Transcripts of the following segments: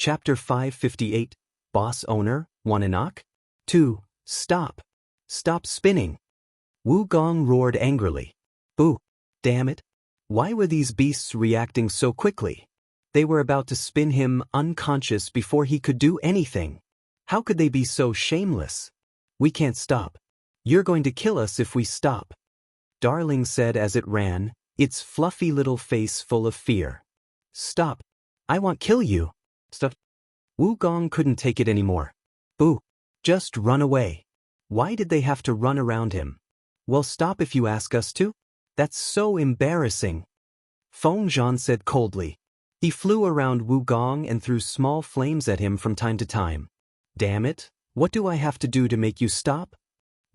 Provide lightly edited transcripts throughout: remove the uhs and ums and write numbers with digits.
Chapter 558, Boss Owner, Wanna knock? 2. Stop. Stop spinning. Wugong roared angrily. Boo! Damn it! Why were these beasts reacting so quickly? They were about to spin him unconscious before he could do anything. How could they be so shameless? We can't stop. You're going to kill us if we stop. Darling said as it ran, its fluffy little face full of fear. Stop. I won't kill you. Stop. Wugong couldn't take it anymore. Boo. Just run away. Why did they have to run around him? Well, stop if you ask us to. That's so embarrassing. Feng Zhan said coldly. He flew around Wugong and threw small flames at him from time to time. Damn it, what do I have to do to make you stop?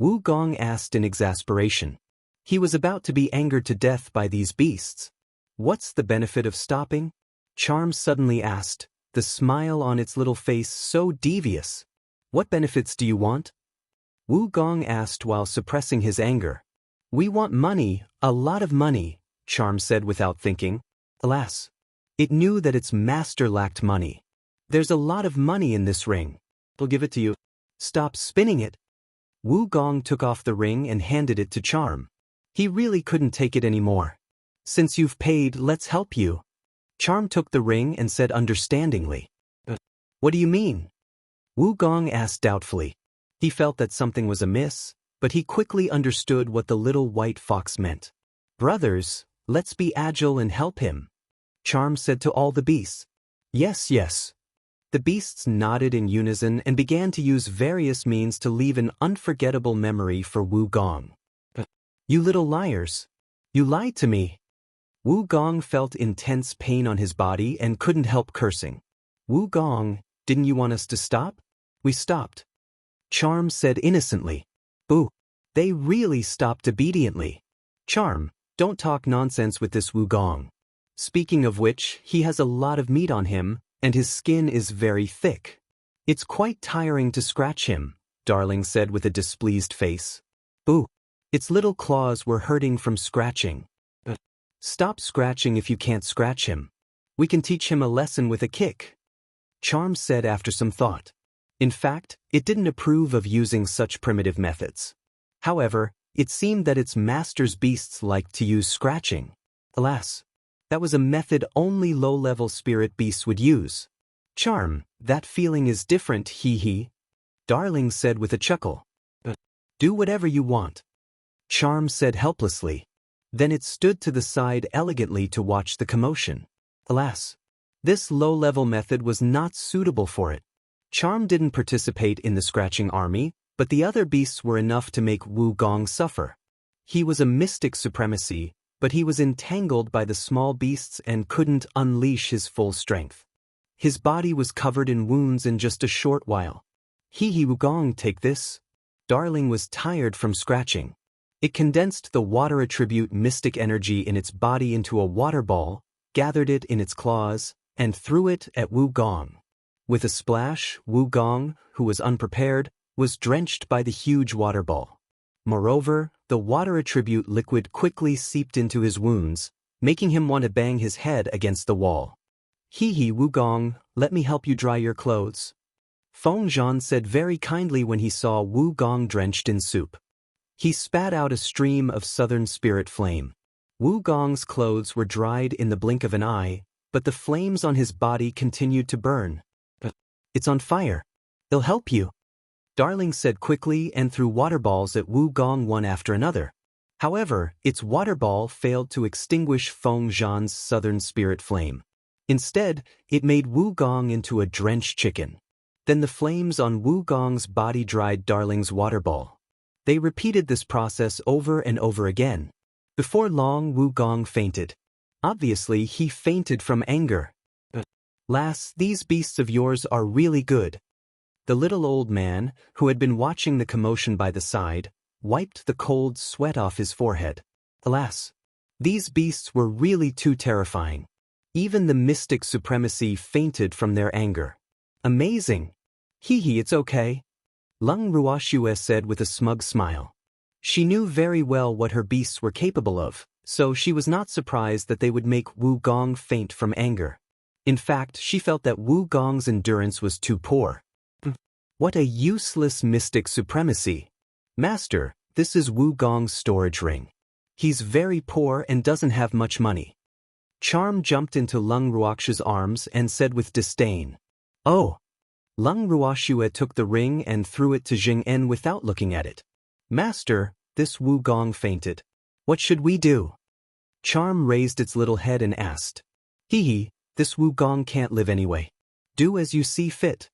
Wugong asked in exasperation. He was about to be angered to death by these beasts. What's the benefit of stopping? Charm suddenly asked, the smile on its little face so devious. What benefits do you want? Wugong asked while suppressing his anger. We want money, a lot of money, Charm said without thinking. Alas, it knew that its master lacked money. There's a lot of money in this ring. I'll give it to you. Stop spinning it. Wugong took off the ring and handed it to Charm. He really couldn't take it anymore. Since you've paid, let's help you. Charm took the ring and said understandingly. What do you mean? Wugong asked doubtfully. He felt that something was amiss, but he quickly understood what the little white fox meant. Brothers, let's be agile and help him. Charm said to all the beasts. Yes, yes. The beasts nodded in unison and began to use various means to leave an unforgettable memory for Wugong. You little liars. You lied to me. Wugong felt intense pain on his body and couldn't help cursing. Wugong, didn't you want us to stop? We stopped. Charm said innocently. Boo. They really stopped obediently. Charm, don't talk nonsense with this Wugong. Speaking of which, he has a lot of meat on him, and his skin is very thick. It's quite tiring to scratch him, Darling said with a displeased face. Boo. Its little claws were hurting from scratching. Stop scratching if you can't scratch him. We can teach him a lesson with a kick. Charm said after some thought. In fact, it didn't approve of using such primitive methods. However, it seemed that its master's beasts liked to use scratching. Alas, that was a method only low-level spirit beasts would use. Charm, that feeling is different, hee. Darling said with a chuckle. Do whatever you want. Charm said helplessly. Then it stood to the side elegantly to watch the commotion. Alas, this low-level method was not suitable for it. Charm didn't participate in the scratching army, but the other beasts were enough to make Wugong suffer. He was a mystic supremacy, but he was entangled by the small beasts and couldn't unleash his full strength. His body was covered in wounds in just a short while. Hee Wugong, take this. Darling was tired from scratching. It condensed the water attribute mystic energy in its body into a water ball, gathered it in its claws, and threw it at Wugong. With a splash, Wugong, who was unprepared, was drenched by the huge water ball. Moreover, the water attribute liquid quickly seeped into his wounds, making him want to bang his head against the wall. Hee Wugong, let me help you dry your clothes. Feng Zhan said very kindly when he saw Wugong drenched in soup. He spat out a stream of southern spirit flame. Wugong's clothes were dried in the blink of an eye, but the flames on his body continued to burn. It's on fire. It'll help you. Darling said quickly and threw water balls at Wugong one after another. However, its water ball failed to extinguish Feng Zhan's southern spirit flame. Instead, it made Wugong into a drenched chicken. Then the flames on Wugong's body dried Darling's water ball. They repeated this process over and over again. Before long, Wugong fainted. Obviously, he fainted from anger. Lass, these beasts of yours are really good. The little old man, who had been watching the commotion by the side, wiped the cold sweat off his forehead. Alas, these beasts were really too terrifying. Even the mystic supremacy fainted from their anger. Amazing. Hee, it's okay. Lung Ruoxue said with a smug smile. She knew very well what her beasts were capable of, so she was not surprised that they would make Wugong faint from anger. In fact, she felt that Wu Gong's endurance was too poor. What a useless mystic supremacy. Master, this is Wu Gong's storage ring. He's very poor and doesn't have much money. Charm jumped into Lung Ruoxue's arms and said with disdain. Oh. Lung Ruoxue took the ring and threw it to Jing En without looking at it. Master, this Wu Gong fainted. What should we do? Charm raised its little head and asked. Hee, this Wu Gong can't live anyway. Do as you see fit.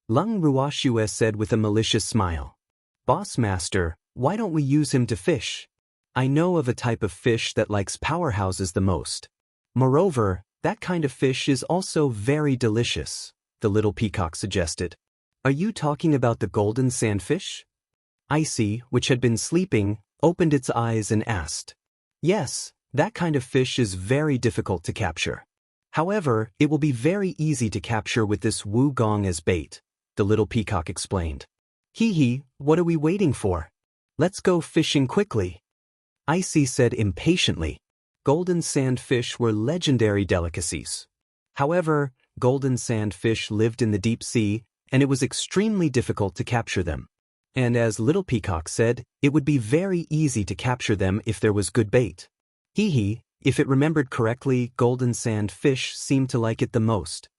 Lung Ruoxue said with a malicious smile. Boss Master, why don't we use him to fish? I know of a type of fish that likes powerhouses the most. Moreover, that kind of fish is also very delicious, the little peacock suggested. Are you talking about the golden sandfish? Icy, which had been sleeping, opened its eyes and asked. Yes, that kind of fish is very difficult to capture. However, it will be very easy to capture with this Wu Gong as bait, the little peacock explained. Hee, what are we waiting for? Let's go fishing quickly. Icy said impatiently. Golden sandfish were legendary delicacies. However, golden sandfish lived in the deep sea, and it was extremely difficult to capture them. And as Little Peacock said, it would be very easy to capture them if there was good bait. Hee, if it remembered correctly, golden sandfish seemed to like it the most.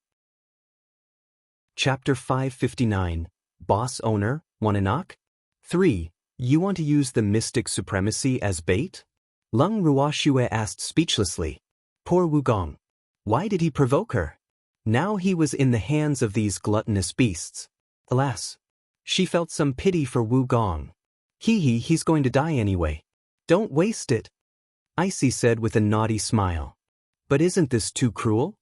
Chapter 559, Boss Owner, Wanna knock? 3. You want to use the mystic supremacy as bait? Lung Ruoxue asked speechlessly. Poor Wu Gong. Why did he provoke her? Now he was in the hands of these gluttonous beasts. Alas. She felt some pity for Wu Gong. He's going to die anyway. Don't waste it. Icy said with a naughty smile. But isn't this too cruel?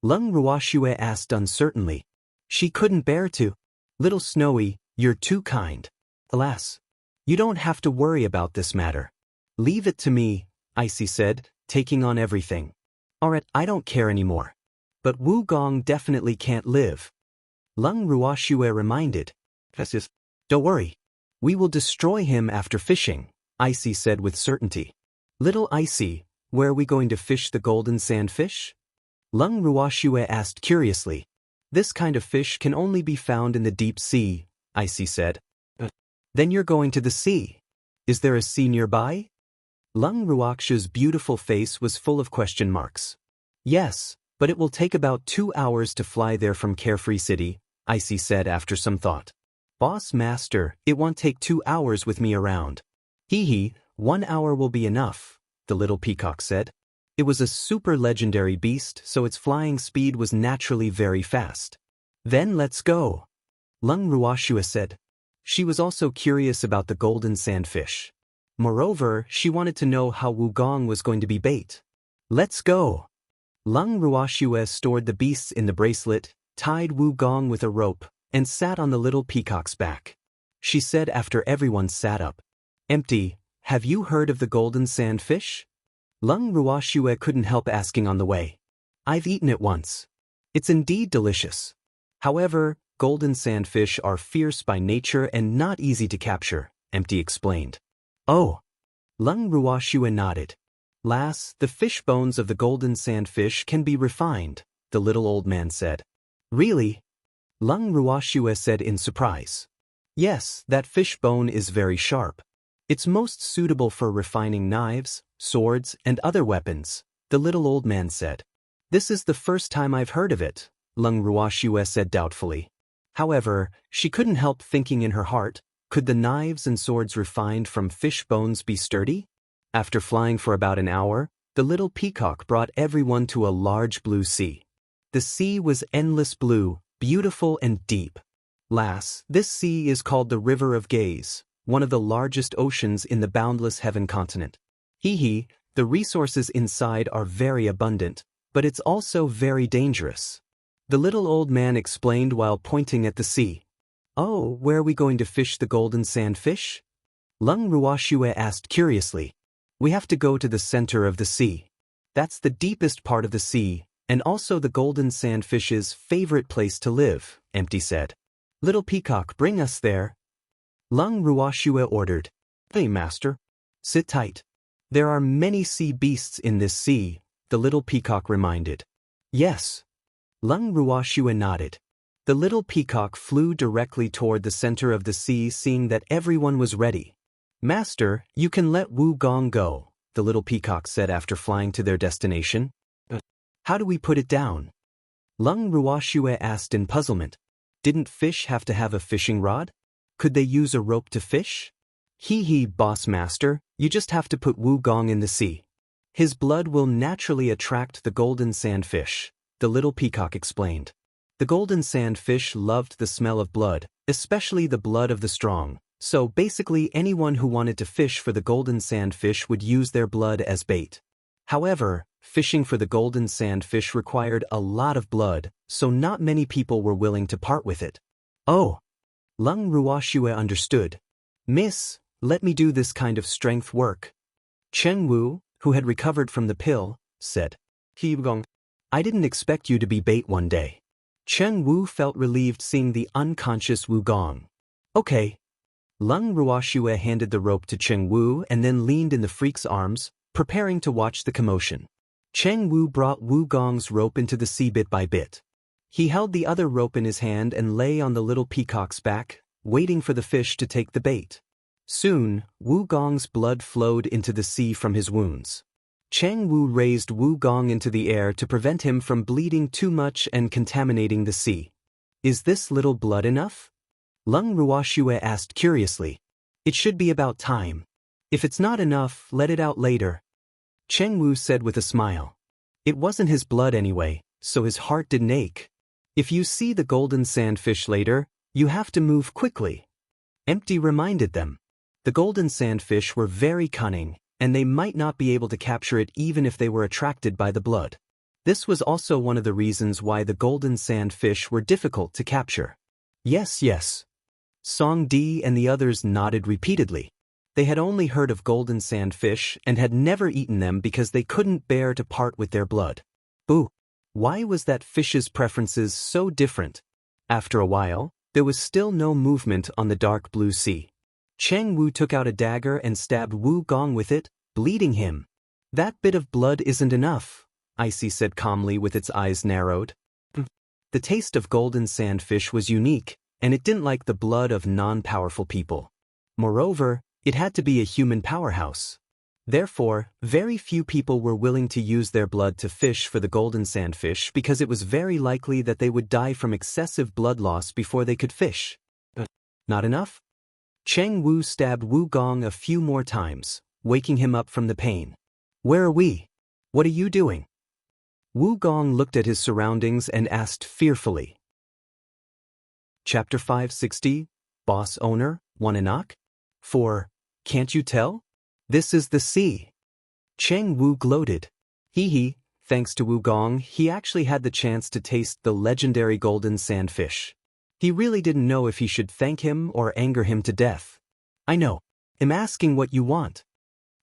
Lung Ruoxue asked uncertainly. She couldn't bear to. Little Snowy, you're too kind. Alas. You don't have to worry about this matter. Leave it to me, Icy said, taking on everything. Alright, I don't care anymore. But Wu Gong definitely can't live. Lung Ruoxue reminded. Don't worry. We will destroy him after fishing, Icy said with certainty. Little Icy, where are we going to fish the golden sandfish? Lung Ruoxue asked curiously. This kind of fish can only be found in the deep sea, Icy said. Then you're going to the sea. Is there a sea nearby? Lung Ruoxue's beautiful face was full of question marks. Yes, but it will take about 2 hours to fly there from Carefree City, Icy said after some thought. Boss Master, it won't take 2 hours with me around. 1 hour will be enough, the little peacock said. It was a super legendary beast, so its flying speed was naturally very fast. Then let's go. Lung Ruoxue said. She was also curious about the golden sandfish. Moreover, she wanted to know how Wu Gong was going to be bait. Let's go. Lung Ruoxue stored the beasts in the bracelet, tied Wu Gong with a rope, and sat on the little peacock's back. She said after everyone sat up. Empty, have you heard of the golden sandfish? Lung Ruoxue couldn't help asking on the way. I've eaten it once. It's indeed delicious. However, golden sandfish are fierce by nature and not easy to capture, Empty explained. Oh. Lung Ruoxue nodded. Lass, the fish bones of the golden sandfish can be refined, the little old man said. Really? Lung Ruoxue said in surprise. Yes, that fish bone is very sharp. It's most suitable for refining knives, swords, and other weapons, the little old man said. This is the first time I've heard of it, Lung Ruoxue said doubtfully. However, she couldn't help thinking in her heart, could the knives and swords refined from fish bones be sturdy? After flying for about an hour, the little peacock brought everyone to a large blue sea. The sea was endless blue, beautiful and deep. Lass, this sea is called the River of Gaze, one of the largest oceans in the boundless heaven continent. The resources inside are very abundant, but it's also very dangerous. The little old man explained while pointing at the sea. Oh, where are we going to fish the golden sandfish? Lung Ruoxue asked curiously. We have to go to the center of the sea. That's the deepest part of the sea, and also the golden sandfish's favorite place to live, Empty said. Little Peacock, bring us there. Lung Ruoxue ordered. Hey, Master. Sit tight. There are many sea beasts in this sea, the little peacock reminded. Yes. Lung Ruoxue nodded. The little peacock flew directly toward the center of the sea, seeing that everyone was ready. Master, you can let Wu Gong go, the little peacock said after flying to their destination. How do we put it down? Lung Ruoxue asked in puzzlement. Didn't fish have to have a fishing rod? Could they use a rope to fish? Hee, boss master, you just have to put Wu Gong in the sea. His blood will naturally attract the golden sandfish, the little peacock explained. The golden sandfish loved the smell of blood, especially the blood of the strong, so basically anyone who wanted to fish for the golden sandfish would use their blood as bait. However, fishing for the golden sandfish required a lot of blood, so not many people were willing to part with it. Oh! Lung Ruoxue understood. Miss, let me do this kind of strength work. Cheng Wu, who had recovered from the pill, said. Gong, I didn't expect you to be bait one day. Cheng Wu felt relieved seeing the unconscious Wu Gong. Okay. Lung Ruoxue handed the rope to Cheng Wu and then leaned in the freak's arms, preparing to watch the commotion. Cheng Wu brought Wu Gong's rope into the sea bit by bit. He held the other rope in his hand and lay on the little peacock's back, waiting for the fish to take the bait. Soon, Wu Gong's blood flowed into the sea from his wounds. Cheng Wu raised Wu Gong into the air to prevent him from bleeding too much and contaminating the sea. Is this little blood enough? Lung Ruoxue asked curiously. It should be about time. If it's not enough, let it out later. Cheng Wu said with a smile. It wasn't his blood anyway, so his heart didn't ache. If you see the golden sandfish later, you have to move quickly. Empty reminded them. The golden sandfish were very cunning, and they might not be able to capture it even if they were attracted by the blood. This was also one of the reasons why the golden sandfish were difficult to capture. Yes. Song Di and the others nodded repeatedly. They had only heard of golden sandfish and had never eaten them because they couldn't bear to part with their blood. Boo! Why was that fish's preferences so different? After a while, there was still no movement on the dark blue sea. Cheng Wu took out a dagger and stabbed Wu Gong with it, bleeding him. That bit of blood isn't enough, Icy said calmly with its eyes narrowed. The taste of golden sandfish was unique, and it didn't like the blood of non-powerful people. Moreover, it had to be a human powerhouse. Therefore, very few people were willing to use their blood to fish for the golden sandfish because it was very likely that they would die from excessive blood loss before they could fish. Not enough? Cheng Wu stabbed Wu Gong a few more times, waking him up from the pain. Where are we? What are you doing? Wu Gong looked at his surroundings and asked fearfully. Chapter 560, Boss Owner, Wanna knock? 4. Can't you tell? This is the sea. Cheng Wu gloated. Thanks to Wu Gong, he actually had the chance to taste the legendary golden sandfish. He really didn't know if he should thank him or anger him to death. I know. I'm asking what you want.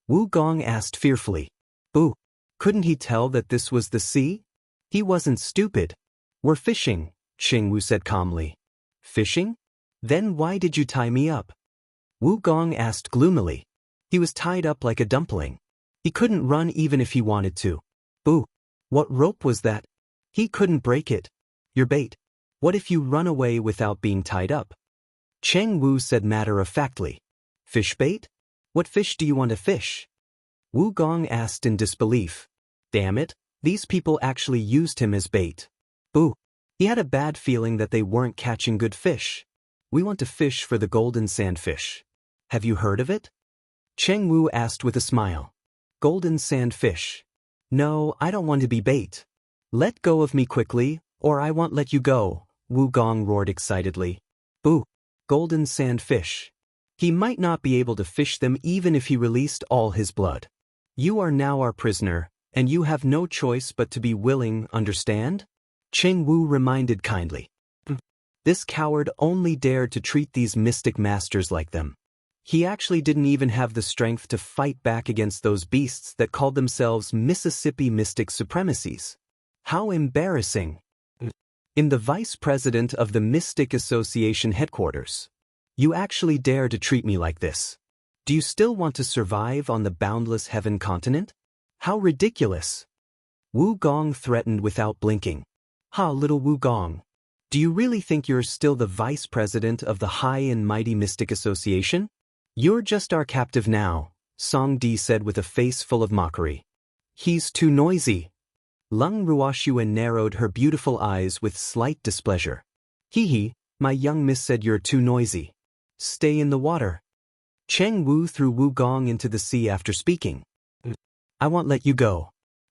Wu Gong asked fearfully. Boo! Couldn't he tell that this was the sea? He wasn't stupid. We're fishing, Cheng Wu said calmly. Fishing? Then why did you tie me up? Wu Gong asked gloomily. He was tied up like a dumpling. He couldn't run even if he wanted to. Boo! What rope was that? He couldn't break it. Your bait. What if you run away without being tied up? Cheng Wu said matter-of-factly. Fish bait? What fish do you want to fish? Wu Gong asked in disbelief. Damn it, these people actually used him as bait. Boo! He had a bad feeling that they weren't catching good fish. We want to fish for the golden sandfish. Have you heard of it? Cheng Wu asked with a smile. Golden sandfish. No, I don't want to be bait. Let go of me quickly, or I won't let you go, Wu Gong roared excitedly. Boo! Golden sandfish. He might not be able to fish them even if he released all his blood. You are now our prisoner, and you have no choice but to be willing, understand? Cheng Wu reminded kindly. This coward only dared to treat these mystic masters like them. He actually didn't even have the strength to fight back against those beasts that called themselves Mississippi Mystic Supremacies. How embarrassing. In the vice president of the Mystic Association headquarters. You actually dare to treat me like this. Do you still want to survive on the boundless heaven continent? How ridiculous. Wu Gong threatened without blinking. Ha, little Wugong. Do you really think you're still the vice president of the High and Mighty Mystic Association? You're just our captive now, Song Di said with a face full of mockery. He's too noisy. Lung Ruoxue narrowed her beautiful eyes with slight displeasure. Hee, my young miss said you're too noisy. Stay in the water. Cheng Wu threw Wugong into the sea after speaking. I won't let you go.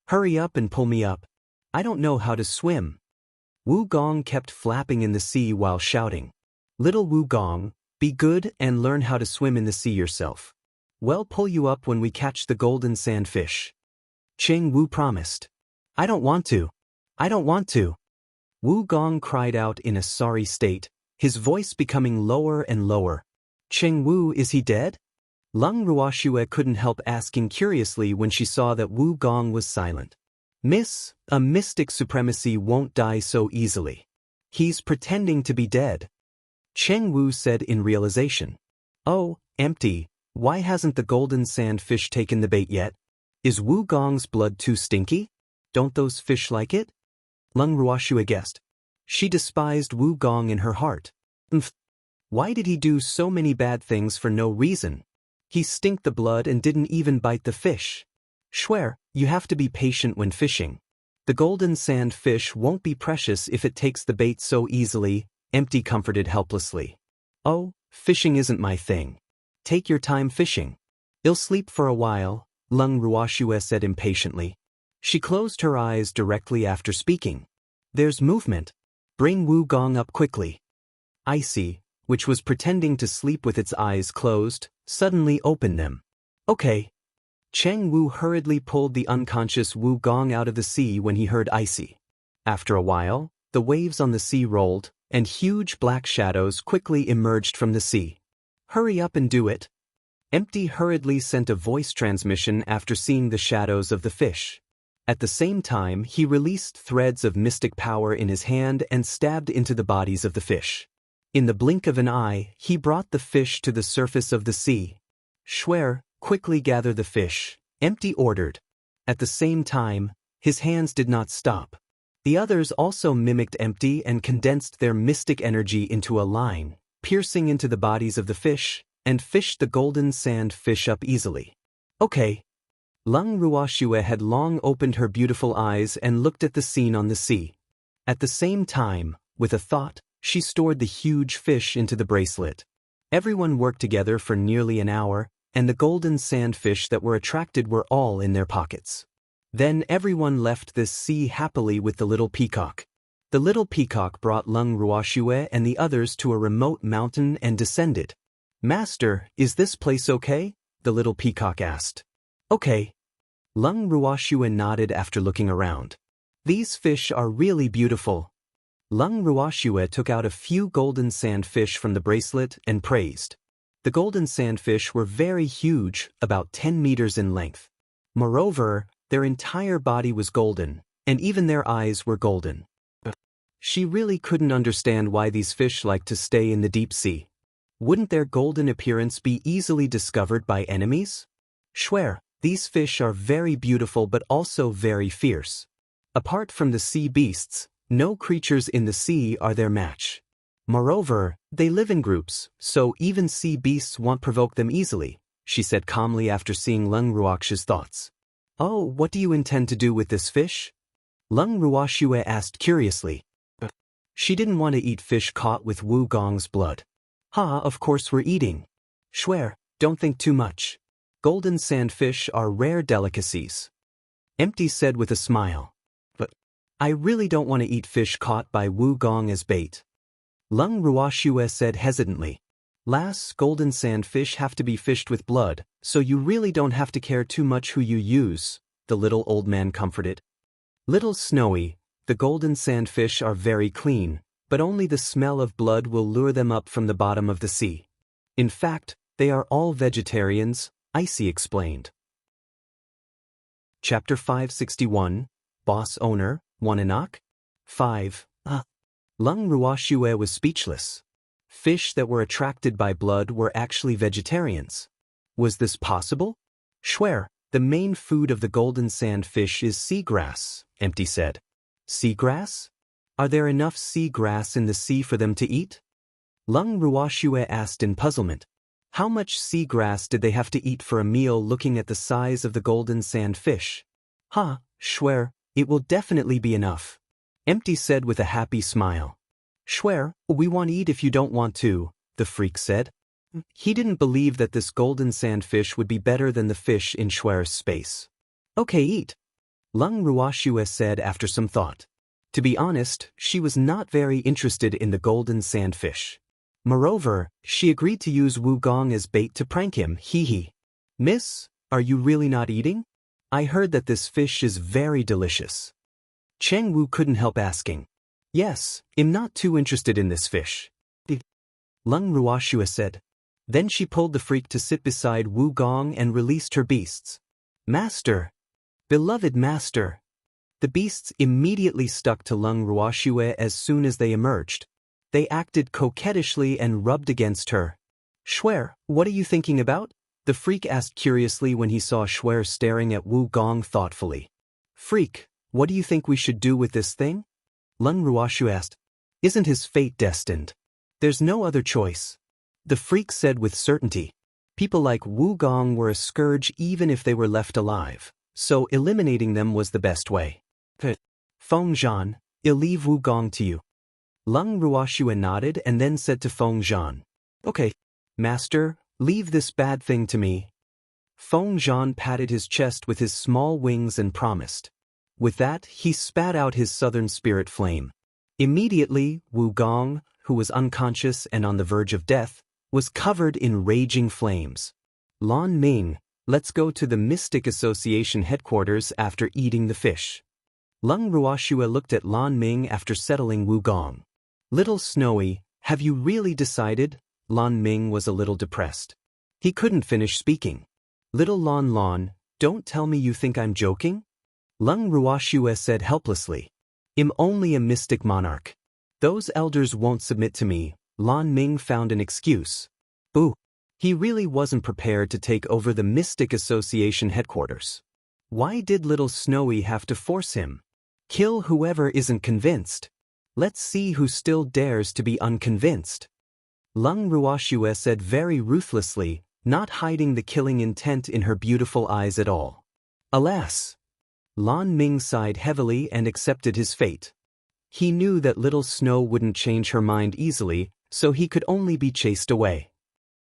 Hurry up and pull me up. I don't know how to swim. Wugong kept flapping in the sea while shouting. Little Wugong, be good and learn how to swim in the sea yourself. We'll pull you up when we catch the golden sandfish. Cheng Wu promised. I don't want to. I don't want to. Wugong cried out in a sorry state, his voice becoming lower and lower. Cheng Wu, is he dead? Lung Ruoxue couldn't help asking curiously when she saw that Wugong was silent. Miss, a mystic supremacy won't die so easily. He's pretending to be dead. Cheng Wu said in realization. Oh, empty, why hasn't the golden sandfish taken the bait yet? Is Wugong's blood too stinky? Don't those fish like it? Lung Ruoxue guessed. She despised Wugong in her heart. Why did he do so many bad things for no reason? He stinked the blood and didn't even bite the fish. Swear, you have to be patient when fishing. The golden sand fish won't be precious if it takes the bait so easily, Empty comforted helplessly. Oh, fishing isn't my thing. Take your time fishing. I'll sleep for a while, Lung Ruoxue said impatiently. She closed her eyes directly after speaking. There's movement. Bring Wugong up quickly. Icy, which was pretending to sleep with its eyes closed, suddenly opened them. Okay. Cheng Wu hurriedly pulled the unconscious Wugong out of the sea when he heard Icy. After a while, the waves on the sea rolled, and huge black shadows quickly emerged from the sea. Hurry up and do it. Empty hurriedly sent a voice transmission after seeing the shadows of the fish. At the same time, he released threads of mystic power in his hand and stabbed into the bodies of the fish. In the blink of an eye, he brought the fish to the surface of the sea. Swear, quickly gather the fish, Empty ordered. At the same time, his hands did not stop. The others also mimicked Empty and condensed their mystic energy into a line, piercing into the bodies of the fish, and fished the golden sand fish up easily. Okay. Lung Ruoxue had long opened her beautiful eyes and looked at the scene on the sea. At the same time, with a thought, she stored the huge fish into the bracelet. Everyone worked together for nearly an hour, and the golden sandfish that were attracted were all in their pockets. Then everyone left this sea happily with the little peacock. The little peacock brought Lung Ruoxue and the others to a remote mountain and descended. Master, is this place okay? The little peacock asked. Okay. Lung Ruoxue nodded after looking around. These fish are really beautiful. Lung Ruoxue took out a few golden sandfish from the bracelet and praised. The golden sandfish were very huge, about 10 meters in length. Moreover, their entire body was golden, and even their eyes were golden. She really couldn't understand why these fish liked to stay in the deep sea. Wouldn't their golden appearance be easily discovered by enemies? Swear, these fish are very beautiful but also very fierce. Apart from the sea beasts, no creatures in the sea are their match. Moreover, they live in groups, so even sea beasts won't provoke them easily, she said calmly after seeing Lung Ruoxue's thoughts. Oh, what do you intend to do with this fish? Lung Ruoxue asked curiously. She didn't want to eat fish caught with Wugong's blood. Ha, of course we're eating. Swear, don't think too much. Golden sandfish are rare delicacies. Empty said with a smile. But I really don't want to eat fish caught by Wugong as bait. Lung Ruoxue said hesitantly. Lass, golden sandfish have to be fished with blood, so you really don't have to care too much who you use, the little old man comforted. Little Snowy, the golden sandfish are very clean, but only the smell of blood will lure them up from the bottom of the sea. In fact, they are all vegetarians, Icy explained. Chapter 561, Boss Owner, Wanna knock? 5. Lung Ruoxue was speechless. Fish that were attracted by blood were actually vegetarians. Was this possible? Swear, the main food of the golden sandfish is seagrass, Empty said. Seagrass? Are there enough sea grass in the sea for them to eat? Lung Ruoxue asked in puzzlement. How much sea grass did they have to eat for a meal looking at the size of the golden sand fish? Ha, Schwer, it will definitely be enough. Empty said with a happy smile. Schwer, we want to eat if you don't want to, the freak said. He didn't believe that this golden sand fish would be better than the fish in Schwer's space. Okay, eat. Lung Ruoxue said after some thought. To be honest, she was not very interested in the golden sand fish. Moreover, she agreed to use Wugong as bait to prank him, hee. Miss, are you really not eating? I heard that this fish is very delicious. Cheng Wu couldn't help asking. Yes, I'm not too interested in this fish. Lung Ruoxue said. Then she pulled the freak to sit beside Wugong and released her beasts. Master! Beloved master! The beasts immediately stuck to Lung Ruoxue as soon as they emerged. They acted coquettishly and rubbed against her. Schwer, what are you thinking about? The freak asked curiously when he saw Schwer staring at Wugong thoughtfully. Freak, what do you think we should do with this thing? Lung Ruoxue asked. Isn't his fate destined? There's no other choice. The freak said with certainty. People like Wugong were a scourge even if they were left alive, so eliminating them was the best way. Feng Zhan, I'll leave Wugong to you. Lung Ruoxue nodded and then said to Feng Zhan. Okay, master, leave this bad thing to me. Feng Zhan patted his chest with his small wings and promised. With that, he spat out his southern spirit flame. Immediately, Wugong, who was unconscious and on the verge of death, was covered in raging flames. Lan Ming, let's go to the Mystic Association headquarters after eating the fish. Lung Ruoxue looked at Lan Ming after settling Wugong. Little Snowy, have you really decided? Lan Ming was a little depressed. He couldn't finish speaking. Little Lan, don't tell me you think I'm joking? Lung Ruoxue said helplessly. I'm only a mystic monarch. Those elders won't submit to me. Lan Ming found an excuse. Boo. He really wasn't prepared to take over the Mystic Association headquarters. Why did Little Snowy have to force him? Kill whoever isn't convinced. Let's see who still dares to be unconvinced. Lung Ruoxue said very ruthlessly, not hiding the killing intent in her beautiful eyes at all. Alas! Lan Ming sighed heavily and accepted his fate. He knew that Little Snow wouldn't change her mind easily, so he could only be chased away.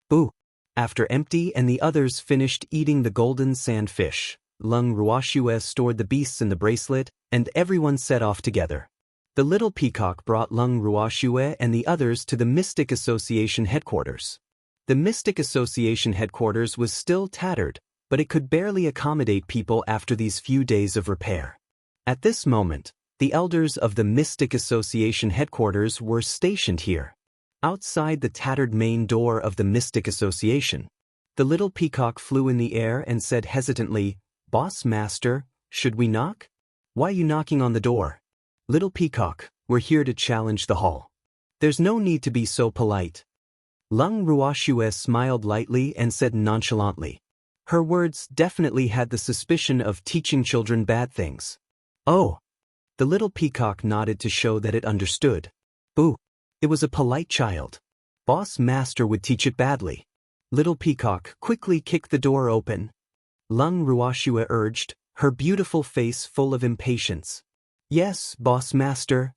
Boo! After Empty and the others finished eating the golden sand fish, Lung Ruoxue stored the beasts in the bracelet, and everyone set off together. The little peacock brought Lung Ruoxue and the others to the Mystic Association headquarters. The Mystic Association headquarters was still tattered, but it could barely accommodate people after these few days of repair. At this moment, the elders of the Mystic Association headquarters were stationed here. Outside the tattered main door of the Mystic Association, the little peacock flew in the air and said hesitantly, Boss Master, should we knock? Why are you knocking on the door? Little peacock, we're here to challenge the hall. There's no need to be so polite. Lung Ruoxue smiled lightly and said nonchalantly. Her words definitely had the suspicion of teaching children bad things. Oh. The little peacock nodded to show that it understood. Boo. It was a polite child. Boss Master would teach it badly. Little peacock quickly kicked the door open. Lung Ruoxue urged, her beautiful face full of impatience. Yes, Boss Master.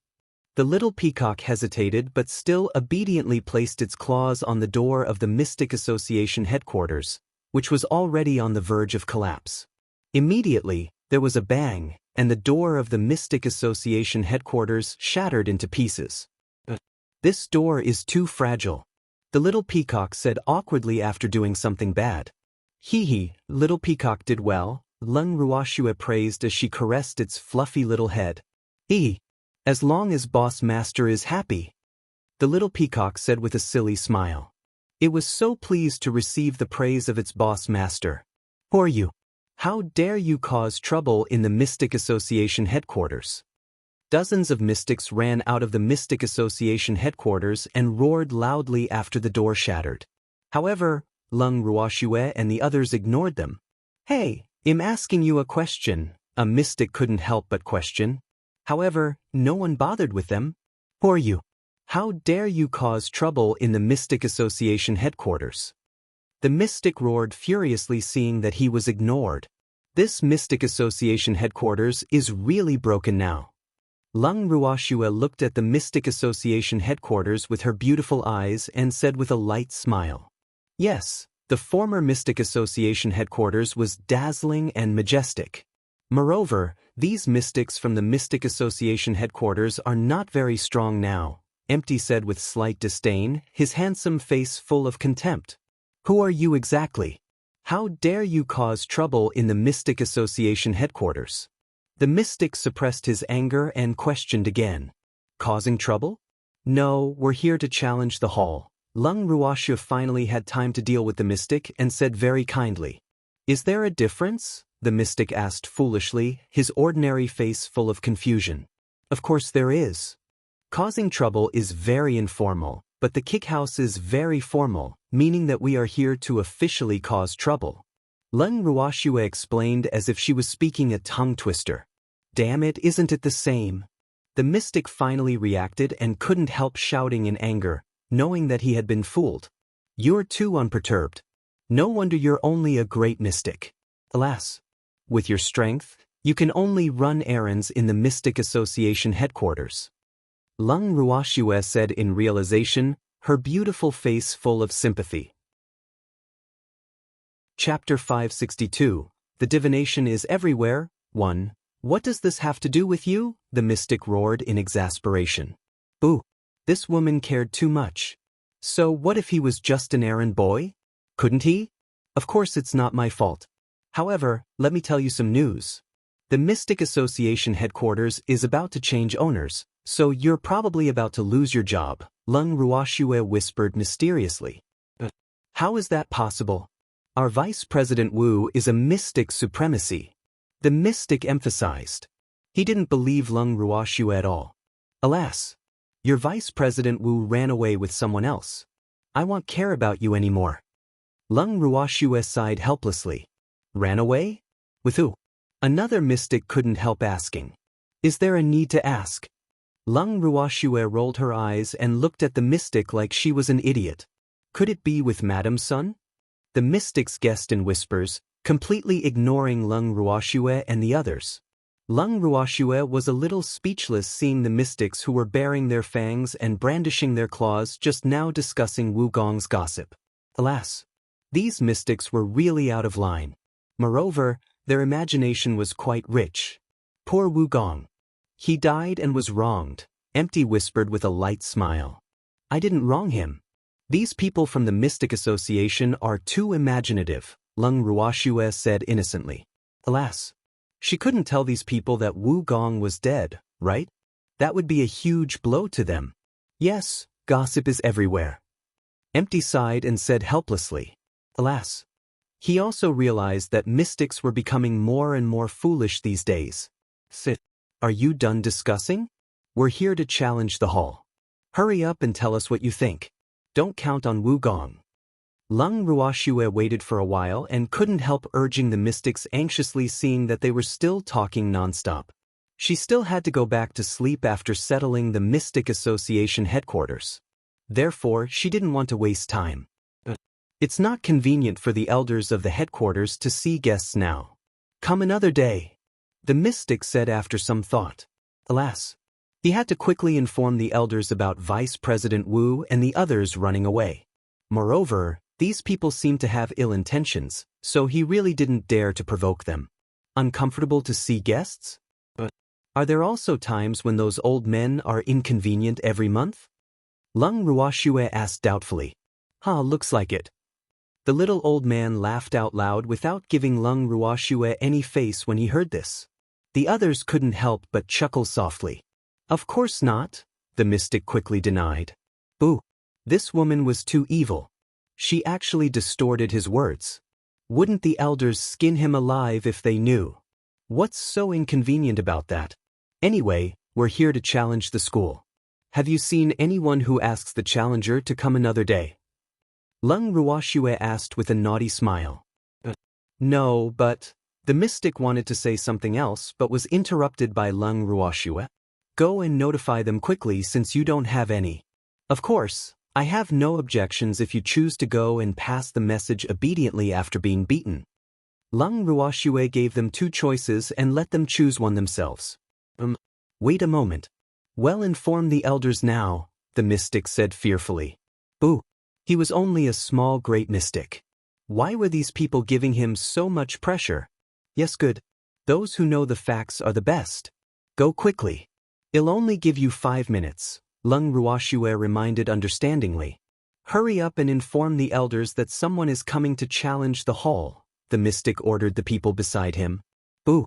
The little peacock hesitated but still obediently placed its claws on the door of the Mystic Association headquarters, which was already on the verge of collapse. Immediately, there was a bang, and the door of the Mystic Association headquarters shattered into pieces. This door is too fragile, the little peacock said awkwardly after doing something bad. Hee, little peacock did well, Lung Ruoxue praised as she caressed its fluffy little head. As long as Boss Master is happy. The little peacock said with a silly smile. It was so pleased to receive the praise of its Boss Master. Who are you? How dare you cause trouble in the Mystic Association headquarters? Dozens of mystics ran out of the Mystic Association headquarters and roared loudly after the door shattered. However, Lung Ruoxue and the others ignored them. Hey, I'm asking you a question, a mystic couldn't help but question. However, no one bothered with them. Who are you? How dare you cause trouble in the Mystic Association headquarters? The mystic roared furiously, seeing that he was ignored. This Mystic Association headquarters is really broken now. Lung Ruoxue looked at the Mystic Association headquarters with her beautiful eyes and said with a light smile. Yes, the former Mystic Association headquarters was dazzling and majestic. Moreover, these mystics from the Mystic Association headquarters are not very strong now, Empty said with slight disdain, his handsome face full of contempt. Who are you exactly? How dare you cause trouble in the Mystic Association headquarters? The mystic suppressed his anger and questioned again. Causing trouble? No, we're here to challenge the hall. Lung Ruoxue finally had time to deal with the mystic and said very kindly. Is there a difference? The mystic asked foolishly, his ordinary face full of confusion. Of course there is. Causing trouble is very informal, but the kick house is very formal, meaning that we are here to officially cause trouble. Lung Ruoxue explained as if she was speaking a tongue twister. Damn it, isn't it the same? The mystic finally reacted and couldn't help shouting in anger, knowing that he had been fooled. You're too unperturbed. No wonder you're only a great mystic. Alas, with your strength, you can only run errands in the Mystic Association headquarters. Lung Ruoxue said in realization, her beautiful face full of sympathy. Chapter 562, The Divination is Everywhere, 1. What does this have to do with you? The mystic roared in exasperation. Boo! This woman cared too much. So what if he was just an errand boy? Couldn't he? Of course it's not my fault. However, let me tell you some news. The Mystic Association headquarters is about to change owners, so you're probably about to lose your job, Lung Ruoxue whispered mysteriously. How is that possible? Our Vice President Wu is a mystic supremacy. The mystic emphasized. He didn't believe Lung Ruoxue at all. Alas, your Vice President Wu ran away with someone else. I won't care about you anymore. Lung Ruoxue sighed helplessly. Ran away? With who? Another mystic couldn't help asking. Is there a need to ask? Lung Ruoxue rolled her eyes and looked at the mystic like she was an idiot. Could it be with Madame Sun? The mystics guessed in whispers, completely ignoring Lung Ruoxue and the others. Lung Ruoxue was a little speechless seeing the mystics who were baring their fangs and brandishing their claws just now discussing Wu Gong's gossip. Alas, these mystics were really out of line. Moreover, their imagination was quite rich. Poor Wu Gong. He died and was wronged, Empty whispered with a light smile. I didn't wrong him. These people from the Mystic Association are too imaginative, Lung Ruoxue said innocently. Alas, she couldn't tell these people that Wu Gong was dead, right? That would be a huge blow to them. Yes, gossip is everywhere. Empty sighed and said helplessly. Alas. He also realized that mystics were becoming more and more foolish these days. Sit. Are you done discussing? We're here to challenge the hall. Hurry up and tell us what you think. Don't count on Wu Gong. Lung Ruoxue waited for a while and couldn't help urging the mystics anxiously, seeing that they were still talking nonstop. She still had to go back to sleep after settling the Mystic Association headquarters. Therefore, she didn't want to waste time. It's not convenient for the elders of the headquarters to see guests now. Come another day, the mystic said after some thought. Alas, he had to quickly inform the elders about Vice President Wu and the others running away. Moreover, these people seemed to have ill intentions, so he really didn't dare to provoke them. Uncomfortable to see guests? But are there also times when those old men are inconvenient every month? Lung Ruoxue asked doubtfully. Looks like it. The little old man laughed out loud without giving Lung Ruoxue any face when he heard this. The others couldn't help but chuckle softly. Of course not, the mystic quickly denied. Boo! This woman was too evil. She actually distorted his words. Wouldn't the elders skin him alive if they knew? What's so inconvenient about that? Anyway, we're here to challenge the school. Have you seen anyone who asks the challenger to come another day? Lung Ruoxue asked with a naughty smile. No, but... The mystic wanted to say something else but was interrupted by Lung Ruoxue. Go and notify them quickly since you don't have any. Of course, I have no objections if you choose to go and pass the message obediently after being beaten. Lung Ruoxue gave them 2 choices and let them choose one themselves. Wait a moment. Well, inform the elders now, the mystic said fearfully. Boo. He was only a small great mystic. Why were these people giving him so much pressure? Yes, good. Those who know the facts are the best. Go quickly. It'll only give you 5 minutes, Lung Ruoxue reminded understandingly. Hurry up and inform the elders that someone is coming to challenge the hall, the mystic ordered the people beside him. Boo.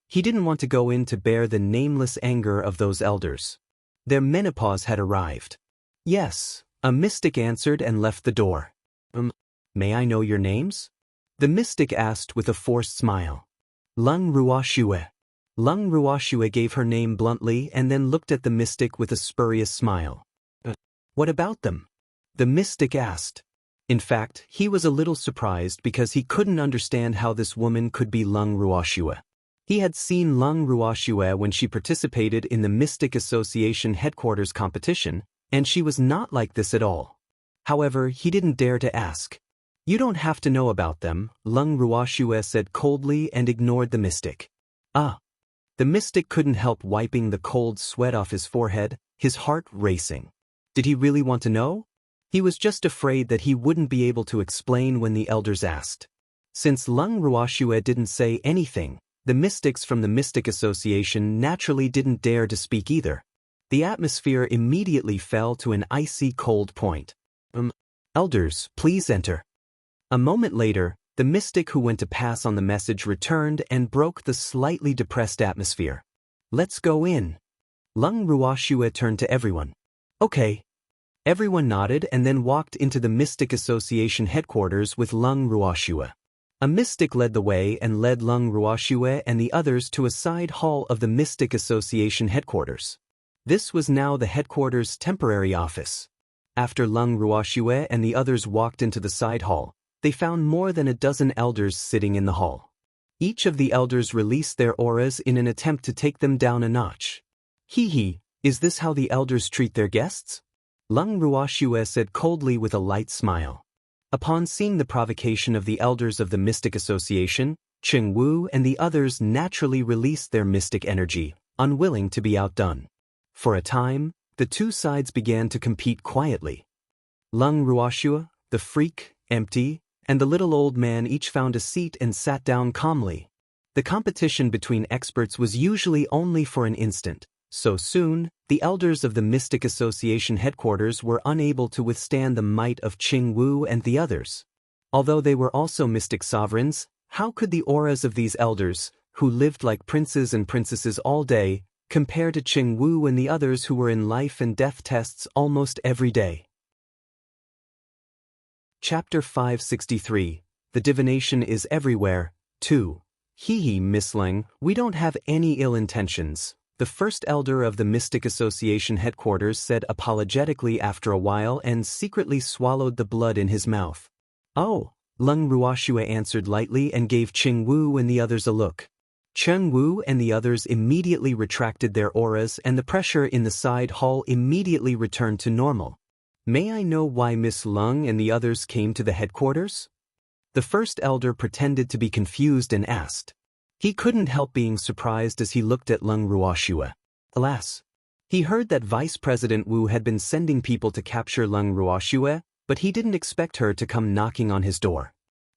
He didn't want to go in to bear the nameless anger of those elders. Their menopause had arrived. Yes, a mystic answered and left the door. May I know your names? The mystic asked with a forced smile. Lung Ruoxue. Lung Ruoxue gave her name bluntly and then looked at the mystic with a spurious smile. What about them? The mystic asked. In fact, he was a little surprised because he couldn't understand how this woman could be Lung Ruoxue. He had seen Lung Ruoxue when she participated in the Mystic Association headquarters competition, and she was not like this at all. However, he didn't dare to ask. You don't have to know about them, Lung Ruoxue said coldly and ignored the mystic. The mystic couldn't help wiping the cold sweat off his forehead, his heart racing. Did he really want to know? He was just afraid that he wouldn't be able to explain when the elders asked. Since Lung Ruoxue didn't say anything, the mystics from the Mystic Association naturally didn't dare to speak either. The atmosphere immediately fell to an icy cold point. Elders, please enter. A moment later, the mystic who went to pass on the message returned and broke the slightly depressed atmosphere. Let's go in. Lung Ruoxue turned to everyone. Okay. Everyone nodded and then walked into the Mystic Association headquarters with Lung Ruoxue. A mystic led the way and led Lung Ruoxue and the others to a side hall of the Mystic Association headquarters. This was now the headquarters' temporary office. After Lung Ruoxue and the others walked into the side hall, they found more than a dozen elders sitting in the hall. Each of the elders released their auras in an attempt to take them down a notch. Is this how the elders treat their guests? Lung Ruoxue said coldly with a light smile. Upon seeing the provocation of the elders of the Mystic Association, Cheng Wu and the others naturally released their mystic energy, unwilling to be outdone. For a time, the 2 sides began to compete quietly. Lung Ruoxue, the freak, empty, and the little old man each found a seat and sat down calmly. The competition between experts was usually only for an instant, so soon, the elders of the Mystic Association headquarters were unable to withstand the might of Cheng Wu and the others. Although they were also mystic sovereigns, how could the auras of these elders, who lived like princes and princesses all day, compare to Cheng Wu and the others who were in life and death tests almost every day? Chapter 563, The Divination is Everywhere, 2. Miss Lung, we don't have any ill intentions, the first elder of the Mystic Association headquarters said apologetically after a while and secretly swallowed the blood in his mouth. Oh, Lung Ruoxue answered lightly and gave Cheng Wu and the others a look. Cheng Wu and the others immediately retracted their auras and the pressure in the side hall immediately returned to normal. May I know why Miss Lung and the others came to the headquarters? The first elder pretended to be confused and asked. He couldn't help being surprised as he looked at Lung Ruoxue. Alas! He heard that Vice President Wu had been sending people to capture Lung Ruoxue, but he didn't expect her to come knocking on his door.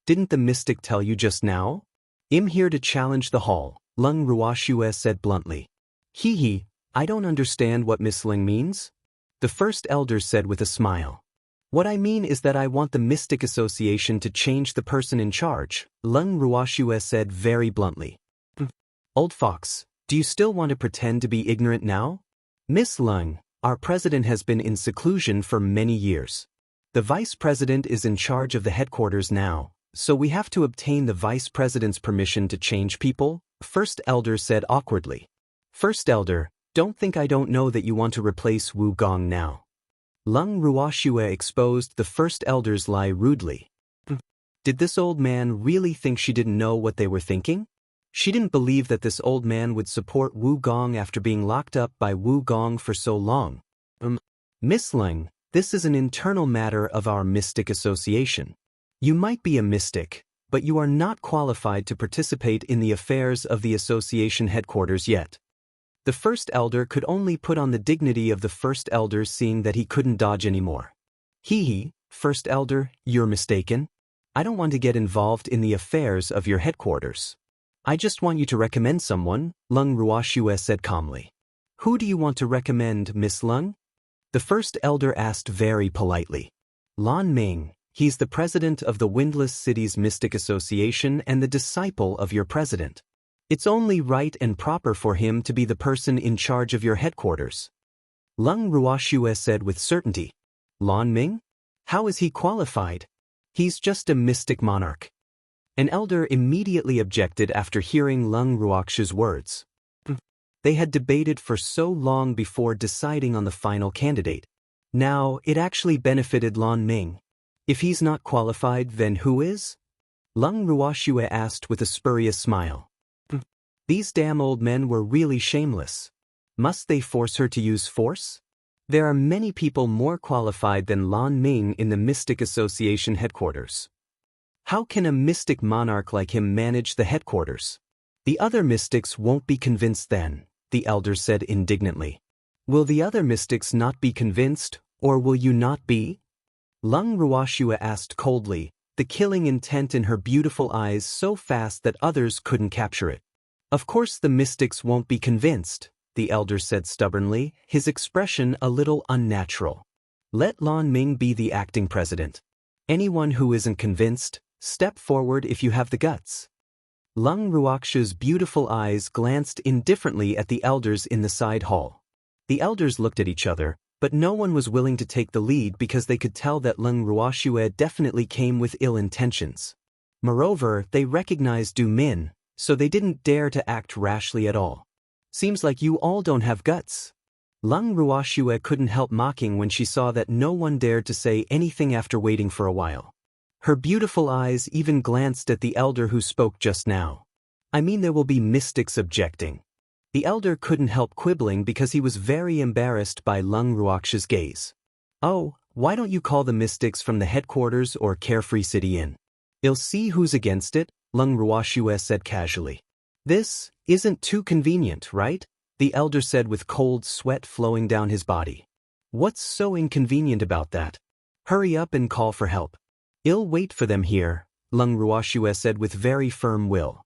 Didn't the mystic tell you just now? I'm here to challenge the hall, Lung Ruoxue said bluntly. I don't understand what Miss Ling means. The first elder said with a smile. What I mean is that I want the Mystic Association to change the person in charge, Lung Ruoxue said very bluntly. Old fox, do you still want to pretend to be ignorant now? Miss Lung, our president has been in seclusion for many years. The vice president is in charge of the headquarters now, so we have to obtain the vice president's permission to change people, first elder said awkwardly. First elder, don't think I don't know that you want to replace Wu Gong now. Lung Ruoxue exposed the first elder's lie rudely. Did this old man really think she didn't know what they were thinking? She didn't believe that this old man would support Wu Gong after being locked up by Wu Gong for so long. Miss Leng, this is an internal matter of our mystic association. You might be a mystic, but you are not qualified to participate in the affairs of the association headquarters yet. The first elder could only put on the dignity of the first elder, seeing that he couldn't dodge anymore. First elder, you're mistaken. I don't want to get involved in the affairs of your headquarters. I just want you to recommend someone, Leng Ruoxue said calmly. Who do you want to recommend, Miss Leng? The first elder asked very politely. Lan Ming, he's the president of the Windless Cities Mystic Association and the disciple of your president. It's only right and proper for him to be the person in charge of your headquarters. Leng Ruoxue said with certainty. Lan Ming? How is he qualified? He's just a mystic monarch. An elder immediately objected after hearing Leng Ruoxue's words. They had debated for so long before deciding on the final candidate. Now, it actually benefited Lan Ming. If he's not qualified, then who is? Leng Ruoxue asked with a spurious smile. These damn old men were really shameless. Must they force her to use force? There are many people more qualified than Lan Ming in the Mystic Association headquarters. How can a mystic monarch like him manage the headquarters? The other mystics won't be convinced then, the elder said indignantly. Will the other mystics not be convinced, or will you not be? Leng Ruoxue asked coldly, the killing intent in her beautiful eyes so fast that others couldn't capture it. Of course the mystics won't be convinced, the elder said stubbornly, his expression a little unnatural. Let Lan Ming be the acting president. Anyone who isn't convinced, step forward if you have the guts. Leng Ruoxue's beautiful eyes glanced indifferently at the elders in the side hall. The elders looked at each other, but no one was willing to take the lead because they could tell that Leng Ruoxue definitely came with ill intentions. Moreover, they recognized Du Min, so they didn't dare to act rashly at all. Seems like you all don't have guts. Leng Ruoxue couldn't help mocking when she saw that no one dared to say anything after waiting for a while. Her beautiful eyes even glanced at the elder who spoke just now. I mean, there will be mystics objecting. The elder couldn't help quibbling because he was very embarrassed by Leng Ruoxue's gaze. Oh, why don't you call the mystics from the headquarters or Carefree City Inn? You'll see who's against it, Leng Ruoxue said casually. This isn't too convenient, right? The elder said with cold sweat flowing down his body. What's so inconvenient about that? Hurry up and call for help. I'll wait for them here, Leng Ruoxue said with very firm will.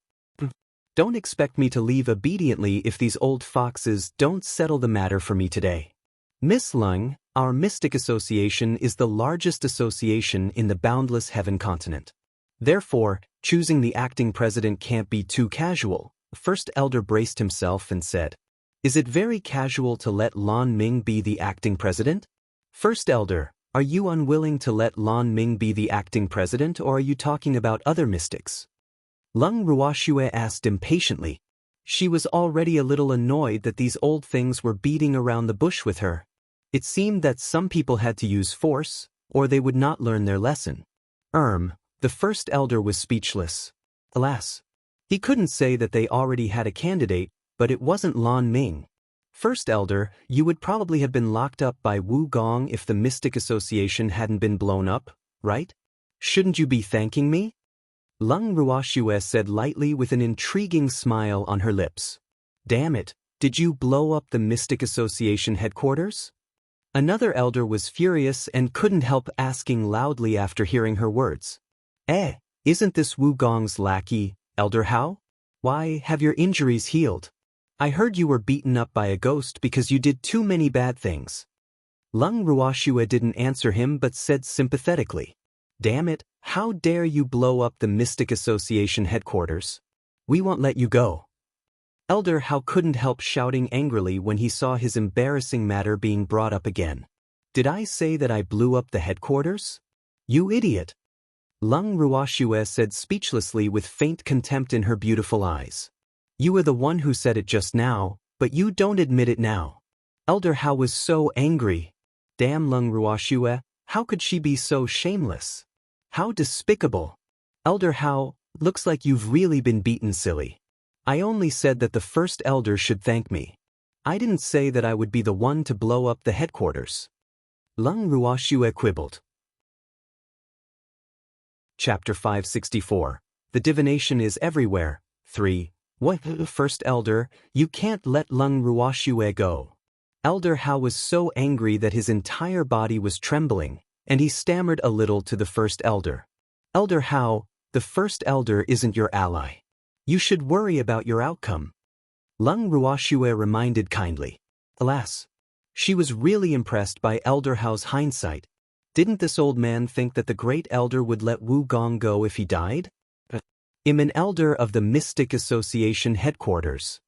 Don't expect me to leave obediently if these old foxes don't settle the matter for me today. Miss Leng, our Mystic Association is the largest association in the boundless heaven continent. Therefore, choosing the acting president can't be too casual. The first elder braced himself and said, Is it very casual to let Lan Ming be the acting president? First elder, are you unwilling to let Lan Ming be the acting president, or are you talking about other mystics? Leng Ruoxue asked impatiently. She was already a little annoyed that these old things were beating around the bush with her. It seemed that some people had to use force, or they would not learn their lesson. The first elder was speechless. Alas, he couldn't say that they already had a candidate, but it wasn't Lan Ming. First elder, you would probably have been locked up by Wu Gong if the Mystic Association hadn't been blown up, right? Shouldn't you be thanking me? Leng Ruoxue said lightly with an intriguing smile on her lips. Damn it, did you blow up the Mystic Association headquarters? Another elder was furious and couldn't help asking loudly after hearing her words. Isn't this Wu Gong's lackey, Elder Hao? Why, have your injuries healed? I heard you were beaten up by a ghost because you did too many bad things. Leng Ruoxue didn't answer him but said sympathetically. Damn it, how dare you blow up the Mystic Association headquarters? We won't let you go. Elder Hao couldn't help shouting angrily when he saw his embarrassing matter being brought up again. Did I say that I blew up the headquarters? You idiot! Leng Ruoxue said speechlessly with faint contempt in her beautiful eyes. You were the one who said it just now, but you don't admit it now. Elder Hao was so angry. Damn Leng Ruoxue, how could she be so shameless? How despicable! Elder Hao, looks like you've really been beaten, silly. I only said that the first elder should thank me. I didn't say that I would be the one to blow up the headquarters. Lung Ruoxue quibbled. Chapter 564. The Divination is everywhere. 3. What? First elder, you can't let Lung Ruoxue go. Elder Hao was so angry that his entire body was trembling, and he stammered a little to the first elder. Elder Hao, the first elder isn't your ally. You should worry about your outcome. Lung Ruoxue reminded kindly. Alas. She was really impressed by Elder Hao's hindsight. Didn't this old man think that the great elder would let Wu Gong go if he died? I'm an elder of the Mystic Association headquarters.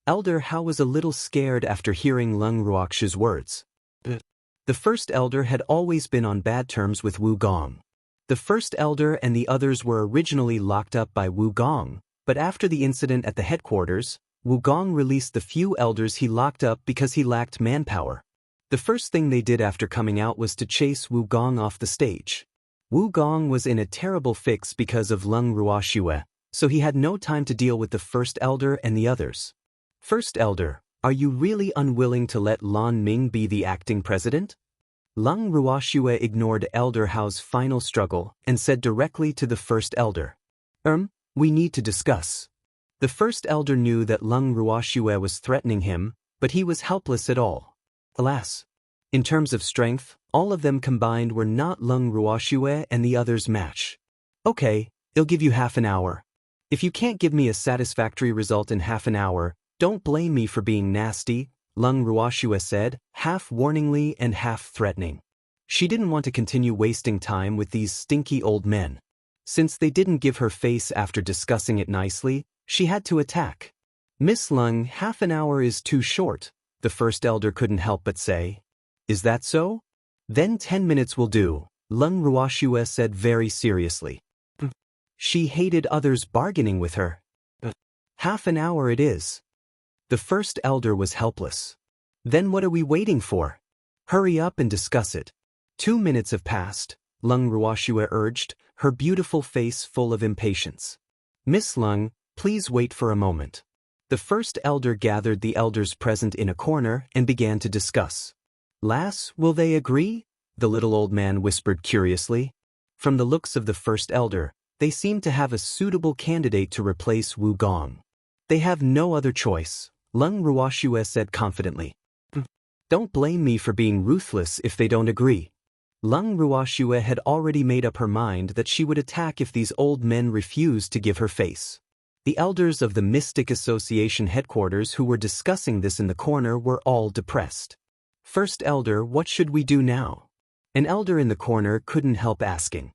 Elder Hao was a little scared after hearing Lung Ruoxue's words. The first elder had always been on bad terms with Wu Gong. The first elder and the others were originally locked up by Wu Gong, but after the incident at the headquarters, Wu Gong released the few elders he locked up because he lacked manpower. The first thing they did after coming out was to chase Wu Gong off the stage. Wu Gong was in a terrible fix because of Lung Ruoxue, so he had no time to deal with the first elder and the others. First elder, are you really unwilling to let Lan Ming be the acting president? Lung Ruoxue ignored Elder Hao's final struggle and said directly to the first elder. We need to discuss. The first elder knew that Lung Ruoxue was threatening him, but he was helpless at all. Alas. In terms of strength, all of them combined were not Lung Ruoxue and the others' match. Okay, I'll give you half an hour. If you can't give me a satisfactory result in half an hour, don't blame me for being nasty, Lung Ruoxue said, half warningly and half threatening. She didn't want to continue wasting time with these stinky old men. Since they didn't give her face after discussing it nicely, she had to attack. Miss Lung, half an hour is too short, the first elder couldn't help but say. Is that so? Then 10 minutes will do, Lung Ruoxue said very seriously. She hated others bargaining with her. Half an hour it is. The first elder was helpless. Then what are we waiting for? Hurry up and discuss it. 2 minutes have passed, Lung Ruoxue urged, her beautiful face full of impatience. Miss Lung, please wait for a moment. The first elder gathered the elders present in a corner and began to discuss. Lass, will they agree? The little old man whispered curiously. From the looks of the first elder, they seemed to have a suitable candidate to replace Wu Gong. They have no other choice, Lung Ruoxue said confidently. Don't blame me for being ruthless if they don't agree. Lung Ruoxue had already made up her mind that she would attack if these old men refused to give her face. The elders of the Mystic Association headquarters who were discussing this in the corner were all depressed. First elder, what should we do now? An elder in the corner couldn't help asking.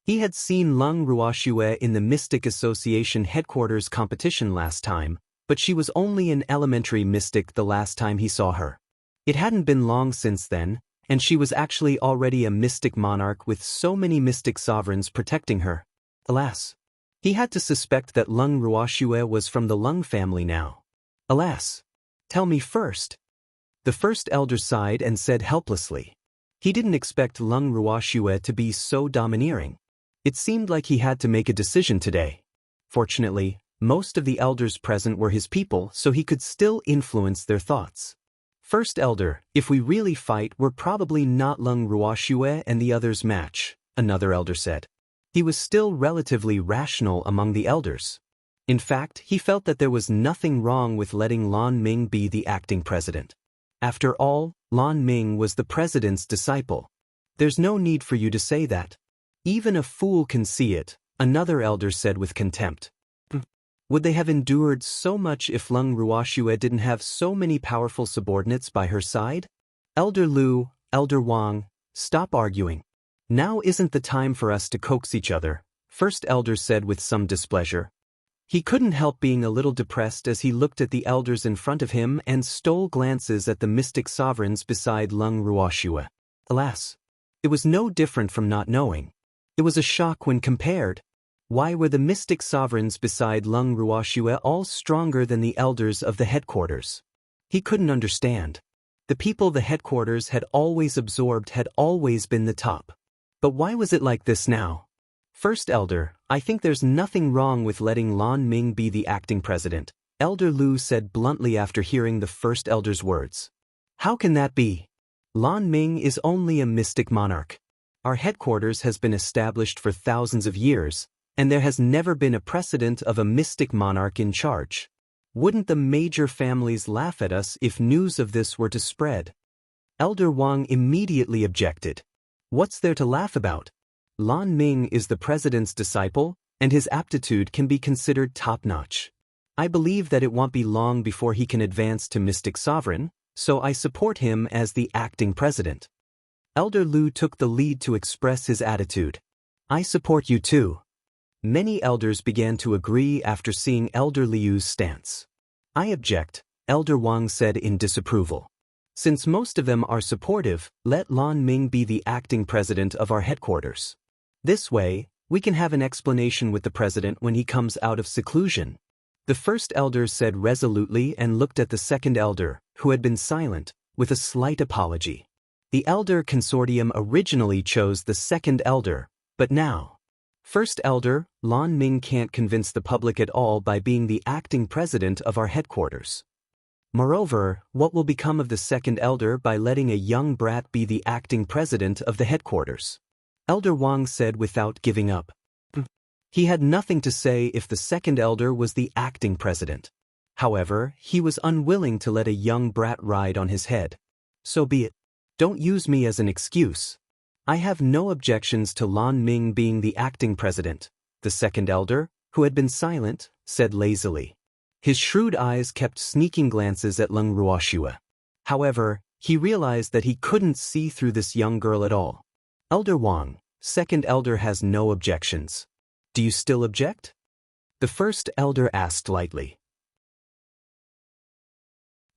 He had seen Lung Ruoxue in the Mystic Association headquarters competition last time, but she was only an elementary mystic the last time he saw her. It hadn't been long since then, and she was actually already a mystic monarch with so many mystic sovereigns protecting her. Alas. He had to suspect that Lung Ruoxue was from the Lung family now. Alas. Tell me first. The first elder sighed and said helplessly. He didn't expect Lung Ruoxue to be so domineering. It seemed like he had to make a decision today. Fortunately, most of the elders present were his people, so he could still influence their thoughts. First elder, if we really fight, we're probably not Lung Ruoxue and the others' match, another elder said. He was still relatively rational among the elders. In fact, he felt that there was nothing wrong with letting Lan Ming be the acting president. After all, Lan Ming was the president's disciple. There's no need for you to say that. Even a fool can see it, another elder said with contempt. Would they have endured so much if Lung Ruoxue didn't have so many powerful subordinates by her side? Elder Lu, Elder Wang, stop arguing. Now isn't the time for us to coax each other, first elder said with some displeasure. He couldn't help being a little depressed as he looked at the elders in front of him and stole glances at the mystic sovereigns beside Lung Ruoxue. Alas. It was no different from not knowing. It was a shock when compared. Why were the mystic sovereigns beside Lung Ruoxue all stronger than the elders of the headquarters? He couldn't understand. The people the headquarters had always absorbed had always been the top. But why was it like this now? First elder, I think there's nothing wrong with letting Lan Ming be the acting president, Elder Lu said bluntly after hearing the first elder's words. How can that be? Lan Ming is only a mystic monarch. Our headquarters has been established for thousands of years, and there has never been a precedent of a mystic monarch in charge. Wouldn't the major families laugh at us if news of this were to spread? Elder Wang immediately objected. What's there to laugh about? Lan Ming is the president's disciple, and his aptitude can be considered top-notch. I believe that it won't be long before he can advance to mystic sovereign, so I support him as the acting president. Elder Lu took the lead to express his attitude. I support you too. Many elders began to agree after seeing Elder Liu's stance. I object, Elder Wang said in disapproval. Since most of them are supportive, let Lan Ming be the acting president of our headquarters. This way, we can have an explanation with the president when he comes out of seclusion. The first elder said resolutely and looked at the second elder, who had been silent, with a slight apology. The elder consortium originally chose the second elder, but now, first elder, Lan Ming can't convince the public at all by being the acting president of our headquarters. Moreover, what will become of the second elder by letting a young brat be the acting president of the headquarters? Elder Wang said without giving up. He had nothing to say if the second elder was the acting president. However, he was unwilling to let a young brat ride on his head. So be it. Don't use me as an excuse. I have no objections to Lan Ming being the acting president, the second elder, who had been silent, said lazily. His shrewd eyes kept sneaking glances at Leng Ruoxue. However, he realized that he couldn't see through this young girl at all. Elder Wang, second elder has no objections. Do you still object? The first elder asked lightly.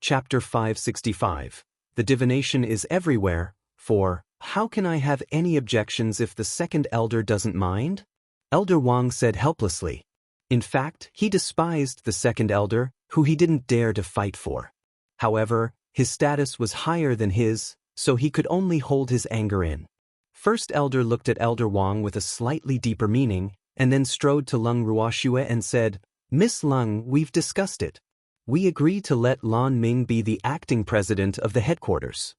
Chapter 565. The divination is everywhere, for, how can I have any objections if the second elder doesn't mind? Elder Wang said helplessly. In fact, he despised the second elder, who he didn't dare to fight for. However, his status was higher than his, so he could only hold his anger in. First elder looked at Elder Wang with a slightly deeper meaning, and then strode to Leng Ruoxue and said, Miss Leng, we've discussed it. We agree to let Lan Ming be the acting president of the headquarters.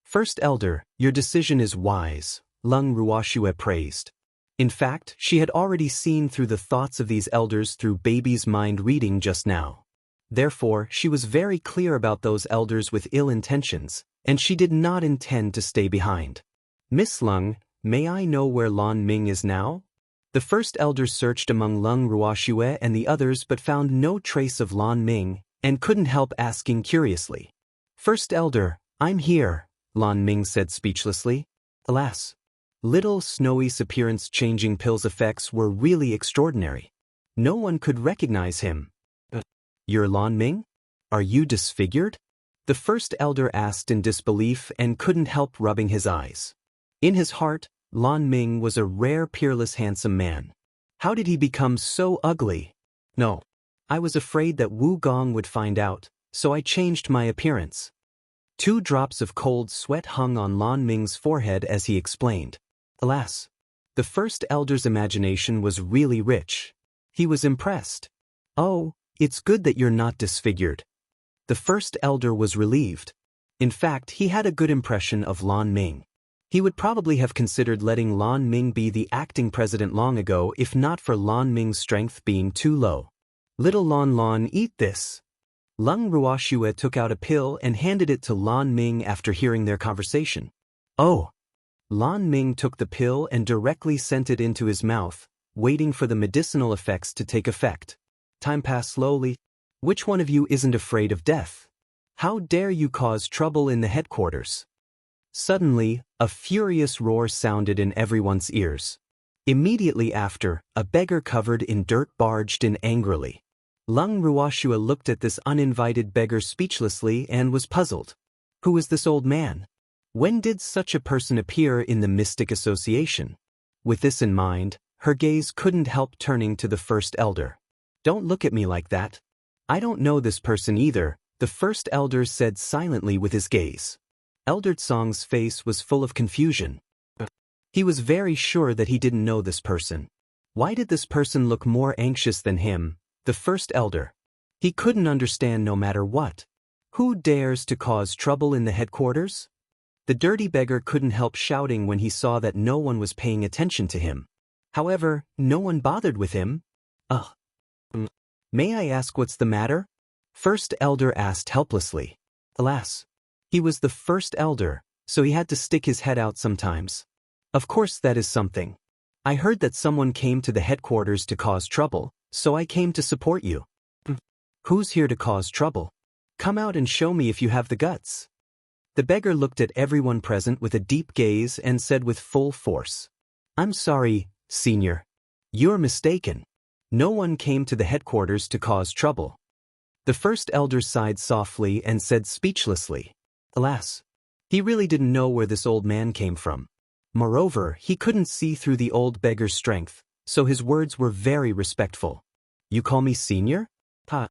First elder, your decision is wise, Leng Ruoxue praised. In fact, she had already seen through the thoughts of these elders through baby's mind reading just now. Therefore, she was very clear about those elders with ill intentions, and she did not intend to stay behind. Miss Leng, may I know where Lan Ming is now? The first elder searched among Leng Ruoxue and the others but found no trace of Lan Ming, and couldn't help asking curiously. First elder, I'm here, Lan Ming said speechlessly. Alas. Little Snowy's appearance-changing pill's effects were really extraordinary. No one could recognize him. You're Lan Ming? Are you disfigured? The first elder asked in disbelief and couldn't help rubbing his eyes. In his heart, Lan Ming was a rare, peerless, handsome man. How did he become so ugly? No. I was afraid that Wu Gong would find out, so I changed my appearance. 2 drops of cold sweat hung on Lan Ming's forehead as he explained. Alas. The first elder's imagination was really rich. He was impressed. Oh, it's good that you're not disfigured. The first elder was relieved. In fact, he had a good impression of Lan Ming. He would probably have considered letting Lan Ming be the acting president long ago if not for Lan Ming's strength being too low. Little Lan, eat this. Leng Ruoxue took out a pill and handed it to Lan Ming after hearing their conversation. Oh. Lan Ming took the pill and directly sent it into his mouth, waiting for the medicinal effects to take effect. Time passed slowly. Which one of you isn't afraid of death? How dare you cause trouble in the headquarters? Suddenly, a furious roar sounded in everyone's ears. Immediately after, a beggar covered in dirt barged in angrily. Leng Ruoxue looked at this uninvited beggar speechlessly and was puzzled. Who is this old man? When did such a person appear in the Mystic Association? With this in mind, her gaze couldn't help turning to the first elder. Don't look at me like that. I don't know this person either, the first elder said silently with his gaze. Elder Tsong's face was full of confusion. He was very sure that he didn't know this person. Why did this person look more anxious than him, the first elder? He couldn't understand no matter what. Who dares to cause trouble in the headquarters? The dirty beggar couldn't help shouting when he saw that no one was paying attention to him. However, no one bothered with him. Ugh. May I ask what's the matter? First elder asked helplessly. Alas. He was the first elder, so he had to stick his head out sometimes. Of course that is something. I heard that someone came to the headquarters to cause trouble, so I came to support you. Who's here to cause trouble? Come out and show me if you have the guts. The beggar looked at everyone present with a deep gaze and said with full force. I'm sorry, Senior. You're mistaken. No one came to the headquarters to cause trouble. The first elder sighed softly and said speechlessly. Alas. He really didn't know where this old man came from. Moreover, he couldn't see through the old beggar's strength, so his words were very respectful. You call me Senior? Ha.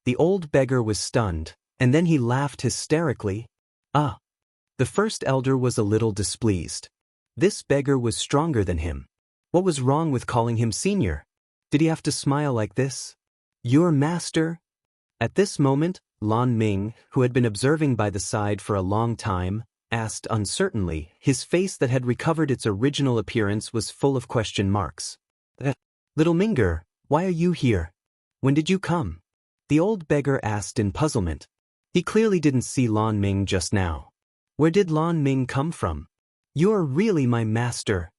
The old beggar was stunned, and then he laughed hysterically. Ah. The first elder was a little displeased. This beggar was stronger than him. What was wrong with calling him Senior? Did he have to smile like this? Your master? At this moment, Lan Ming, who had been observing by the side for a long time, asked uncertainly. His face that had recovered its original appearance was full of question marks. Little Minger, why are you here? When did you come? The old beggar asked in puzzlement. He clearly didn't see Lan Ming just now. Where did Lan Ming come from? You're really my master.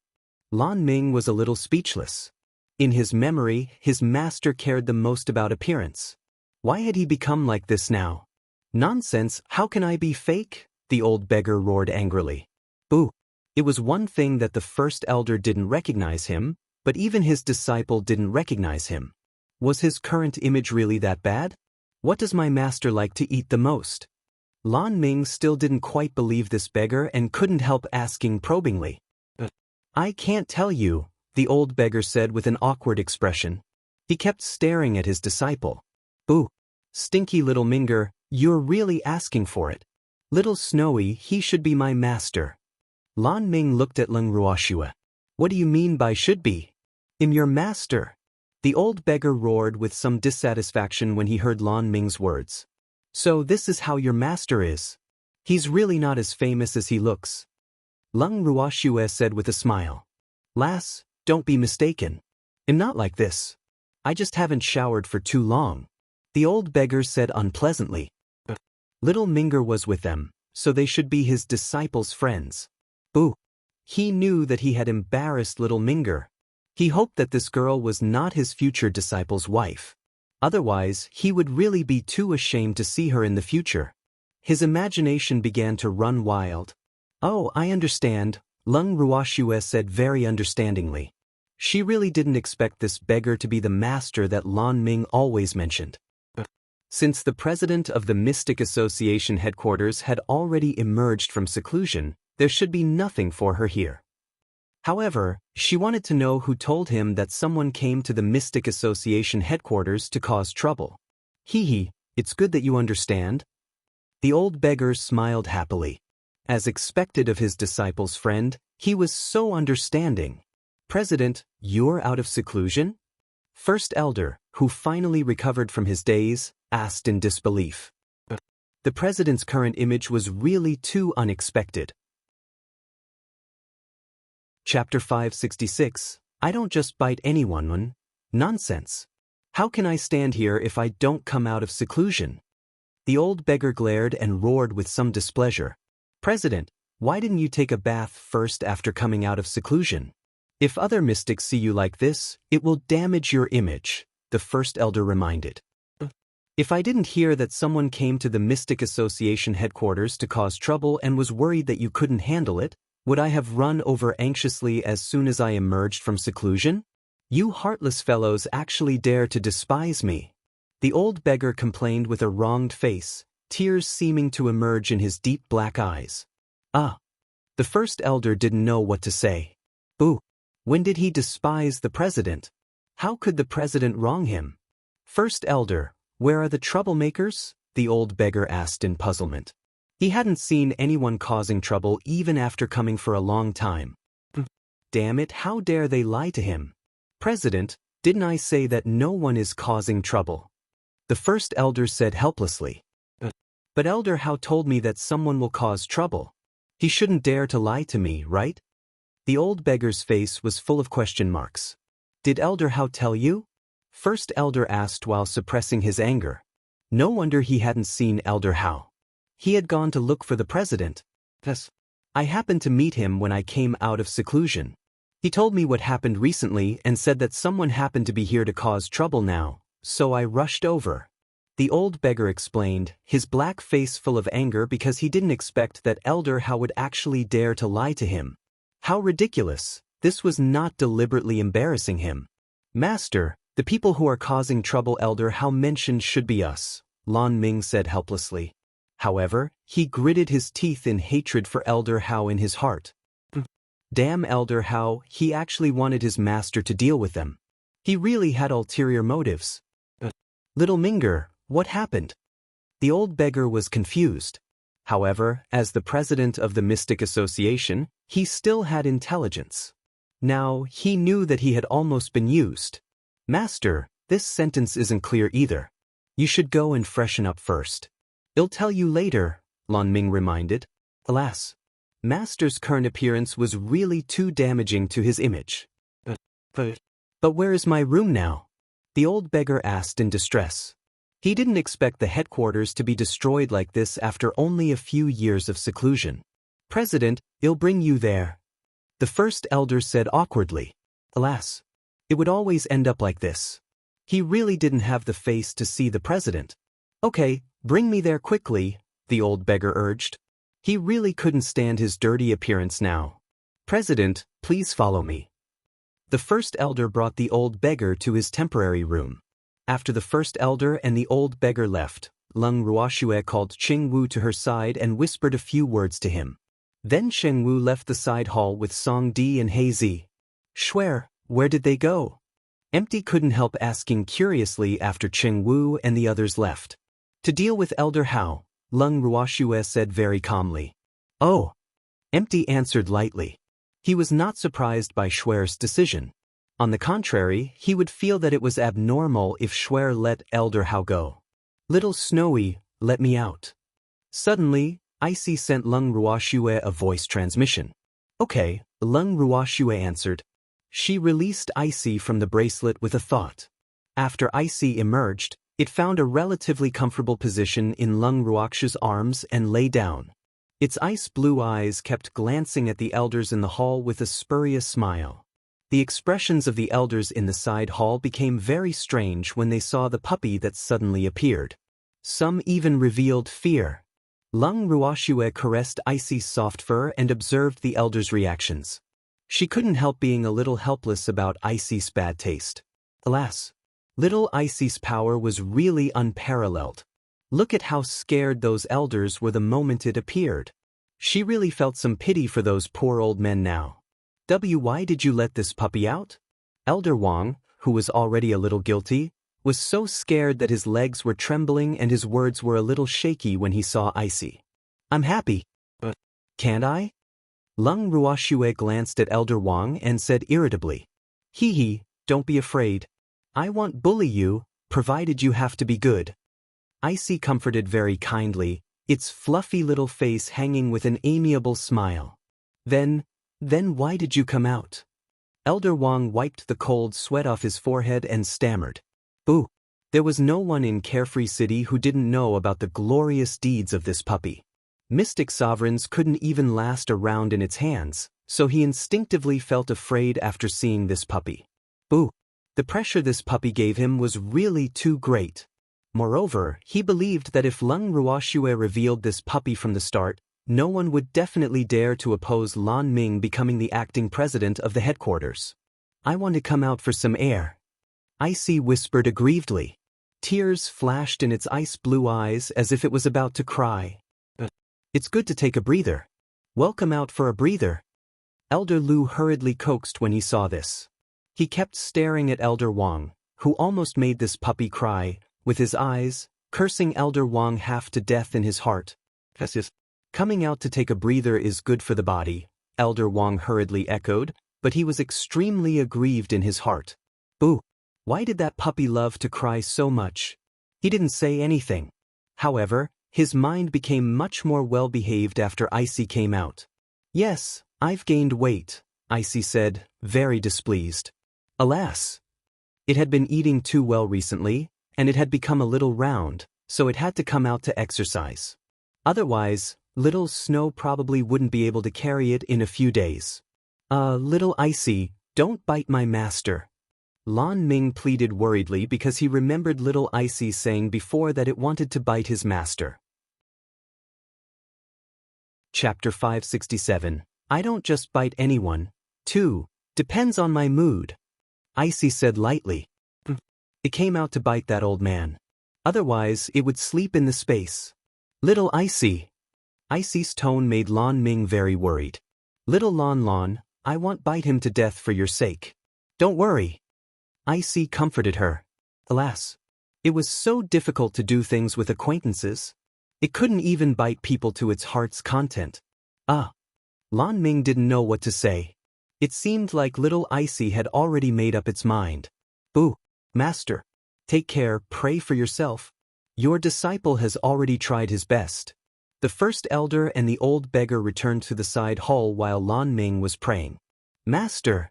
Lan Ming was a little speechless. In his memory, his master cared the most about appearance. Why had he become like this now? Nonsense, how can I be fake? The old beggar roared angrily. Boo! It was one thing that the first elder didn't recognize him, but even his disciple didn't recognize him. Was his current image really that bad? What does my master like to eat the most? Lan Ming still didn't quite believe this beggar and couldn't help asking probingly. I can't tell you, the old beggar said with an awkward expression. He kept staring at his disciple. Boo! Stinky little Minger, you're really asking for it. Little Snowy, he should be my master. Lan Ming looked at Leng Ruoxue. What do you mean by should be? I'm your master. The old beggar roared with some dissatisfaction when he heard Lan Ming's words. So this is how your master is. He's really not as famous as he looks. Leng Ruoxue said with a smile. Lass, don't be mistaken. I'm not like this. I just haven't showered for too long. The old beggar said unpleasantly. Little Minger was with them, so they should be his disciples' friends. Boo! He knew that he had embarrassed little Minger. He hoped that this girl was not his future disciple's wife. Otherwise, he would really be too ashamed to see her in the future. His imagination began to run wild. Oh, I understand, Leng Ruoxue said very understandingly. She really didn't expect this beggar to be the master that Lan Ming always mentioned. Since the president of the Mystic Association headquarters had already emerged from seclusion, there should be nothing for her here. However, she wanted to know who told him that someone came to the Mystic Association headquarters to cause trouble. Hee, it's good that you understand. The old beggar smiled happily. As expected of his disciple's friend, he was so understanding. President, you're out of seclusion? First elder, who finally recovered from his daze, asked in disbelief. The president's current image was really too unexpected. Chapter 566, I don't just bite anyone. Nonsense. How can I stand here if I don't come out of seclusion? The old beggar glared and roared with some displeasure. President, why didn't you take a bath first after coming out of seclusion? If other mystics see you like this, it will damage your image, the first elder reminded. If I didn't hear that someone came to the Mystic Association headquarters to cause trouble and was worried that you couldn't handle it, would I have run over anxiously as soon as I emerged from seclusion? You heartless fellows actually dare to despise me. The old beggar complained with a wronged face, tears seeming to emerge in his deep black eyes. Ah! The first elder didn't know what to say. Boo! When did he despise the president? How could the president wrong him? First elder, where are the troublemakers? The old beggar asked in puzzlement. He hadn't seen anyone causing trouble even after coming for a long time. Damn it, how dare they lie to him? President, didn't I say that no one is causing trouble? The first elder said helplessly. But Elder Hao told me that someone will cause trouble. He shouldn't dare to lie to me, right? The old beggar's face was full of question marks. Did Elder Hao tell you? First elder asked while suppressing his anger. No wonder he hadn't seen Elder Hao. He had gone to look for the president. Yes. I happened to meet him when I came out of seclusion. He told me what happened recently and said that someone happened to be here to cause trouble now, so I rushed over. The old beggar explained, his black face full of anger because he didn't expect that Elder Hao would actually dare to lie to him. How ridiculous! This was not deliberately embarrassing him. Master, the people who are causing trouble Elder Hao mentioned should be us, Lan Ming said helplessly. However, he gritted his teeth in hatred for Elder Hao in his heart. Damn Elder Hao, he actually wanted his master to deal with them. He really had ulterior motives. Little Minger, what happened? The old beggar was confused. However, as the president of the Mystic Association, he still had intelligence. Now, he knew that he had almost been used. Master, this sentence isn't clear either. You should go and freshen up first. I'll tell you later, Lan Ming reminded. Alas, Master's current appearance was really too damaging to his image. But where is my room now? The old beggar asked in distress. He didn't expect the headquarters to be destroyed like this after only a few years of seclusion. President, I'll bring you there. The first elder said awkwardly. Alas, it would always end up like this. He really didn't have the face to see the president. Okay, bring me there quickly, the old beggar urged. He really couldn't stand his dirty appearance now. President, please follow me. The first elder brought the old beggar to his temporary room. After the first elder and the old beggar left, Leng Ruoxue called Cheng Wu to her side and whispered a few words to him. Then Cheng Wu left the side hall with Song Di and He Zi. Shuer, where did they go? Empty couldn't help asking curiously after Cheng Wu and the others left. To deal with Elder Hao, Leng Ruoxue said very calmly. Oh. Empty answered lightly. He was not surprised by Shuer's decision. On the contrary, he would feel that it was abnormal if Shuer let Elder Hao go. Little Snowy, let me out. Suddenly, Icy sent Leng Ruoxue a voice transmission. Okay, Leng Ruoxue answered. She released Icy from the bracelet with a thought. After Icy emerged, it found a relatively comfortable position in Leng Ruoxue's arms and lay down. Its ice-blue eyes kept glancing at the elders in the hall with a spurious smile. The expressions of the elders in the side hall became very strange when they saw the puppy that suddenly appeared. Some even revealed fear. Leng Ruoxue caressed Icy's soft fur and observed the elders' reactions. She couldn't help being a little helpless about Icy's bad taste. Alas, little Icy's power was really unparalleled. Look at how scared those elders were the moment it appeared. She really felt some pity for those poor old men now. Why did you let this puppy out? Elder Wang, who was already a little guilty, was so scared that his legs were trembling and his words were a little shaky when he saw Icy. I'm happy. But can't I? Leng Ruoxue glanced at Elder Wang and said irritably. Hee, don't be afraid. I won't bully you, provided you have to be good. Icy comforted very kindly, its fluffy little face hanging with an amiable smile. Then why did you come out? Elder Wang wiped the cold sweat off his forehead and stammered. Boo! There was no one in Carefree City who didn't know about the glorious deeds of this puppy. Mystic sovereigns couldn't even last a round in its hands, so he instinctively felt afraid after seeing this puppy. Boo! The pressure this puppy gave him was really too great. Moreover, he believed that if Leng Ruoxue revealed this puppy from the start, no one would definitely dare to oppose Lan Ming becoming the acting president of the headquarters. I want to come out for some air. Icy whispered aggrievedly. Tears flashed in its ice-blue eyes as if it was about to cry. It's good to take a breather. Welcome out for a breather. Elder Lu hurriedly coaxed when he saw this. He kept staring at Elder Wang, who almost made this puppy cry, with his eyes, cursing Elder Wang half to death in his heart. Coming out to take a breather is good for the body, Elder Wang hurriedly echoed, but he was extremely aggrieved in his heart. Boo! Why did that puppy love to cry so much? He didn't say anything. However, his mind became much more well-behaved after Icy came out. Yes, I've gained weight, Icy said, very displeased. Alas! It had been eating too well recently, and it had become a little round, so it had to come out to exercise. Otherwise, little Snow probably wouldn't be able to carry it in a few days. Little Icy, don't bite my master. Lan Ming pleaded worriedly because he remembered little Icy saying before that it wanted to bite his master. Chapter 567. I don't just bite anyone. 2. Depends on my mood. Icy said lightly. It came out to bite that old man. Otherwise, it would sleep in the space. Little Icy. Icy's tone made Lan Ming very worried. Little Lan, I won't bite him to death for your sake. Don't worry. Icy comforted her. Alas, it was so difficult to do things with acquaintances. It couldn't even bite people to its heart's content. Lan Ming didn't know what to say. It seemed like little Icy had already made up its mind. Boo, master. Take care, pray for yourself. Your disciple has already tried his best. The first elder and the old beggar returned to the side hall while Lan Ming was praying. Master!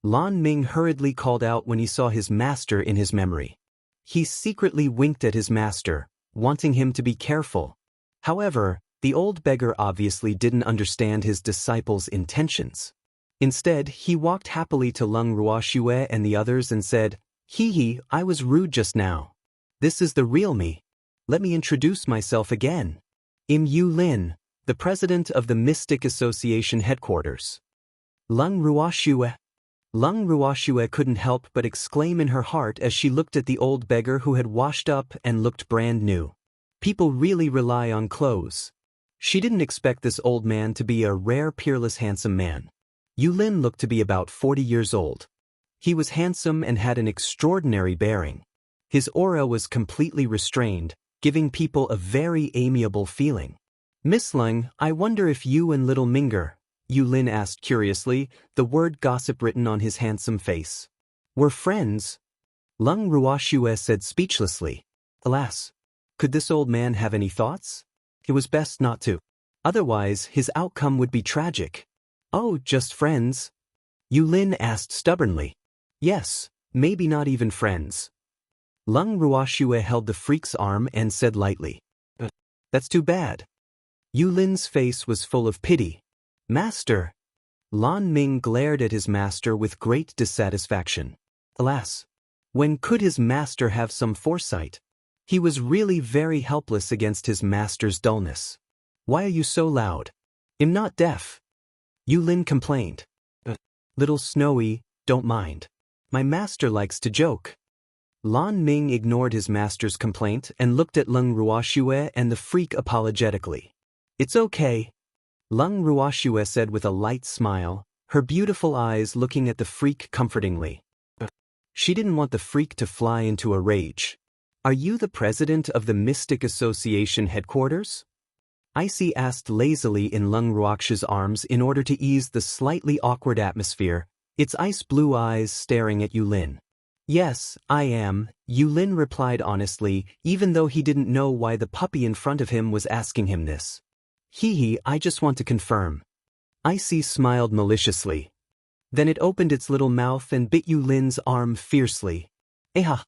Lan Ming hurriedly called out when he saw his master in his memory. He secretly winked at his master, wanting him to be careful. However, the old beggar obviously didn't understand his disciple's intentions. Instead, he walked happily to Lung Ruoxue and the others and said, Hee, I was rude just now. This is the real me. Let me introduce myself again. I'm Yu Lin, the president of the Mystic Association headquarters. Lung Ruoxue. Lung Ruoxue couldn't help but exclaim in her heart as she looked at the old beggar who had washed up and looked brand new. People really rely on clothes. She didn't expect this old man to be a rare, peerless, handsome man. Yu Lin looked to be about 40 years old. He was handsome and had an extraordinary bearing. His aura was completely restrained, giving people a very amiable feeling. Miss Lung, I wonder if you and little Minger, Yu Lin asked curiously, the word gossip written on his handsome face. Were friends? Lung Ruoxue said speechlessly. Alas, could this old man have any thoughts? It was best not to. Otherwise, his outcome would be tragic. Oh, just friends? Yu Lin asked stubbornly. Yes, maybe not even friends. Lung Ruoxue held the freak's arm and said lightly. That's too bad. Yu Lin's face was full of pity. Master! Lan Ming glared at his master with great dissatisfaction. Alas, when could his master have some foresight? He was really very helpless against his master's dullness. Why are you so loud? I'm not deaf. Yu Lin complained. Little Snowy, don't mind. My master likes to joke. Lan Ming ignored his master's complaint and looked at Lung Ruoxue and the freak apologetically. It's okay. Lung Ruoxue said with a light smile, her beautiful eyes looking at the freak comfortingly. She didn't want the freak to fly into a rage. Are you the president of the Mystic Association headquarters? Icy asked lazily in Lung Ruoxue's arms in order to ease the slightly awkward atmosphere, its ice-blue eyes staring at Yu Lin. Yes, I am, Yu Lin replied honestly, even though he didn't know why the puppy in front of him was asking him this. Hee, I just want to confirm. Icy smiled maliciously. Then it opened its little mouth and bit Yu Lin's arm fiercely. Eha!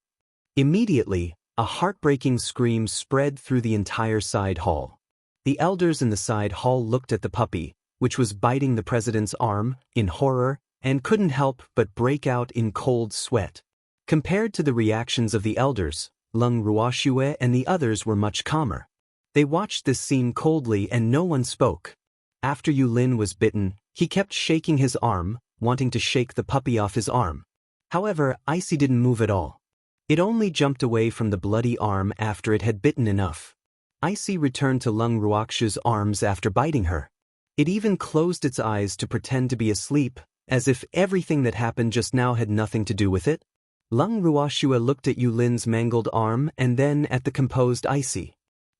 Immediately, a heartbreaking scream spread through the entire side hall. The elders in the side hall looked at the puppy, which was biting the president's arm, in horror, and couldn't help but break out in cold sweat. Compared to the reactions of the elders, Lung Ruoxue and the others were much calmer. They watched this scene coldly and no one spoke. After Yu Lin was bitten, he kept shaking his arm, wanting to shake the puppy off his arm. However, Icy didn't move at all. It only jumped away from the bloody arm after it had bitten enough. Icy returned to Lung Ruoxue's arms after biting her. It even closed its eyes to pretend to be asleep, as if everything that happened just now had nothing to do with it. Lung Ruoxue looked at Yu Lin's mangled arm and then at the composed Icy.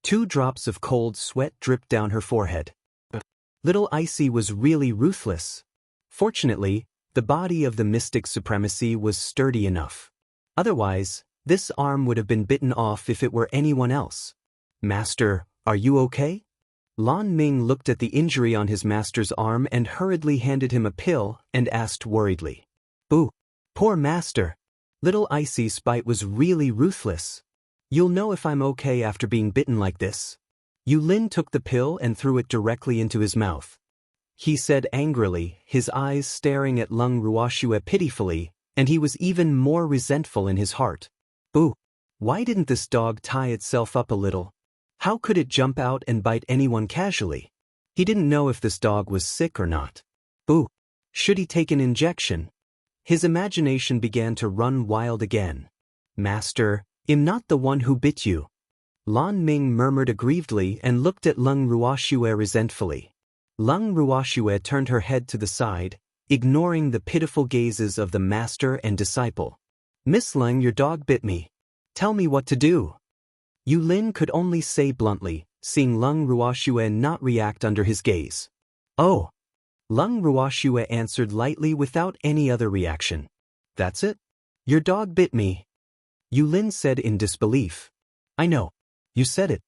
2 drops of cold sweat dripped down her forehead. Little Icy was really ruthless. Fortunately, The body of the mystic supremacy was sturdy enough. Otherwise, this arm would have been bitten off if it were anyone else. Master, are you okay? Lan Ming looked at the injury on his master's arm and hurriedly handed him a pill and asked worriedly. Boo! Poor master! Little Icy's bite was really ruthless. You'll know if I'm okay after being bitten like this. Yulin took the pill and threw it directly into his mouth. He said angrily, his eyes staring at Lung Ruoxue pitifully, and he was even more resentful in his heart. Boo! Why didn't this dog tie itself up a little? How could it jump out and bite anyone casually? He didn't know if this dog was sick or not. Boo! Should he take an injection? His imagination began to run wild again. Master, I'm not the one who bit you. Lan Ming murmured aggrievedly and looked at Lung Ruoxue resentfully. Lung Ruoxue turned her head to the side, ignoring the pitiful gazes of the master and disciple. Miss Lung, your dog bit me. Tell me what to do. Yulin could only say bluntly, seeing Lung Ruoxue not react under his gaze. Oh! Lung Ruoxue answered lightly without any other reaction. That's it? Your dog bit me. Yulin said in disbelief. I know. You said it.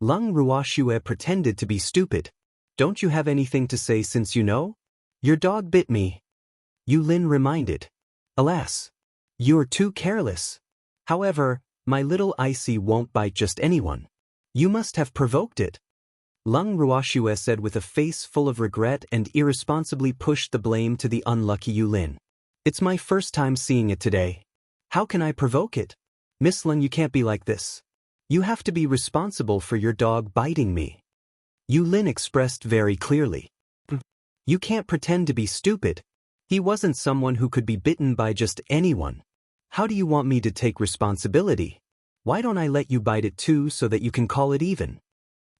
Lung Ruoxue pretended to be stupid. Don't you have anything to say since you know? Your dog bit me. Yulin reminded. Alas. You're too careless. However, my little Icy won't bite just anyone. You must have provoked it. Lung Ruoxue said with a face full of regret and irresponsibly pushed the blame to the unlucky Yulin. It's my first time seeing it today. How can I provoke it? Miss Lung, you can't be like this. You have to be responsible for your dog biting me. Yulin expressed very clearly. You can't pretend to be stupid. He wasn't someone who could be bitten by just anyone. How do you want me to take responsibility? Why don't I let you bite it too so that you can call it even?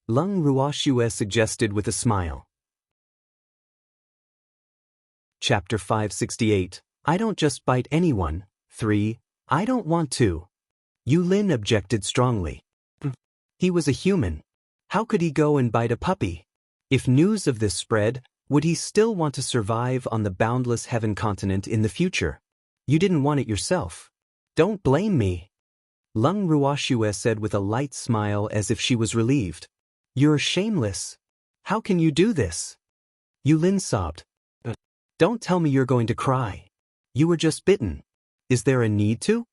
Lung Ruoxue suggested with a smile. Chapter 568. I don't just bite anyone. 3. I don't want to. Yulin objected strongly. He was a human. How could he go and bite a puppy? If news of this spread, would he still want to survive on the boundless heaven continent in the future? You didn't want it yourself. Don't blame me. Lung Ruoxue said with a light smile as if she was relieved. You're shameless. How can you do this? Yulin sobbed. Don't tell me you're going to cry. You were just bitten. Is there a need to?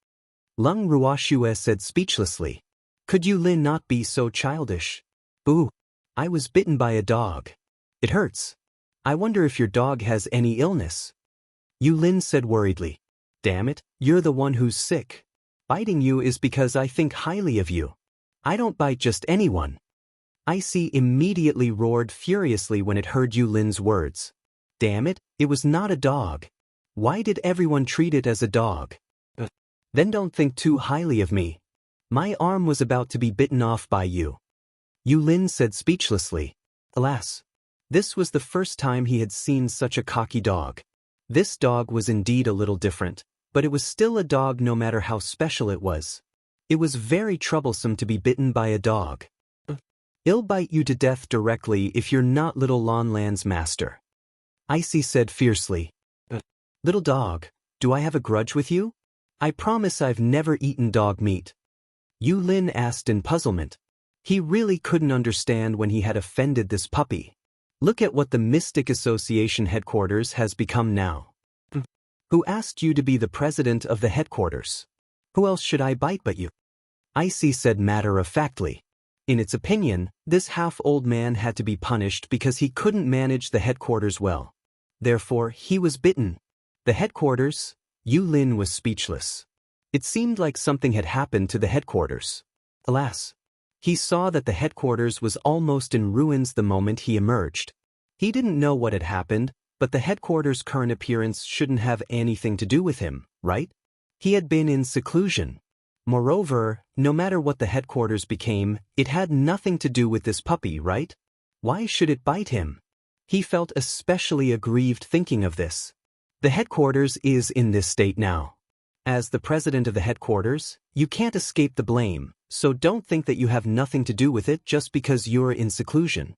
Lung Ruoxue said speechlessly. Could Yulin not be so childish? Boo! I was bitten by a dog. It hurts. I wonder if your dog has any illness. Yulin said worriedly. Damn it, you're the one who's sick. Biting you is because I think highly of you. I don't bite just anyone. Icy immediately roared furiously when it heard Yulin's words. Damn it, it was not a dog. Why did everyone treat it as a dog? Then don't think too highly of me. My arm was about to be bitten off by you. Yulin said speechlessly. Alas. This was the first time he had seen such a cocky dog. This dog was indeed a little different, but it was still a dog no matter how special it was. It was very troublesome to be bitten by a dog. I'll bite you to death directly if you're not little Lanlan's master. Icy said fiercely. Little dog, do I have a grudge with you? I promise I've never eaten dog meat. Yulin asked in puzzlement. He really couldn't understand when he had offended this puppy. Look at what the Mystic Association headquarters has become now. Who asked you to be the president of the headquarters? Who else should I bite but you? Icy said matter-of-factly. In its opinion, this half-old man had to be punished because he couldn't manage the headquarters well. Therefore, he was bitten. The headquarters? Yulin was speechless. It seemed like something had happened to the headquarters. Alas. He saw that the headquarters was almost in ruins the moment he emerged. He didn't know what had happened, but the headquarters' current appearance shouldn't have anything to do with him, right? He had been in seclusion. Moreover, no matter what the headquarters became, it had nothing to do with this puppy, right? Why should it bite him? He felt especially aggrieved thinking of this. The headquarters is in this state now. As the president of the headquarters, you can't escape the blame, so don't think that you have nothing to do with it just because you're in seclusion.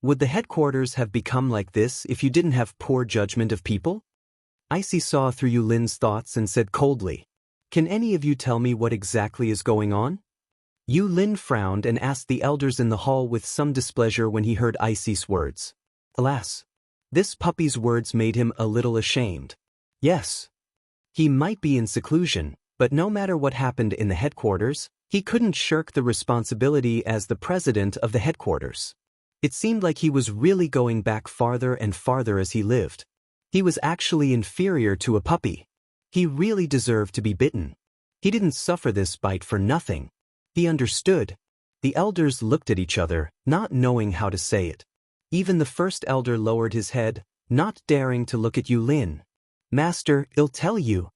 Would the headquarters have become like this if you didn't have poor judgment of people? Icy saw through Yu Lin's thoughts and said coldly, "Can any of you tell me what exactly is going on?" Yu Lin frowned and asked the elders in the hall with some displeasure when he heard Icy's words. Alas, this puppy's words made him a little ashamed. Yes, he might be in seclusion, but no matter what happened in the headquarters, he couldn't shirk the responsibility as the president of the headquarters. It seemed like he was really going back farther and farther as he lived. He was actually inferior to a puppy. He really deserved to be bitten. He didn't suffer this bite for nothing. He understood. The elders looked at each other, not knowing how to say it. Even the first elder lowered his head, not daring to look at Yu Lin. "Master, I'll tell you."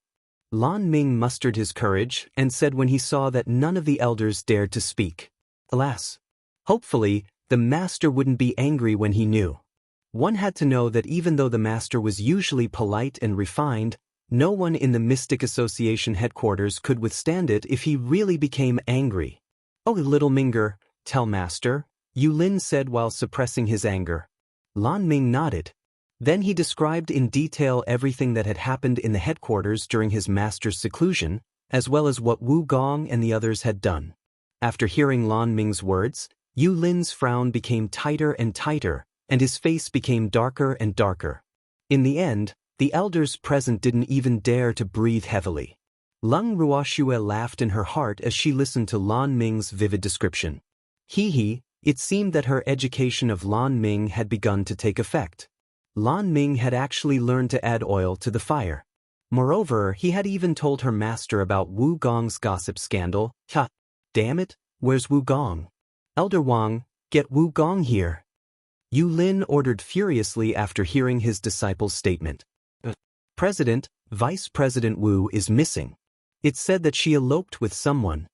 Lan Ming mustered his courage and said when he saw that none of the elders dared to speak. Alas. Hopefully, the master wouldn't be angry when he knew. One had to know that even though the master was usually polite and refined, no one in the Mystic Association headquarters could withstand it if he really became angry. "Oh, little Minger, tell master," Yu Lin said while suppressing his anger. Lan Ming nodded. Then he described in detail everything that had happened in the headquarters during his master's seclusion, as well as what Wu Gong and the others had done. After hearing Lan Ming's words, Yu Lin's frown became tighter and tighter, and his face became darker and darker. In the end, the elders present didn't even dare to breathe heavily. Lung Ruoxue laughed in her heart as she listened to Lan Ming's vivid description. It seemed that her education of Lan Ming had begun to take effect. Lan Ming had actually learned to add oil to the fire. Moreover, he had even told her master about Wu Gong's gossip scandal. Ha! Damn it, where's Wu Gong? Elder Wang, get Wu Gong here. Yu Lin ordered furiously after hearing his disciple's statement. President, Vice President Wu is missing. It's said that she eloped with someone.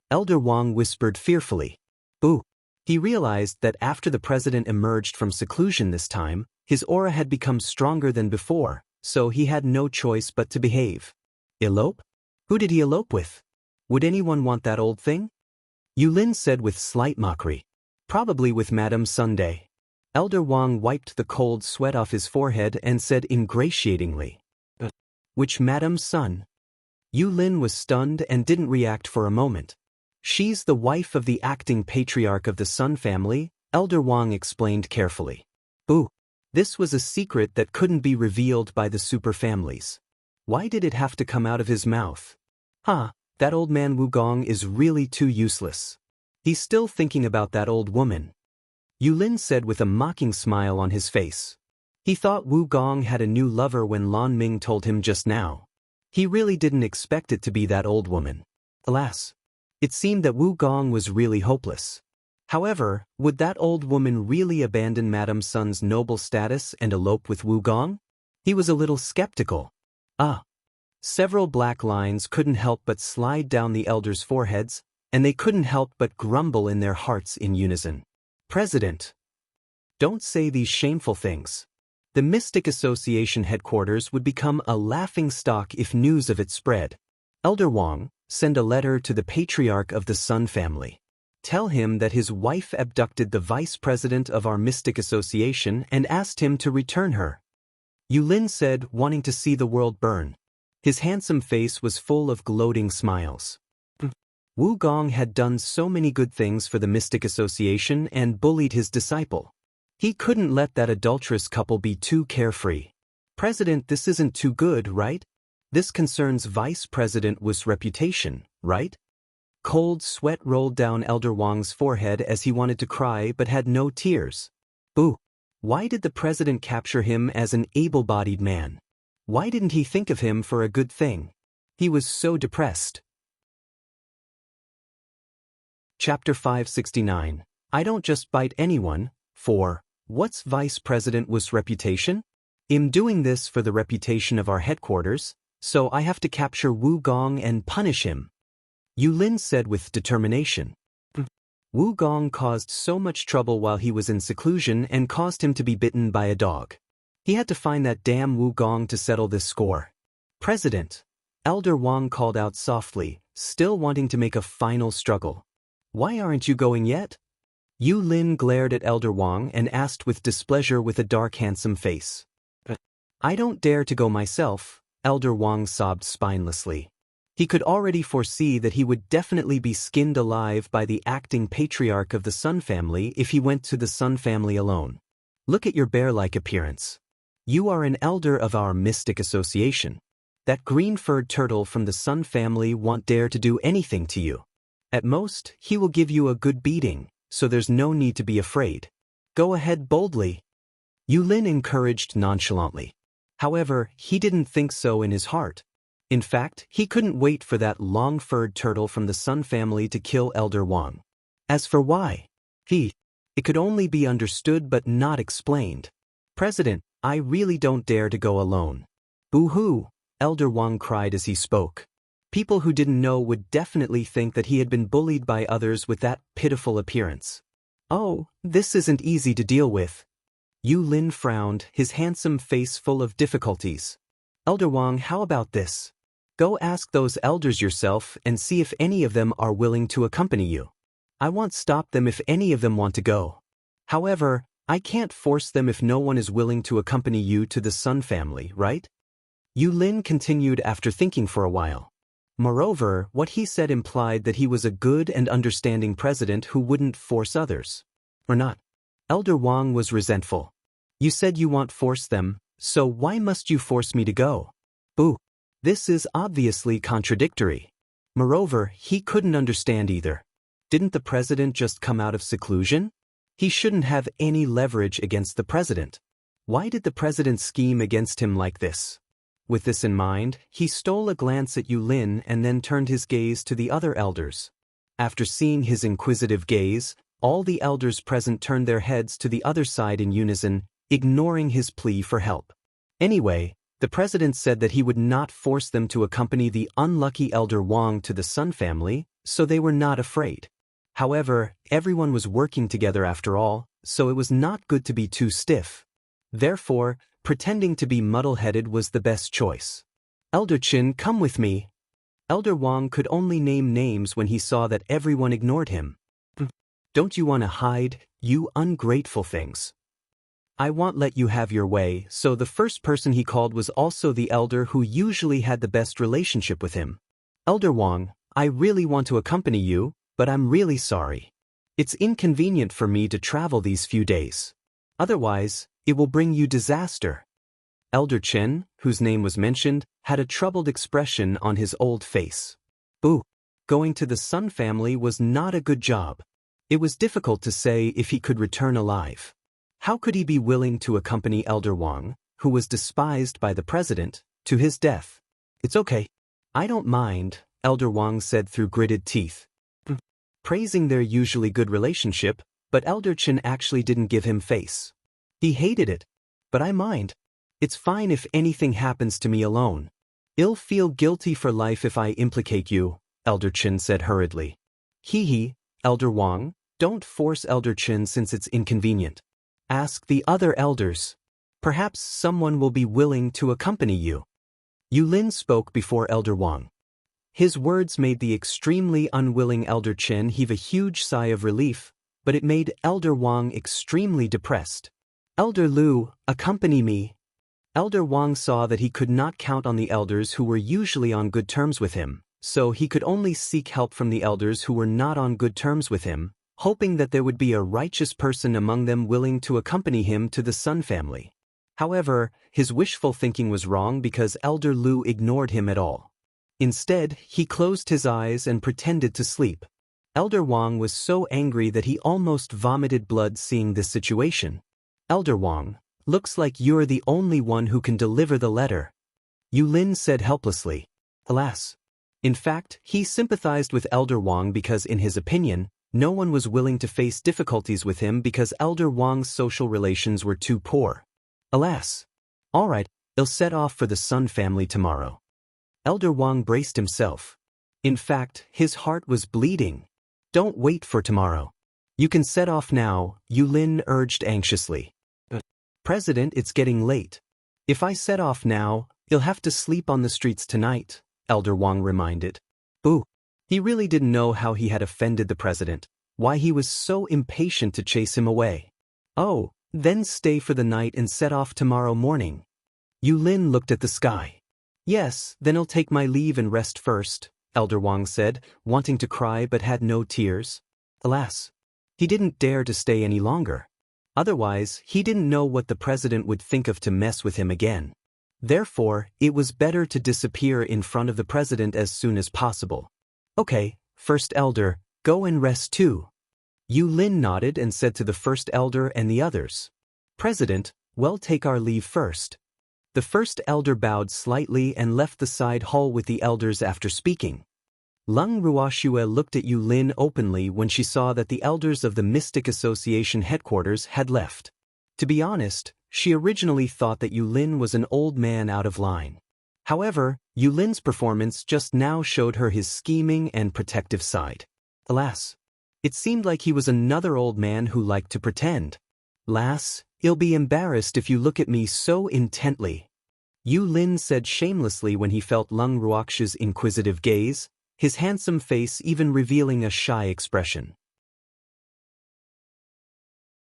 Elder Wang whispered fearfully. Boo! He realized that after the president emerged from seclusion this time, his aura had become stronger than before, so he had no choice but to behave. Elope? Who did he elope with? Would anyone want that old thing? Yu Lin said with slight mockery. Probably with Madame Sunday. Elder Wang wiped the cold sweat off his forehead and said ingratiatingly. Which Madame Sun? Yu Lin was stunned and didn't react for a moment. She's the wife of the acting patriarch of the Sun family, Elder Wang explained carefully. Boo! This was a secret that couldn't be revealed by the super families. Why did it have to come out of his mouth? That old man Wu Gong is really too useless. He's still thinking about that old woman. Yu Lin said with a mocking smile on his face. He thought Wu Gong had a new lover when Lan Ming told him just now. He really didn't expect it to be that old woman. Alas. It seemed that Wu Gong was really hopeless. However, would that old woman really abandon Madame Sun's noble status and elope with Wu Gong? He was a little skeptical. Several black lines couldn't help but slide down the elders' foreheads, and they couldn't help but grumble in their hearts in unison. President, don't say these shameful things. The Mystic Association headquarters would become a laughingstock if news of it spread. Elder Wang, send a letter to the patriarch of the Sun family. Tell him that his wife abducted the vice president of our Mystic Association and asked him to return her. Yu Lin said, wanting to see the world burn. His handsome face was full of gloating smiles. Wu Gong had done so many good things for the Mystic Association and bullied his disciple. He couldn't let that adulterous couple be too carefree. President, this isn't too good, right? This concerns Vice President Wu's reputation, right? Cold sweat rolled down Elder Wang's forehead as he wanted to cry but had no tears. Boo! Why did the president capture him as an able-bodied man? Why didn't he think of him for a good thing? He was so depressed. Chapter 569. I don't just bite anyone, for, what's Vice President Wu's reputation? I'm doing this for the reputation of our headquarters, so I have to capture Wu Gong and punish him. Yu Lin said with determination. Wu Gong caused so much trouble while he was in seclusion and caused him to be bitten by a dog. He had to find that damn Wu Gong to settle this score. President, Elder Wang called out softly, still wanting to make a final struggle. Why aren't you going yet? Yu Lin glared at Elder Wang and asked with displeasure with a dark handsome face. I don't dare to go myself, Elder Wang sobbed spinelessly. He could already foresee that he would definitely be skinned alive by the acting patriarch of the Sun family if he went to the Sun family alone. Look at your bear-like appearance. You are an elder of our mystic association. That green-furred turtle from the Sun family won't dare to do anything to you. At most, he will give you a good beating, so there's no need to be afraid. Go ahead boldly. Yulin encouraged nonchalantly. However, he didn't think so in his heart. In fact, he couldn't wait for that long-furred turtle from the Sun family to kill Elder Wang. As for why, it could only be understood but not explained. President, I really don't dare to go alone. Boo-hoo, Elder Wang cried as he spoke. People who didn't know would definitely think that he had been bullied by others with that pitiful appearance. Oh, this isn't easy to deal with. Yu Lin frowned, his handsome face full of difficulties. Elder Wang, how about this? Go ask those elders yourself and see if any of them are willing to accompany you. I won't stop them if any of them want to go. However, I can't force them if no one is willing to accompany you to the Sun family, right? Yu Lin continued after thinking for a while. Moreover, what he said implied that he was a good and understanding president who wouldn't force others. Or not. Elder Wang was resentful. You said you won't force them, so why must you force me to go? Boo. This is obviously contradictory. Moreover, he couldn't understand either. Didn't the president just come out of seclusion? He shouldn't have any leverage against the president. Why did the president scheme against him like this? With this in mind, he stole a glance at Yu Lin and then turned his gaze to the other elders. After seeing his inquisitive gaze, all the elders present turned their heads to the other side in unison, ignoring his plea for help. Anyway, the president said that he would not force them to accompany the unlucky Elder Wang to the Sun family, so they were not afraid. However, everyone was working together after all, so it was not good to be too stiff. Therefore, pretending to be muddle-headed was the best choice. Elder Qin, come with me. Elder Wang could only name names when he saw that everyone ignored him. Don't you want to hide, you ungrateful things? I won't let you have your way, so the first person he called was also the elder who usually had the best relationship with him. Elder Wang, I really want to accompany you, but I'm really sorry. It's inconvenient for me to travel these few days. Otherwise, it will bring you disaster. Elder Chen, whose name was mentioned, had a troubled expression on his old face. Boo. Going to the Sun family was not a good job. It was difficult to say if he could return alive. How could he be willing to accompany Elder Wang, who was despised by the president, to his death? It's okay. I don't mind, Elder Wang said through gritted teeth. Praising their usually good relationship, but Elder Chen actually didn't give him face. He hated it. But I mind. It's fine if anything happens to me alone. I'll feel guilty for life if I implicate you, Elder Chen said hurriedly. Hee, Elder Wang, don't force Elder Chen since it's inconvenient. Ask the other elders. Perhaps someone will be willing to accompany you. Yu Lin spoke before Elder Wang. His words made the extremely unwilling Elder Chen heave a huge sigh of relief, but it made Elder Wang extremely depressed. Elder Lu, accompany me. Elder Wang saw that he could not count on the elders who were usually on good terms with him, so he could only seek help from the elders who were not on good terms with him, hoping that there would be a righteous person among them willing to accompany him to the Sun family. However, his wishful thinking was wrong because Elder Lu ignored him at all. Instead, he closed his eyes and pretended to sleep. Elder Wang was so angry that he almost vomited blood seeing this situation. Elder Wang, looks like you're the only one who can deliver the letter. Yu Lin said helplessly. Alas. In fact, he sympathized with Elder Wang because in his opinion, no one was willing to face difficulties with him because Elder Wang's social relations were too poor. Alas. All right, I'll set off for the Sun family tomorrow. Elder Wang braced himself. In fact, his heart was bleeding. Don't wait for tomorrow. You can set off now, Yu Lin urged anxiously. President, it's getting late. If I set off now, you'll have to sleep on the streets tonight, Elder Wang reminded. Boo. He really didn't know how he had offended the president, why he was so impatient to chase him away. Oh, then stay for the night and set off tomorrow morning. Yulin looked at the sky. Yes, then I'll take my leave and rest first, Elder Wang said, wanting to cry but had no tears. Alas, he didn't dare to stay any longer. Otherwise, he didn't know what the president would think of to mess with him again. Therefore, it was better to disappear in front of the president as soon as possible. Okay, First Elder, go and rest too. Yulin nodded and said to the First Elder and the others. President, we'll take our leave first. The First Elder bowed slightly and left the side hall with the elders after speaking. Lung Ruoxue looked at Yulin openly when she saw that the elders of the Mystic Association headquarters had left. To be honest, she originally thought that Yulin was an old man out of line. However, Yulin's performance just now showed her his scheming and protective side. Alas, it seemed like he was another old man who liked to pretend. Lass, you'll be embarrassed if you look at me so intently, Yulin said shamelessly when he felt Lung Ruoxue's inquisitive gaze, his handsome face even revealing a shy expression.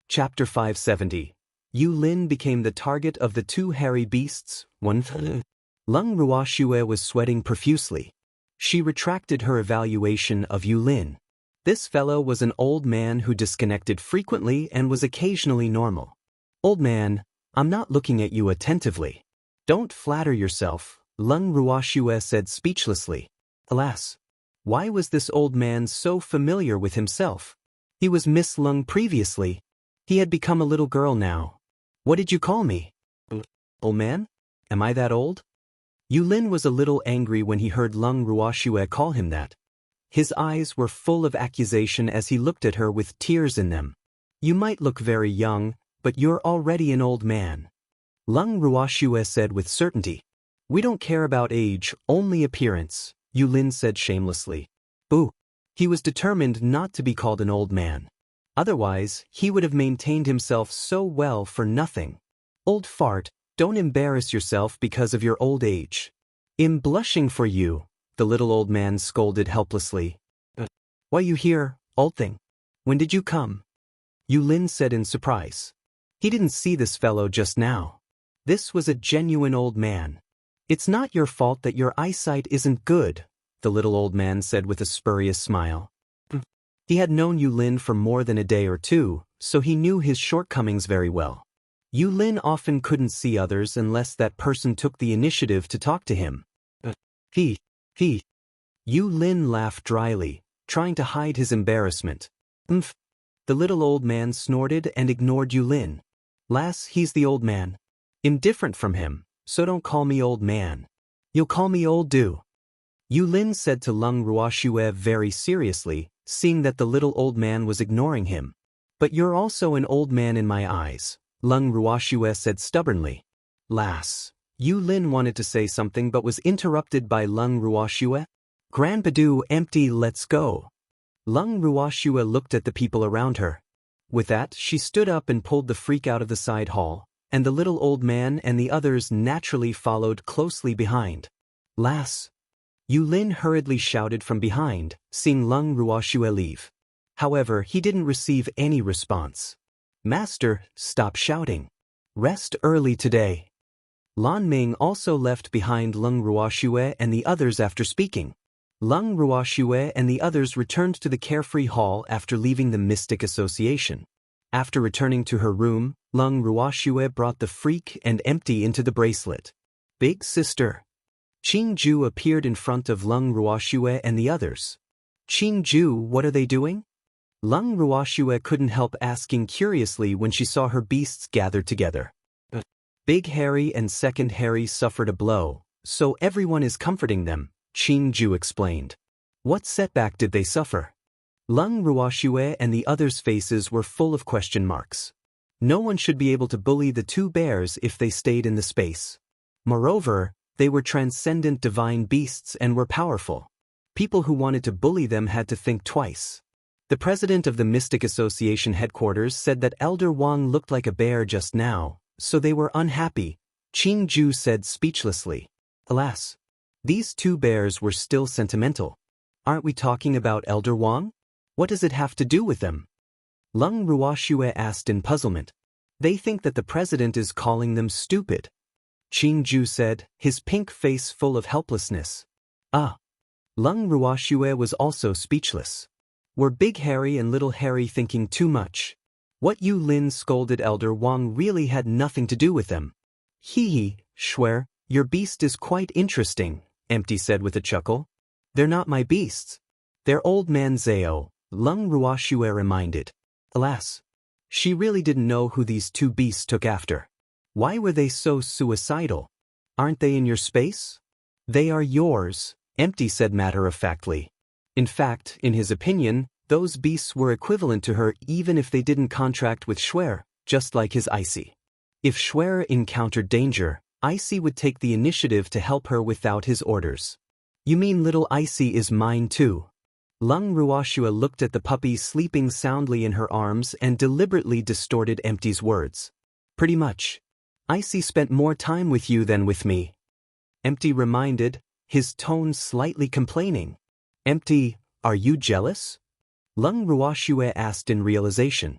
Chapter 570. Yulin became the target of the two hairy beasts. Lung Ruoxue was sweating profusely. She retracted her evaluation of Yulin. This fellow was an old man who disconnected frequently and was occasionally normal. Old man, I'm not looking at you attentively. Don't flatter yourself, Lung Ruoxue said speechlessly. Alas, why was this old man so familiar with himself? He was Miss Lung previously. He had become a little girl now. What did you call me? Old man? Am I that old? Yulin was a little angry when he heard Lung Ruoxue call him that. His eyes were full of accusation as he looked at her with tears in them. You might look very young, but you're already an old man. Lung Ruoxue said with certainty. We don't care about age, only appearance, Yulin said shamelessly. Boo! He was determined not to be called an old man. Otherwise, he would have maintained himself so well for nothing. Old fart, don't embarrass yourself because of your old age. I'm blushing for you, the little old man scolded helplessly. Why you here, old thing? When did you come? Yulin said in surprise. He didn't see this fellow just now. This was a genuine old man. It's not your fault that your eyesight isn't good, the little old man said with a spurious smile. He had known Yulin for more than a day or two, so he knew his shortcomings very well. Yulin often couldn't see others unless that person took the initiative to talk to him. He. Yulin laughed dryly, trying to hide his embarrassment. The little old man snorted and ignored Yulin. Lass, he's the old man. I'm different from him, so don't call me old man. You'll call me old do. Yulin said to Lung Ruoxue very seriously, seeing that the little old man was ignoring him. But you're also an old man in my eyes, Lung Ruoxue said stubbornly. Lass. Yulin wanted to say something but was interrupted by Lung Ruoxue. Grand Badoo empty, let's go. Lung Ruoxue looked at the people around her. With that, she stood up and pulled the freak out of the side hall, and the little old man and the others naturally followed closely behind. Lass. Yulin hurriedly shouted from behind, seeing Lung Ruoxue leave. However, he didn't receive any response. Master, stop shouting. Rest early today. Lan Ming also left behind Lung Ruoxue and the others after speaking. Lung Ruoxue and the others returned to the Carefree Hall after leaving the Mystic Association. After returning to her room, Lung Ruoxue brought the freak and empty into the bracelet. Big sister. Qingju appeared in front of Lung Ruoxue and the others. Qingju, what are they doing? Lung Ruoxue couldn't help asking curiously when she saw her beasts gathered together. Big Harry and Second Harry suffered a blow, so everyone is comforting them, Qingju explained. What setback did they suffer? Lung Ruoxue and the others' faces were full of question marks. No one should be able to bully the two bears if they stayed in the space. Moreover, they were transcendent divine beasts and were powerful. People who wanted to bully them had to think twice. The president of the Mystic Association headquarters said that Elder Wang looked like a bear just now, so they were unhappy, Qingju said speechlessly. Alas, these two bears were still sentimental. Aren't we talking about Elder Wang? What does it have to do with them? Lung Ruoxue asked in puzzlement. They think that the president is calling them stupid. Qingju said, his pink face full of helplessness. Ah. Lung Ruoxue was also speechless. Were Big Harry and Little Harry thinking too much? What Yu Lin scolded Elder Wang really had nothing to do with them. Hee, Schwer, your beast is quite interesting, Empty said with a chuckle. They're not my beasts. They're Old Man Zhao, Lung Ruoxue reminded. Alas. She really didn't know who these two beasts took after. Why were they so suicidal? Aren't they in your space? They are yours, Empty said matter-of-factly. In fact, in his opinion, those beasts were equivalent to her even if they didn't contract with Schwer, just like his Icy. If Schwer encountered danger, Icy would take the initiative to help her without his orders. You mean little Icy is mine too? Lung Ruoxue looked at the puppy sleeping soundly in her arms and deliberately distorted Empty's words. Pretty much. Icy spent more time with you than with me. Empty reminded, his tone slightly complaining. Empty, are you jealous? Lung Ruoxue asked in realization.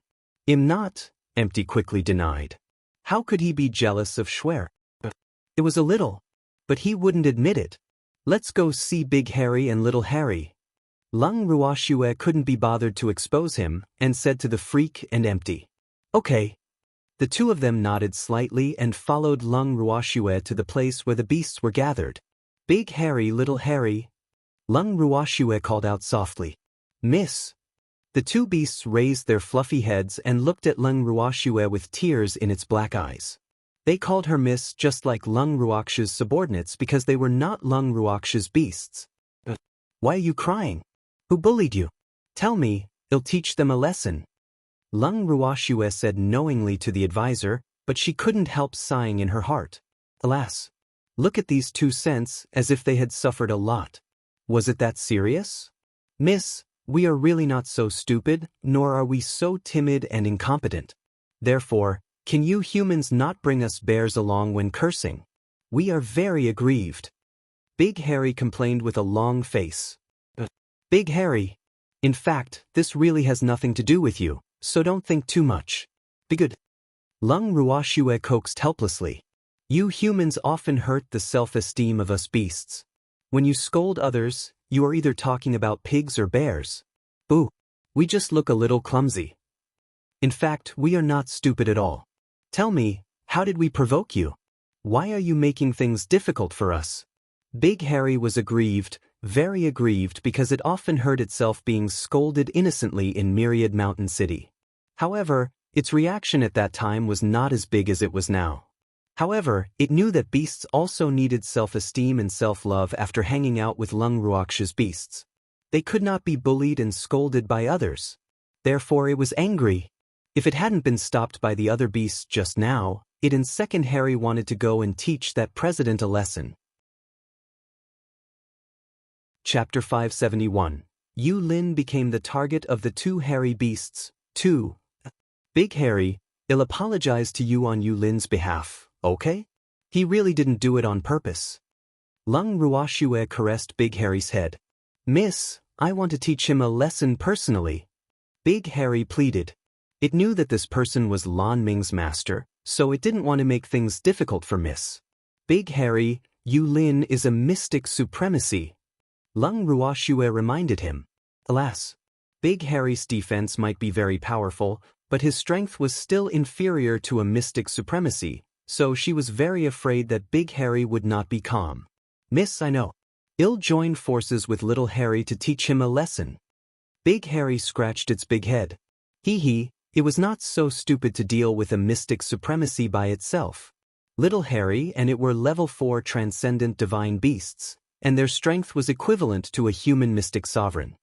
I'm not, Empty quickly denied. How could he be jealous of Schwer? It was a little. But he wouldn't admit it. Let's go see Big Harry and Little Harry. Lung Ruoxue couldn't be bothered to expose him, and said to the Freak and Empty. Okay. The two of them nodded slightly and followed Lung Ruoxue to the place where the beasts were gathered. Big Harry, Little Harry. Lung Ruoxue called out softly. Miss. The two beasts raised their fluffy heads and looked at Lung Ruoxue with tears in its black eyes. They called her Miss just like Lung Ruoxue's subordinates because they were not Lung Ruoxue's beasts. Why are you crying? Who bullied you? Tell me, I'll teach them a lesson. Lung Ruoxue said knowingly to the advisor, but she couldn't help sighing in her heart. Alas. Look at these two cents as if they had suffered a lot. Was it that serious? Miss, we are really not so stupid, nor are we so timid and incompetent. Therefore, can you humans not bring us bears along when cursing? We are very aggrieved. Big Harry complained with a long face. Big Harry. In fact, this really has nothing to do with you, so don't think too much. Be good. Lung Ruoxue coaxed helplessly. You humans often hurt the self-esteem of us beasts. When you scold others, you are either talking about pigs or bears. Boo. We just look a little clumsy. In fact, we are not stupid at all. Tell me, how did we provoke you? Why are you making things difficult for us? Big Harry was aggrieved, very aggrieved because it often hurt itself being scolded innocently in Myriad Mountain City. However, its reaction at that time was not as big as it was now. However, it knew that beasts also needed self-esteem and self-love after hanging out with Lung Ruoxue's beasts. They could not be bullied and scolded by others. Therefore it was angry. If it hadn't been stopped by the other beasts just now, it and Second Harry wanted to go and teach that president a lesson. Chapter 571. Yu Lin became the target of the two hairy beasts. 2. Big Harry, I'll apologize to you on Yu Lin's behalf, okay? He really didn't do it on purpose. Lung Ruoxue caressed Big Harry's head. Miss, I want to teach him a lesson personally. Big Harry pleaded. It knew that this person was Lan Ming's master, so it didn't want to make things difficult for Miss. Big Harry, Yu Lin is a mystic supremacy. Lung Ruoxue reminded him. Alas. Big Harry's defense might be very powerful, but his strength was still inferior to a mystic supremacy, so she was very afraid that Big Harry would not be calm. Miss, I know. I'll join forces with Little Harry to teach him a lesson. Big Harry scratched its big head. Hee, it was not so stupid to deal with a mystic supremacy by itself. Little Harry and it were level 4 transcendent divine beasts, and their strength was equivalent to a human mystic sovereign.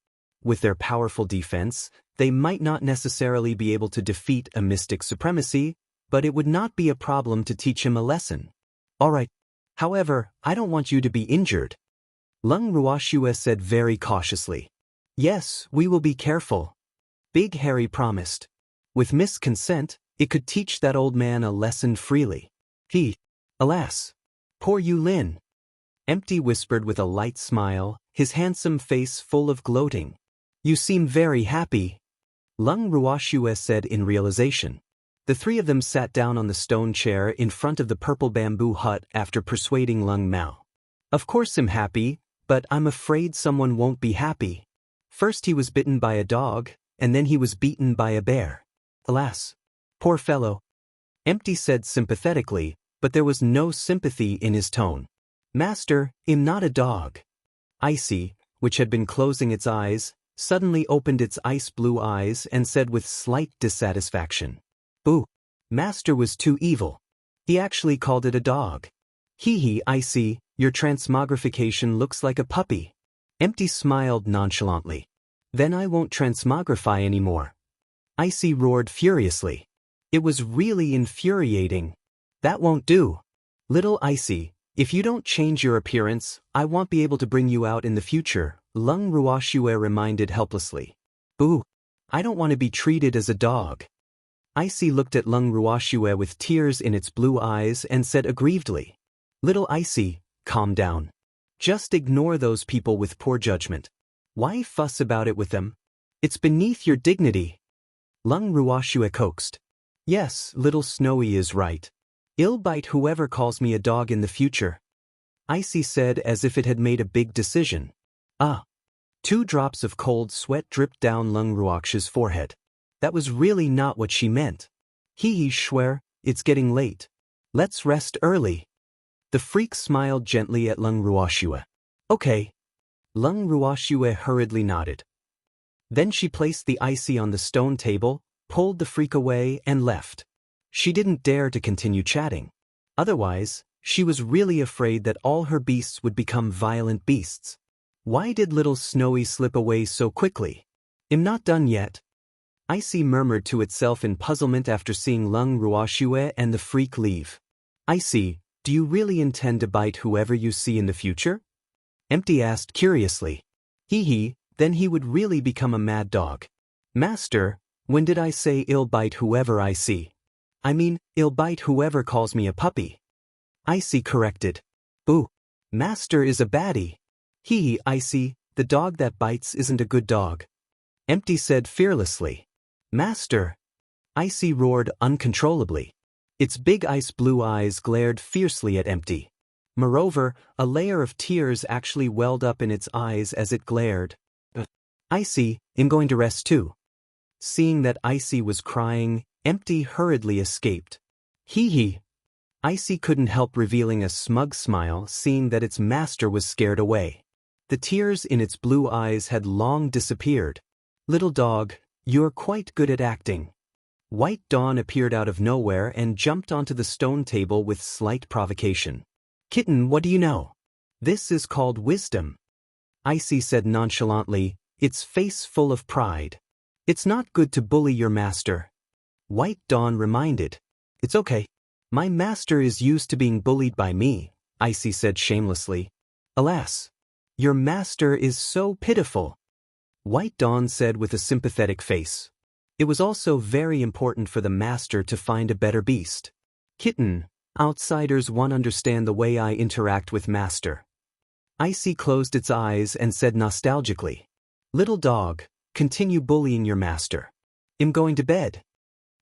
With their powerful defense, they might not necessarily be able to defeat a mystic supremacy, but it would not be a problem to teach him a lesson. Alright. However, I don't want you to be injured. Lung Ruoxue said very cautiously. Yes, we will be careful. Big Harry promised. With Miss' consent, it could teach that old man a lesson freely. Alas. Poor Yu Lin. Empty whispered with a light smile, his handsome face full of gloating. You seem very happy. Lung Ruoxue said in realization. The three of them sat down on the stone chair in front of the purple bamboo hut after persuading Lung Mao. Of course I'm happy, but I'm afraid someone won't be happy. First he was bitten by a dog, and then he was beaten by a bear. Alas, poor fellow. Empty said sympathetically, but there was no sympathy in his tone. Master, I'm not a dog. Icy, which had been closing its eyes, suddenly opened its ice blue eyes and said with slight dissatisfaction. Boo. Master was too evil. He actually called it a dog. Hee, Icy, your transmogrification looks like a puppy. Empty smiled nonchalantly. Then I won't transmogrify anymore. Icy roared furiously. It was really infuriating. That won't do. Little Icy, if you don't change your appearance, I won't be able to bring you out in the future, Lung Ruoxue reminded helplessly. Boo. I don't want to be treated as a dog. Icy looked at Lung Ruoxue with tears in its blue eyes and said aggrievedly. Little Icy, calm down. Just ignore those people with poor judgment. Why fuss about it with them? It's beneath your dignity. Lung Ruoxue coaxed. Yes, little Snowy is right. I'll bite whoever calls me a dog in the future. Icy said as if it had made a big decision. Ah. 2 drops of cold sweat dripped down Lung Ruoxue's forehead. That was really not what she meant. Hee swear, it's getting late. Let's rest early. The freak smiled gently at Lung Ruoxue. Okay. Lung Ruoxue hurriedly nodded. Then she placed the Icy on the stone table, pulled the freak away and left. She didn't dare to continue chatting. Otherwise, she was really afraid that all her beasts would become violent beasts. Why did little Snowy slip away so quickly? I'm not done yet. Icy murmured to itself in puzzlement after seeing Lung Ruoxue and the freak leave. Icy, do you really intend to bite whoever you see in the future? Empty asked curiously. Hee, then he would really become a mad dog. Master, when did I say I'll bite whoever I see? I mean, I'll bite whoever calls me a puppy. Icy corrected. Boo. Master is a baddie. Hee, Icy, the dog that bites isn't a good dog. Empty said fearlessly. Master. Icy roared uncontrollably. Its big ice blue eyes glared fiercely at Empty. Moreover, a layer of tears actually welled up in its eyes as it glared. Icy, I'm going to rest too. Seeing that Icy was crying, Empty hurriedly escaped. Hee. Icy couldn't help revealing a smug smile seeing that its master was scared away. The tears in its blue eyes had long disappeared. Little dog, you're quite good at acting. White Dawn appeared out of nowhere and jumped onto the stone table with slight provocation. Kitten, what do you know? This is called wisdom. Icy said nonchalantly, its face full of pride. It's not good to bully your master. White Dawn reminded. It's okay. My master is used to being bullied by me, Icy said shamelessly. Alas. Your master is so pitiful. White Dawn said with a sympathetic face. It was also very important for the master to find a better beast. Kitten, outsiders won't understand the way I interact with master. Icy closed its eyes and said nostalgically. Little dog, continue bullying your master. I'm going to bed.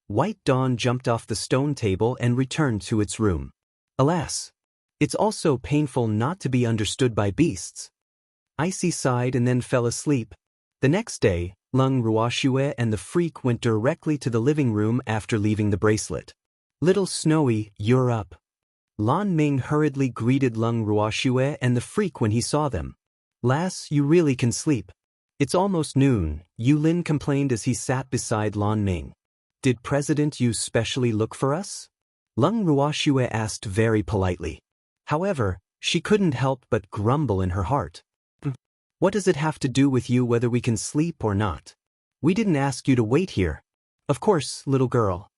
White Dawn jumped off the stone table and returned to its room. Alas. It's also painful not to be understood by beasts. Icy sighed and then fell asleep. The next day, Lung Ruoxue and the freak went directly to the living room after leaving the bracelet. Little Snowy, you're up. Lan Ming hurriedly greeted Lung Ruoxue and the freak when he saw them. Lass, you really can sleep. It's almost noon, Yu Lin complained as he sat beside Lan Ming. Did President Yu specially look for us? Lung Ruoxue asked very politely. However, she couldn't help but grumble in her heart. What does it have to do with you whether we can sleep or not? We didn't ask you to wait here. Of course, little girl.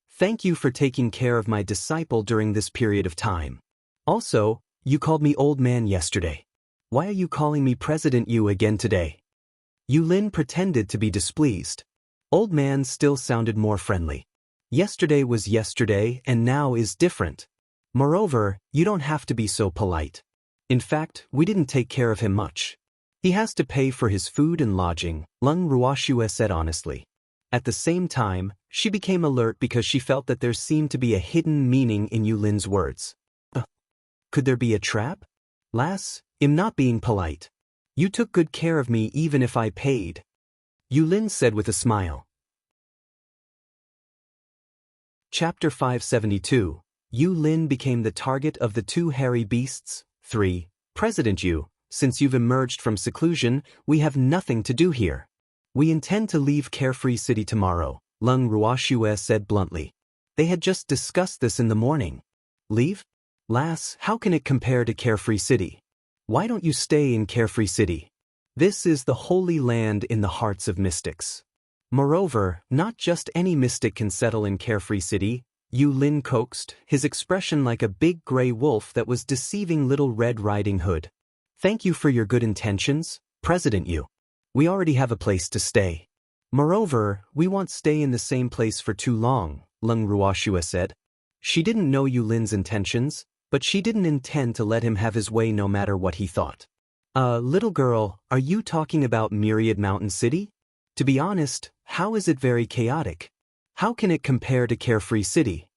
Thank you for taking care of my disciple during this period of time. Also, you called me old man yesterday. Why are you calling me President Yu again today? Yu Lin pretended to be displeased. Old man still sounded more friendly. Yesterday was yesterday and now is different. Moreover, you don't have to be so polite. In fact, we didn't take care of him much. He has to pay for his food and lodging, Lung Ruoxue said honestly. At the same time, She became alert because she felt that there seemed to be a hidden meaning in Yulin's words. Could there be a trap? Lass, I'm not being polite. You took good care of me even if I paid. Yulin said with a smile. Chapter 572. Yulin became the target of the two hairy beasts. 3. President Yu, since you've emerged from seclusion, we have nothing to do here. We intend to leave Carefree City tomorrow, Leng Ruoxue said bluntly. They had just discussed this in the morning. Leave? Lass, how can it compare to Carefree City? Why don't you stay in Carefree City? This is the holy land in the hearts of mystics. Moreover, not just any mystic can settle in Carefree City, Yulin coaxed, his expression like a big gray wolf that was deceiving Little Red Riding Hood. Thank you for your good intentions, President Yu. We already have a place to stay. Moreover, we won't stay in the same place for too long, Leng Ruoxue said. She didn't know Yulin's intentions, but she didn't intend to let him have his way no matter what he thought. Little girl, are you talking about Myriad Mountain City? To be honest, how is it very chaotic? How can it compare to Carefree City?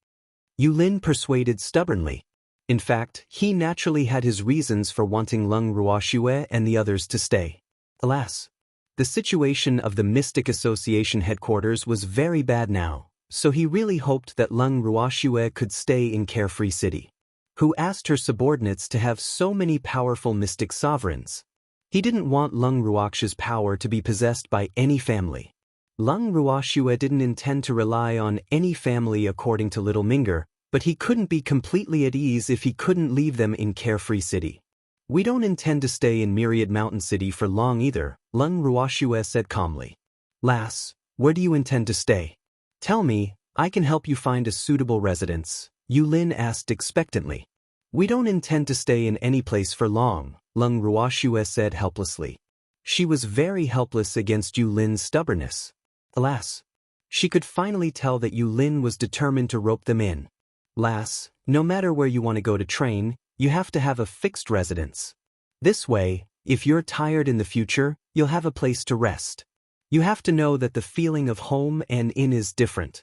Yulin persuaded stubbornly. In fact, he naturally had his reasons for wanting Leng Ruoxue and the others to stay. Alas, the situation of the Mystic Association headquarters was very bad now, so he really hoped that Leng Ruoxue could stay in Carefree City. Who asked her subordinates to have so many powerful mystic sovereigns? He didn't want Leng Ruoxue's power to be possessed by any family. Leng Ruoxue didn't intend to rely on any family according to Little Minger, but he couldn't be completely at ease if he couldn't leave them in Carefree City. We don't intend to stay in Myriad Mountain City for long either, Leng Ruoxue said calmly. Lass, where do you intend to stay? Tell me, I can help you find a suitable residence, Yulin asked expectantly. We don't intend to stay in any place for long, Leng Ruoxue said helplessly. She was very helpless against Yulin's stubbornness. Alas, she could finally tell that Yulin was determined to rope them in. Lass, no matter where you want to go to train, you have to have a fixed residence. This way, if you're tired in the future, you'll have a place to rest. You have to know that the feeling of home and inn is different.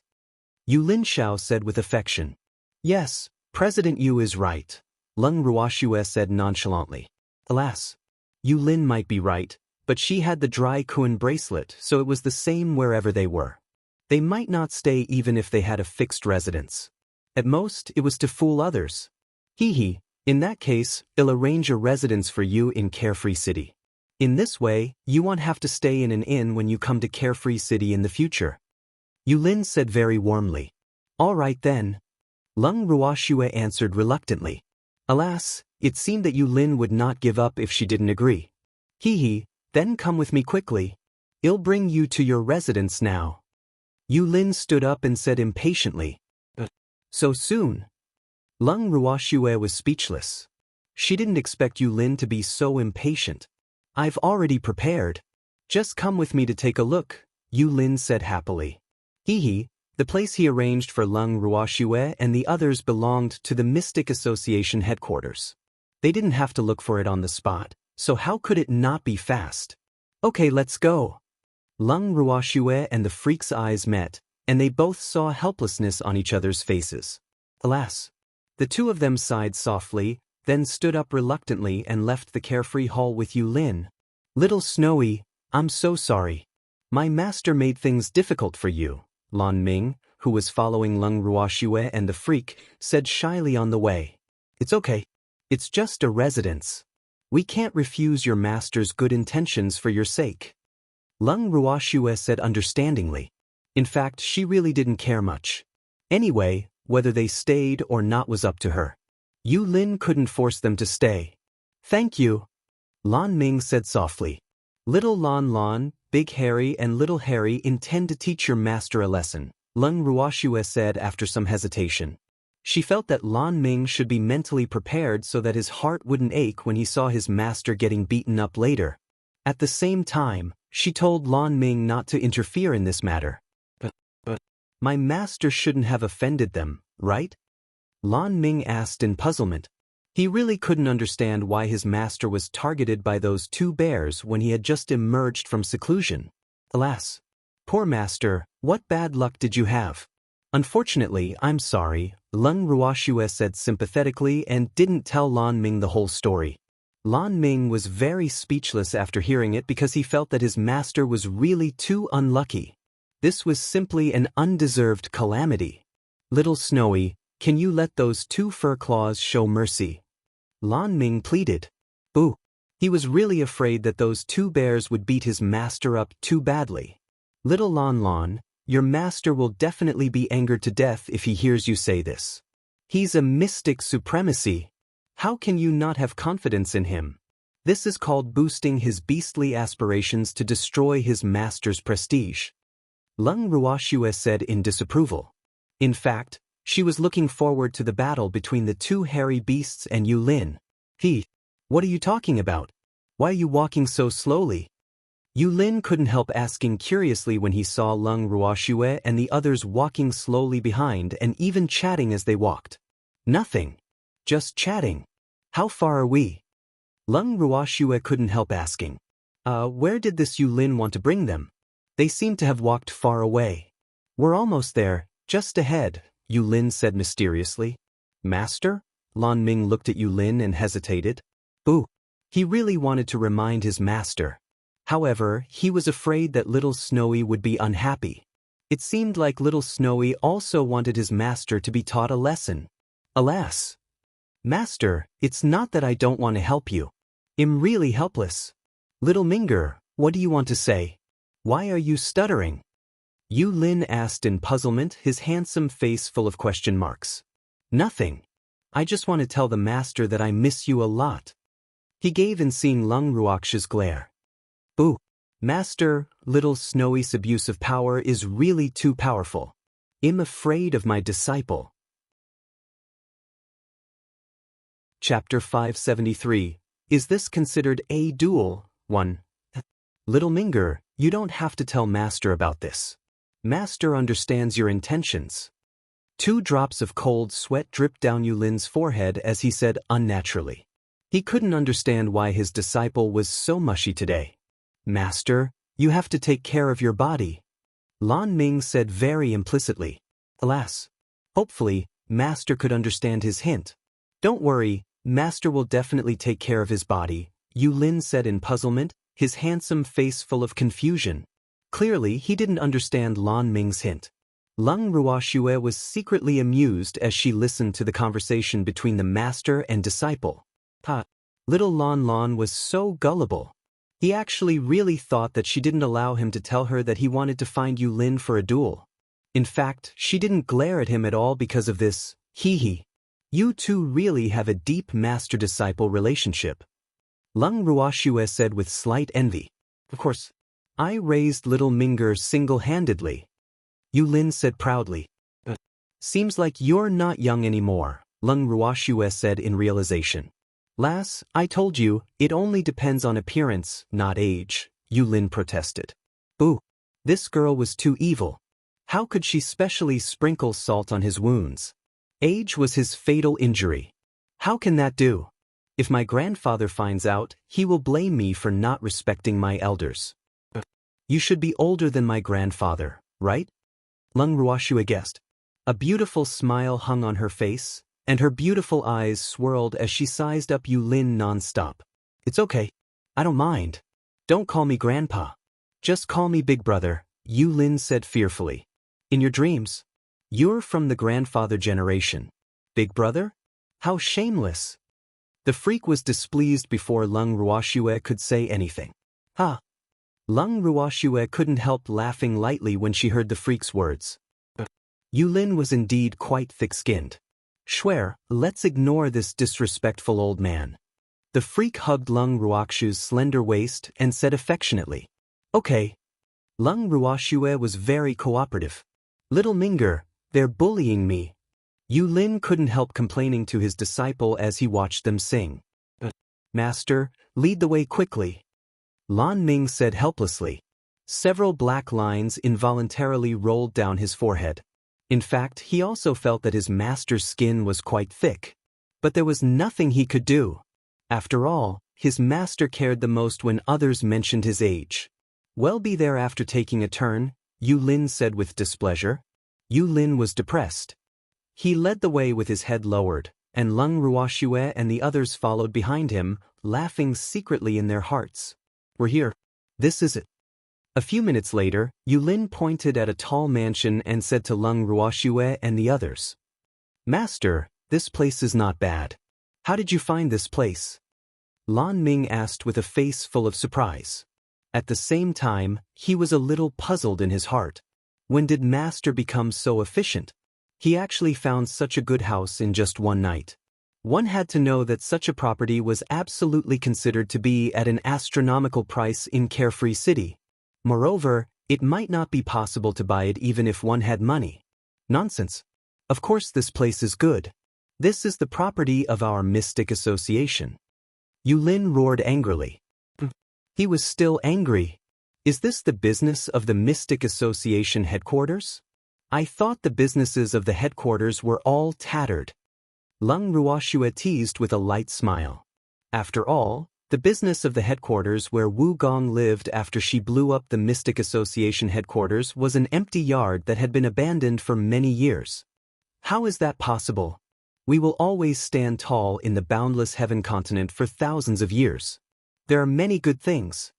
Yulin Xiao said with affection. Yes, President Yu is right, Leng Ruoxue said nonchalantly. Alas, Yulin might be right, but she had the dry Kuan bracelet, so it was the same wherever they were. They might not stay even if they had a fixed residence. At most, it was to fool others. Hee. In that case, I'll arrange a residence for you in Carefree City. In this way, you won't have to stay in an inn when you come to Carefree City in the future. Yulin said very warmly. All right then. Leng Ruoxue answered reluctantly. Alas, it seemed that Yulin would not give up if she didn't agree. Hee, then come with me quickly. I'll bring you to your residence now. Yulin stood up and said impatiently. So soon? Leng Ruoxue was speechless. She didn't expect Yulin to be so impatient. I've already prepared. Just come with me to take a look, Yulin said happily. Hee. The place he arranged for Leng Ruoxue and the others belonged to the Mystic Association headquarters. They didn't have to look for it on the spot, so how could it not be fast? Okay, let's go. Leng Ruoxue and the freak's eyes met, and they both saw helplessness on each other's faces. Alas. The two of them sighed softly, then stood up reluctantly and left the carefree hall with Yulin. Little Snowy, I'm so sorry. My master made things difficult for you, Lan Ming, who was following Leng Ruoxue and the freak, said shyly on the way. It's okay. It's just a residence. We can't refuse your master's good intentions for your sake. Leng Ruoxue said understandingly. In fact, she really didn't care much. Anyway, whether they stayed or not was up to her. Yulin couldn't force them to stay. Thank you, Lan Ming said softly. Little Lan, Big Harry and Little Harry intend to teach your master a lesson, Leng Ruoxue said after some hesitation. She felt that Lan Ming should be mentally prepared so that his heart wouldn't ache when he saw his master getting beaten up later. At the same time, she told Lan Ming not to interfere in this matter. But my master shouldn't have offended them, right? Lan Ming asked in puzzlement. He really couldn't understand why his master was targeted by those two bears when he had just emerged from seclusion. Alas, Poor master, what bad luck did you have? Unfortunately, I'm sorry, Lung Ruoxue said sympathetically and didn't tell Lan Ming the whole story. Lan Ming was very speechless after hearing it because he felt that his master was really too unlucky. This was simply an undeserved calamity. Little Snowy, can you let those 2 fur claws show mercy? Lan Ming pleaded. Boo. He was really afraid that those 2 bears would beat his master up too badly. Little Lan Lan, your master will definitely be angered to death if he hears you say this. He's a mystic supremacy. How can you not have confidence in him? This is called boosting his beastly aspirations to destroy his master's prestige. Lung Ruoxue said in disapproval. In fact, she was looking forward to the battle between the 2 hairy beasts and Yu Lin. What are you talking about? Why are you walking so slowly? Yu Lin couldn't help asking curiously when he saw Lung Ruoxue and the others walking slowly behind and even chatting as they walked. Nothing. Just chatting. How far are we? Lung Ruoxue couldn't help asking. Where did this Yu Lin want to bring them? They seemed to have walked far away. We're almost there, just ahead, Yu Lin said mysteriously. Master? Lan Ming looked at Yu Lin and hesitated. Boo. He really wanted to remind his master. However, he was afraid that Little Snowy would be unhappy. It seemed like Little Snowy also wanted his master to be taught a lesson. Alas. Master, it's not that I don't want to help you. I'm really helpless. Little Minger, what do you want to say? Why are you stuttering? Yu Lin asked in puzzlement, his handsome face full of question marks. Nothing. I just want to tell the master that I miss you a lot. He gave in seeing Lung Ruoxue's glare. Boo. Master, Little Snowy's abuse of power is really too powerful. I'm afraid of my disciple. Chapter 573. Is this considered a duel? 1. Little Minger, you don't have to tell Master about this. Master understands your intentions. 2 drops of cold sweat dripped down Yu Lin's forehead as he said unnaturally. He couldn't understand why his disciple was so mushy today. Master, you have to take care of your body. Lan Ming said very implicitly. Alas. Hopefully, Master could understand his hint. Don't worry, Master will definitely take care of his body, Yu Lin said in puzzlement, his handsome face full of confusion. Clearly, he didn't understand Lan Ming's hint. Lung Ruoxue was secretly amused as she listened to the conversation between the master and disciple. Little Lan Lan was so gullible. He actually really thought that she didn't allow him to tell her that he wanted to find Yu Lin for a duel. In fact, she didn't glare at him at all because of this. You 2 really have a deep master-disciple relationship. Lung Ruoxue said with slight envy. Of course, I raised Little Minger single-handedly. Yu Lin said proudly. Seems like you're not young anymore, Lung Ruoxue said in realization. Lass, I told you, it only depends on appearance, not age, Yu Lin protested. Boo. This girl was too evil. How could she specially sprinkle salt on his wounds? Age was his fatal injury. How can that do? If my grandfather finds out, he will blame me for not respecting my elders. You should be older than my grandfather, right? Lung Ruoxue guessed. A beautiful smile hung on her face, and her beautiful eyes swirled as she sized up Yu Lin non-stop. It's okay. I don't mind. Don't call me Grandpa. Just call me Big Brother, Yu Lin said fearfully. In your dreams. You're from the grandfather generation. Big Brother? How shameless. The freak was displeased before Lung Ruoxue could say anything. Lung Ruoxue couldn't help laughing lightly when she heard the freak's words. Yu Lin was indeed quite thick-skinned. Swear, let's ignore this disrespectful old man. The freak hugged Lung Ruoxue's slender waist and said affectionately. Okay. Lung Ruoxue was very cooperative. Little Minger, they're bullying me. Yu Lin couldn't help complaining to his disciple as he watched them sing. Master, lead the way quickly. Lan Ming said helplessly. Several black lines involuntarily rolled down his forehead. In fact, he also felt that his master's skin was quite thick. But there was nothing he could do. After all, his master cared the most when others mentioned his age. Well, be there after taking a turn, Yu Lin said with displeasure. Yu Lin was depressed. He led the way with his head lowered, and Leng Ruoxue and the others followed behind him, laughing secretly in their hearts. We're here. This is it. A few minutes later, Yu Lin pointed at a tall mansion and said to Leng Ruoxue and the others, Master, this place is not bad. How did you find this place? Lan Ming asked with a face full of surprise. At the same time, he was a little puzzled in his heart. When did Master become so efficient? He actually found such a good house in just one night. One had to know that such a property was absolutely considered to be at an astronomical price in Carefree City. Moreover, it might not be possible to buy it even if one had money. Nonsense. Of course this place is good. This is the property of our mystic association. Yu Lin roared angrily. He was still angry. Is this the business of the Mystic Association headquarters? I thought the businesses of the headquarters were all tattered. Leng Ruoxue teased with a light smile. After all, the business of the headquarters where Wu Gong lived after she blew up the Mystic Association headquarters was an empty yard that had been abandoned for many years. How is that possible? We will always stand tall in the boundless heaven continent for thousands of years. There are many good things.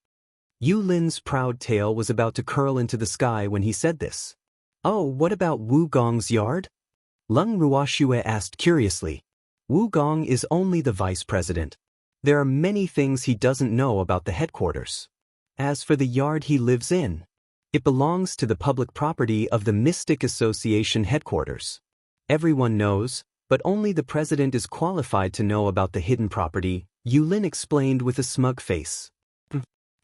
Yu Lin's proud tail was about to curl into the sky when he said this. Oh, what about Wu Gong's yard? Leng Ruoxue asked curiously. Wu Gong is only the vice president. There are many things he doesn't know about the headquarters. As for the yard he lives in, it belongs to the public property of the Mystic Association headquarters. Everyone knows, but only the president is qualified to know about the hidden property, Yu Lin explained with a smug face.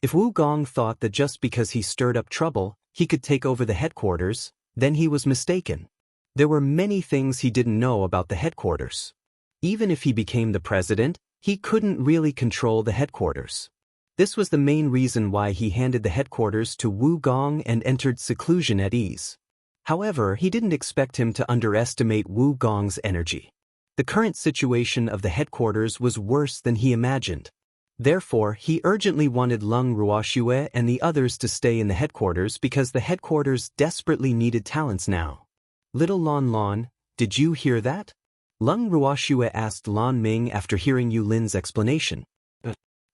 If Wu Gong thought that just because he stirred up trouble, he could take over the headquarters, then he was mistaken. There were many things he didn't know about the headquarters. Even if he became the president, he couldn't really control the headquarters. This was the main reason why he handed the headquarters to Wu Gong and entered seclusion at ease. However, he didn't expect him to underestimate Wu Gong's energy. The current situation of the headquarters was worse than he imagined. Therefore, he urgently wanted Leng Ruoxue and the others to stay in the headquarters because the headquarters desperately needed talents now. Little Lan Lan, did you hear that? Leng Ruoxue asked Lan Ming after hearing Yu Lin's explanation.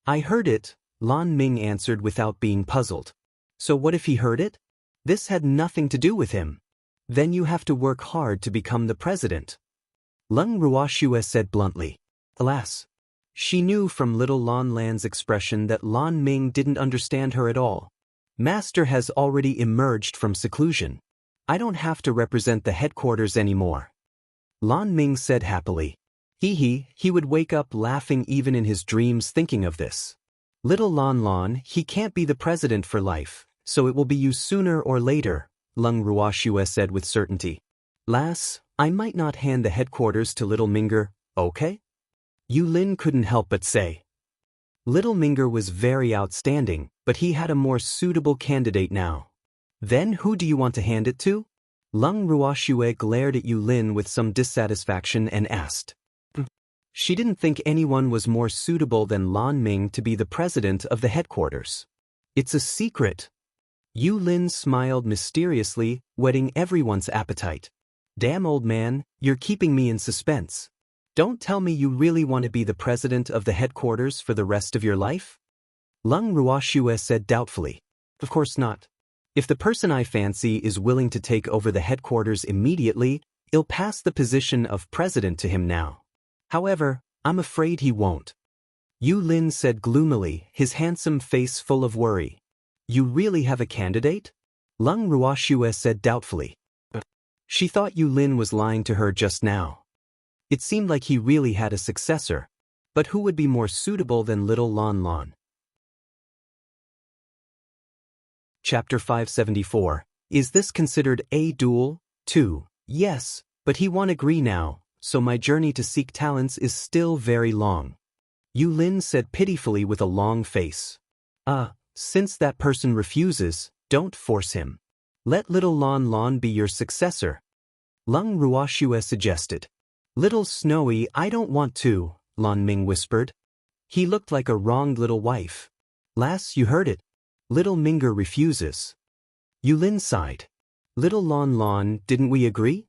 I heard it, Lan Ming answered without being puzzled. So what if he heard it? This had nothing to do with him. Then you have to work hard to become the president. Leng Ruoxue said bluntly. Alas. She knew from little Lan Lan's expression that Lan Ming didn't understand her at all. Master has already emerged from seclusion. I don't have to represent the headquarters anymore. Lan Ming said happily. He would wake up laughing even in his dreams thinking of this. Little Lan Lan, he can't be the president for life, so it will be you sooner or later, Leng Ruoxue said with certainty. Lass, I might not hand the headquarters to Little Minger, okay? Yu Lin couldn't help but say. Little Minger was very outstanding, but he had a more suitable candidate now. Then who do you want to hand it to? Leng Ruoxue glared at Yu Lin with some dissatisfaction and asked. She didn't think anyone was more suitable than Lan Ming to be the president of the headquarters. It's a secret. Yu Lin smiled mysteriously, whetting everyone's appetite. Damn old man, you're keeping me in suspense. Don't tell me you really want to be the president of the headquarters for the rest of your life? Leng Ruoxue said doubtfully. Of course not. If the person I fancy is willing to take over the headquarters immediately, I'll pass the position of president to him now. However, I'm afraid he won't. Yu Lin said gloomily, his handsome face full of worry. You really have a candidate? Leng Ruoxue said doubtfully. She thought Yu Lin was lying to her just now. It seemed like he really had a successor. But who would be more suitable than little Lan Lan? Chapter 574. Is this considered a duel? 2. Yes, but he won't agree now, so my journey to seek talents is still very long. Yu Lin said pitifully with a long face. Since that person refuses, don't force him. Let little Lan Lan be your successor. Leng Ruoxue suggested. Little Snowy, I don't want to, Lan Ming whispered. He looked like a wronged little wife. Lass, you heard it. Little Minger refuses. Yulin sighed. Little Lon Lon, didn't we agree?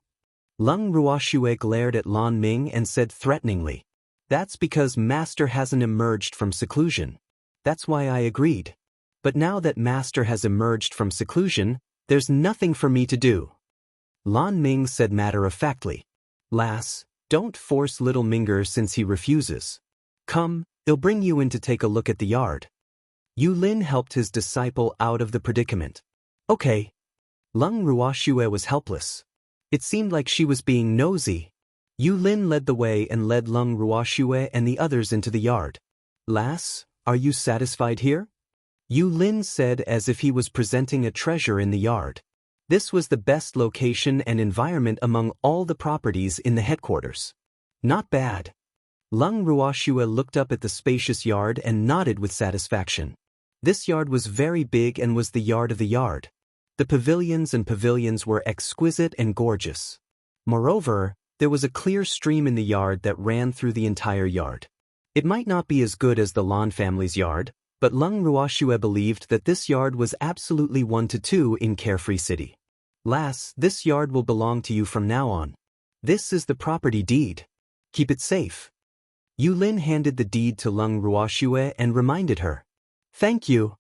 Lung Ruoxue glared at Lan Ming and said threateningly. That's because Master hasn't emerged from seclusion. That's why I agreed. But now that Master has emerged from seclusion, there's nothing for me to do. Lan Ming said matter-of-factly. Lass, don't force little Minger since he refuses. Come, I'll bring you in to take a look at the yard. Yulin helped his disciple out of the predicament. Okay. Lung Ruoxue was helpless. It seemed like she was being nosy. Yulin led the way and led Lung Ruoxue and the others into the yard. Lass, are you satisfied here? Yulin said as if he was presenting a treasure in the yard. This was the best location and environment among all the properties in the headquarters. Not bad. Lung Ruoxue looked up at the spacious yard and nodded with satisfaction. This yard was very big and was the yard of the yard. The pavilions were exquisite and gorgeous. Moreover, there was a clear stream in the yard that ran through the entire yard. It might not be as good as the Lan family's yard, but Lung Ruoxue believed that this yard was absolutely 1-2 in Carefree City. Lass, this yard will belong to you from now on. This is the property deed. Keep it safe. Yulin handed the deed to Lung Ruoxue and reminded her. Thank you.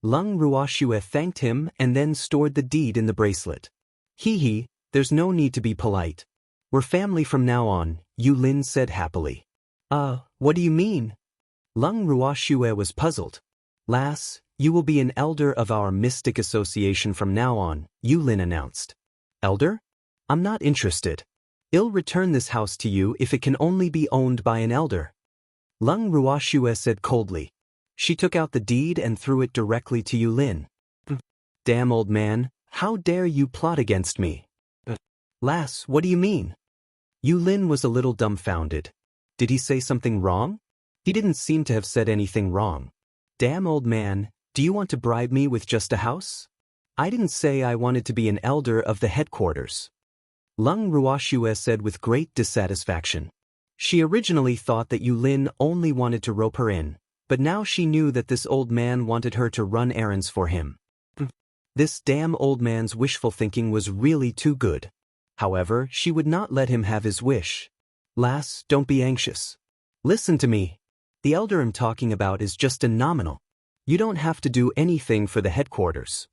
Lung Ruoxue thanked him and then stored the deed in the bracelet. Hee, there's no need to be polite. We're family from now on, Yulin said happily. What do you mean? Lung Ruoxue was puzzled. Lass, you will be an elder of our mystic association from now on, Yulin announced. Elder? I'm not interested. I'll return this house to you if it can only be owned by an elder. Lung Ruoxue said coldly. She took out the deed and threw it directly to Yulin. Damn old man, how dare you plot against me? Lass, what do you mean? Yulin was a little dumbfounded. Did he say something wrong? He didn't seem to have said anything wrong. Damn old man, do you want to bribe me with just a house? I didn't say I wanted to be an elder of the headquarters. Lung Ruoxue said with great dissatisfaction. She originally thought that Yulin only wanted to rope her in, but now she knew that this old man wanted her to run errands for him. This damn old man's wishful thinking was really too good. However, she would not let him have his wish. Lass, don't be anxious. Listen to me. The elder I'm talking about is just a nominal. You don't have to do anything for the headquarters.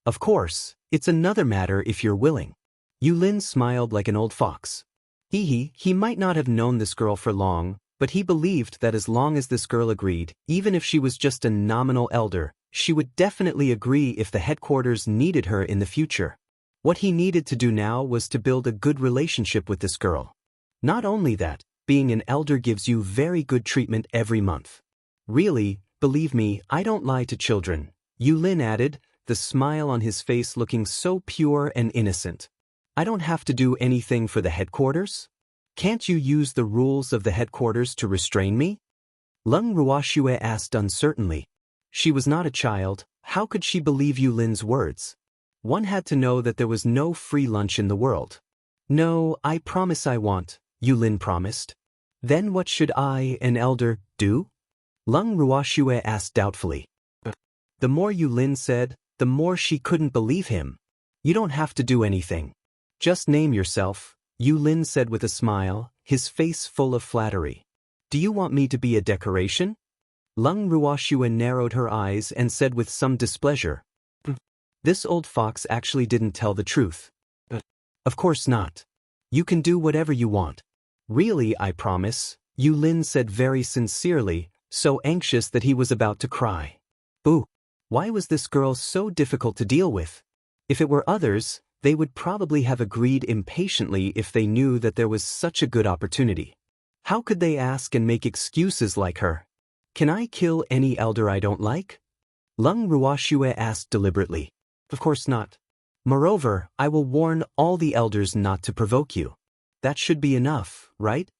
Of course, it's another matter if you're willing. Yulin smiled like an old fox. He might not have known this girl for long, but he believed that as long as this girl agreed, even if she was just a nominal elder, she would definitely agree if the headquarters needed her in the future. What he needed to do now was to build a good relationship with this girl. Not only that, being an elder gives you very good treatment every month. Really, believe me, I don't lie to children, Yulin added, the smile on his face looking so pure and innocent. I don't have to do anything for the headquarters? Can't you use the rules of the headquarters to restrain me? Lung Ruoxue asked uncertainly. She was not a child, how could she believe Yulin's words? One had to know that there was no free lunch in the world. No, I promise I won't, Yulin promised. Then what should I, an elder, do? Lung Ruoxue asked doubtfully. The more Yulin said, the more she couldn't believe him. You don't have to do anything. Just name yourself, Yulin said with a smile, his face full of flattery. Do you want me to be a decoration? Lung Ruoxue narrowed her eyes and said with some displeasure. This old fox actually didn't tell the truth. Of course not. You can do whatever you want. Really, I promise, Yulin said very sincerely, so anxious that he was about to cry. Ooh, why was this girl so difficult to deal with? If it were others, they would probably have agreed impatiently if they knew that there was such a good opportunity. How could they ask and make excuses like her? Can I kill any elder I don't like? Lung Ruoxue asked deliberately. Of course not. Moreover, I will warn all the elders not to provoke you. That should be enough, right?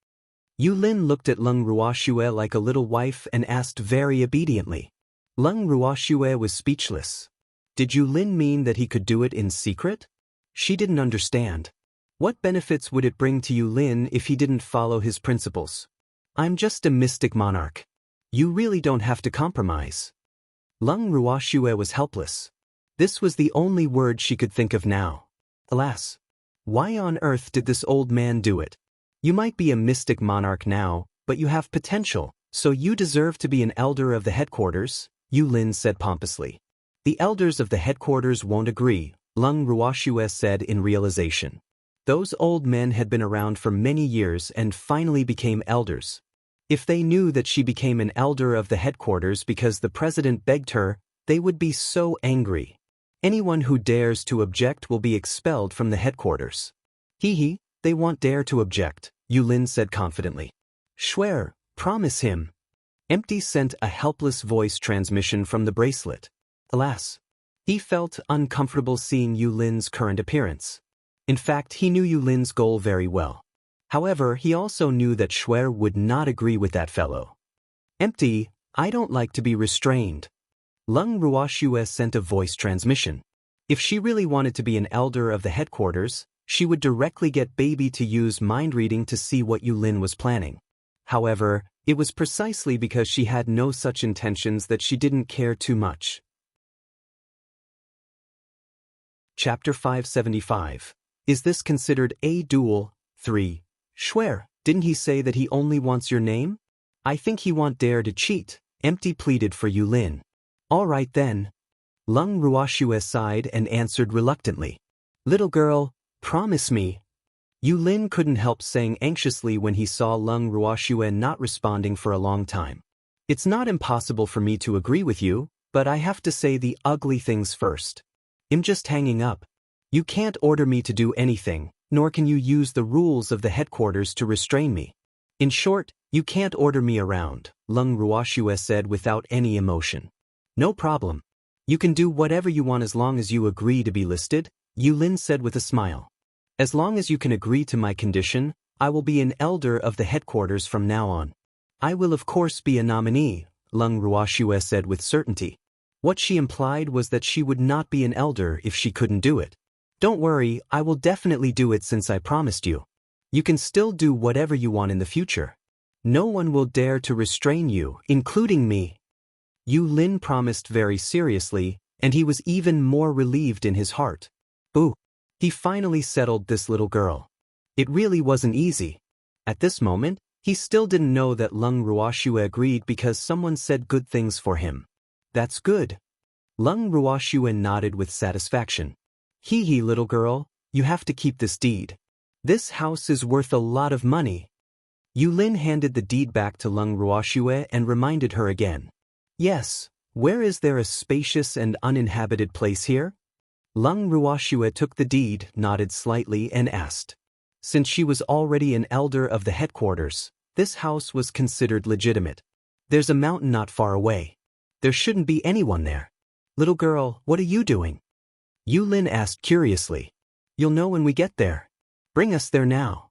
Yulin looked at Lung Ruoxue like a little wife and asked very obediently. Lung Ruoxue was speechless. Did Yulin mean that he could do it in secret? She didn't understand. What benefits would it bring to Yulin if he didn't follow his principles? I'm just a mystic monarch. You really don't have to compromise. Lung Ruoxue was helpless. This was the only word she could think of now. Alas. Why on earth did this old man do it? You might be a mystic monarch now, but you have potential, so you deserve to be an elder of the headquarters, Yu Lin said pompously. The elders of the headquarters won't agree, Lung Ruoxue said in realization. Those old men had been around for many years and finally became elders. If they knew that she became an elder of the headquarters because the president begged her, they would be so angry. Anyone who dares to object will be expelled from the headquarters. He, they won't dare to object, Yu Lin said confidently. Swear, promise him. Empty sent a helpless voice transmission from the bracelet. Alas. He felt uncomfortable seeing Yu Lin's current appearance. In fact, he knew Yu Lin's goal very well. However, he also knew that Swear would not agree with that fellow. Empty, I don't like to be restrained. Lung Ruoxue sent a voice transmission. If she really wanted to be an elder of the headquarters, she would directly get Baby to use mind reading to see what Yu Lin was planning. However, it was precisely because she had no such intentions that she didn't care too much. Chapter 575. Is this considered a duel? 3. Swear, didn't he say that he only wants your name? I think he won't dare to cheat, Empty pleaded for Yu Lin. All right then. Lung Ruoxue sighed and answered reluctantly. Little girl, promise me. Yu Lin couldn't help saying anxiously when he saw Lung Ruoxue not responding for a long time. It's not impossible for me to agree with you, but I have to say the ugly things first. I'm just hanging up. You can't order me to do anything, nor can you use the rules of the headquarters to restrain me. In short, you can't order me around, Lung Ruoxue said without any emotion. No problem. You can do whatever you want as long as you agree to be listed, Yu Lin said with a smile. As long as you can agree to my condition, I will be an elder of the headquarters from now on. I will of course be a nominee, Lung Ruoxue said with certainty. What she implied was that she would not be an elder if she couldn't do it. Don't worry, I will definitely do it since I promised you. You can still do whatever you want in the future. No one will dare to restrain you, including me. Yu Lin promised very seriously, and he was even more relieved in his heart. Ooh. He finally settled this little girl. It really wasn't easy. At this moment, he still didn't know that Lung Ruoxue agreed because someone said good things for him. That's good. Lung Ruoxue nodded with satisfaction. Hee little girl, you have to keep this deed. This house is worth a lot of money. Yu Lin handed the deed back to Lung Ruoxue and reminded her again. Yes, where is there a spacious and uninhabited place here? Lung Ruoxue took the deed, nodded slightly and asked. Since she was already an elder of the headquarters, this house was considered legitimate. There's a mountain not far away. There shouldn't be anyone there. Little girl, what are you doing? Yu Lin asked curiously. You'll know when we get there. Bring us there now.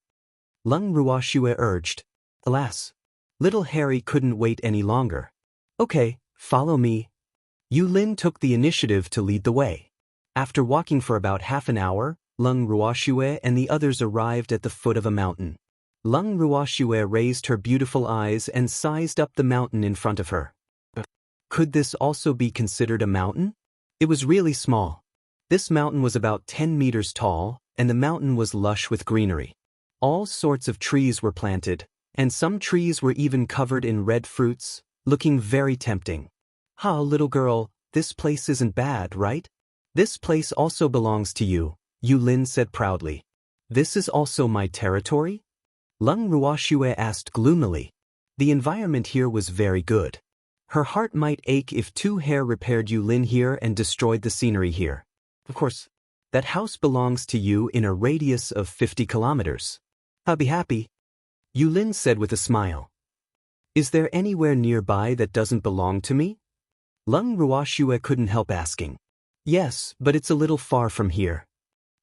Lung Ruoxue urged. Alas. Little Harry couldn't wait any longer. Okay, follow me. Yu Lin took the initiative to lead the way. After walking for about half an hour, Lung Ruoxue and the others arrived at the foot of a mountain. Lung Ruoxue raised her beautiful eyes and sized up the mountain in front of her. Could this also be considered a mountain? It was really small. This mountain was about 10 meters tall, and the mountain was lush with greenery. All sorts of trees were planted, and some trees were even covered in red fruits, looking very tempting. Little girl, this place isn't bad, right? This place also belongs to you, Yu Lin said proudly. This is also my territory? Lung Ruoxue asked gloomily. The environment here was very good. Her heart might ache if two hair repaired Yu Lin here and destroyed the scenery here. Of course, that house belongs to you in a radius of 50 kilometers. I'll be happy, Yu Lin said with a smile. Is there anywhere nearby that doesn't belong to me? Lung Ruoxue couldn't help asking. Yes, but it's a little far from here.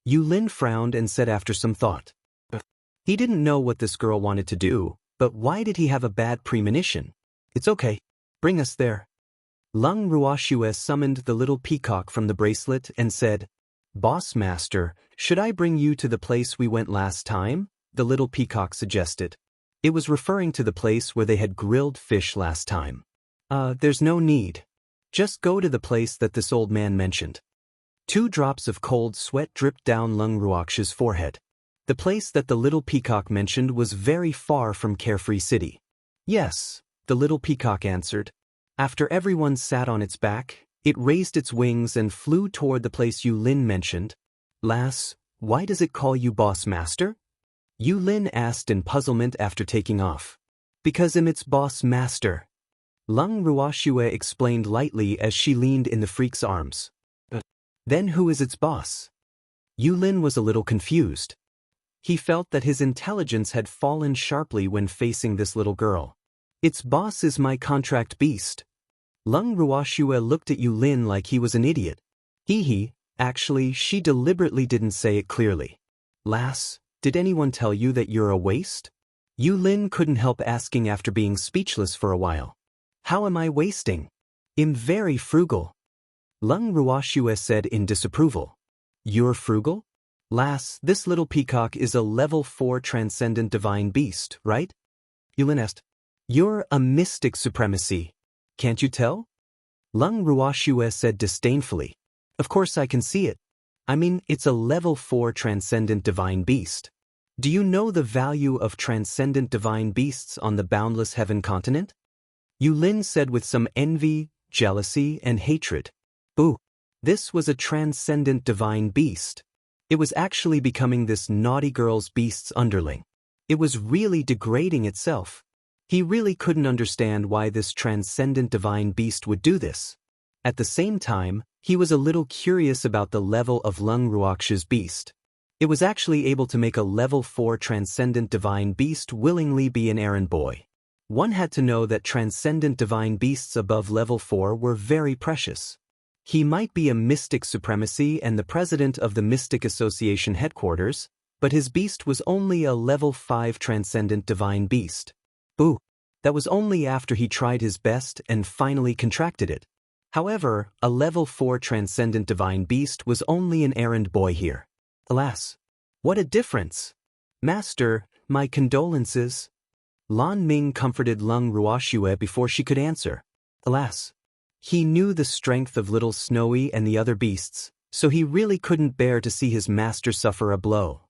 Yu Lin frowned and said after some thought. He didn't know what this girl wanted to do, but why did he have a bad premonition? It's okay. Bring us there. Lung Ruoxue summoned the little peacock from the bracelet and said, Boss Master, should I bring you to the place we went last time? The little peacock suggested. It was referring to the place where they had grilled fish last time. There's no need. Just go to the place that this old man mentioned. 2 drops of cold sweat dripped down Lung Ruox's forehead. The place that the little peacock mentioned was very far from Carefree City. Yes, the little peacock answered. After everyone sat on its back, it raised its wings and flew toward the place Yu Lin mentioned. Lass, why does it call you boss master? Yu Lin asked in puzzlement after taking off. Because I'm its boss master. Lung Ruoxue explained lightly as she leaned in the freak's arms. Then who is its boss? Yu Lin was a little confused. He felt that his intelligence had fallen sharply when facing this little girl. Its boss is my contract beast. Lung Ruoxue looked at Yu Lin like he was an idiot. Actually, she deliberately didn't say it clearly. Lass, did anyone tell you that you're a waste? Yu Lin couldn't help asking after being speechless for a while. How am I wasting? I'm very frugal. Lung Ruoxue said in disapproval. You're frugal? Lass, this little peacock is a level 4 transcendent divine beast, right? Yu Lin asked. You're a mystic supremacy. Can't you tell? Lung Ruoxue said disdainfully. Of course I can see it. I mean, it's a level 4 transcendent divine beast. Do you know the value of transcendent divine beasts on the boundless heaven continent? Yu Lin said with some envy, jealousy, and hatred. Boo! This was a transcendent divine beast. It was actually becoming this naughty girl's beast's underling. It was really degrading itself. He really couldn't understand why this transcendent divine beast would do this. At the same time, he was a little curious about the level of Lung Ruox's beast. It was actually able to make a level 4 transcendent divine beast willingly be an errand boy. One had to know that transcendent divine beasts above level 4 were very precious. He might be a mystic supremacy and the president of the Mystic Association headquarters, but his beast was only a level 5 transcendent divine beast. Boo! That was only after he tried his best and finally contracted it. However, a level 4 transcendent divine beast was only an errand boy here. Alas! What a difference! Master, my condolences. Lan Ming comforted Lung Ruoxue before she could answer. Alas! He knew the strength of little Snowy and the other beasts, so he really couldn't bear to see his master suffer a blow.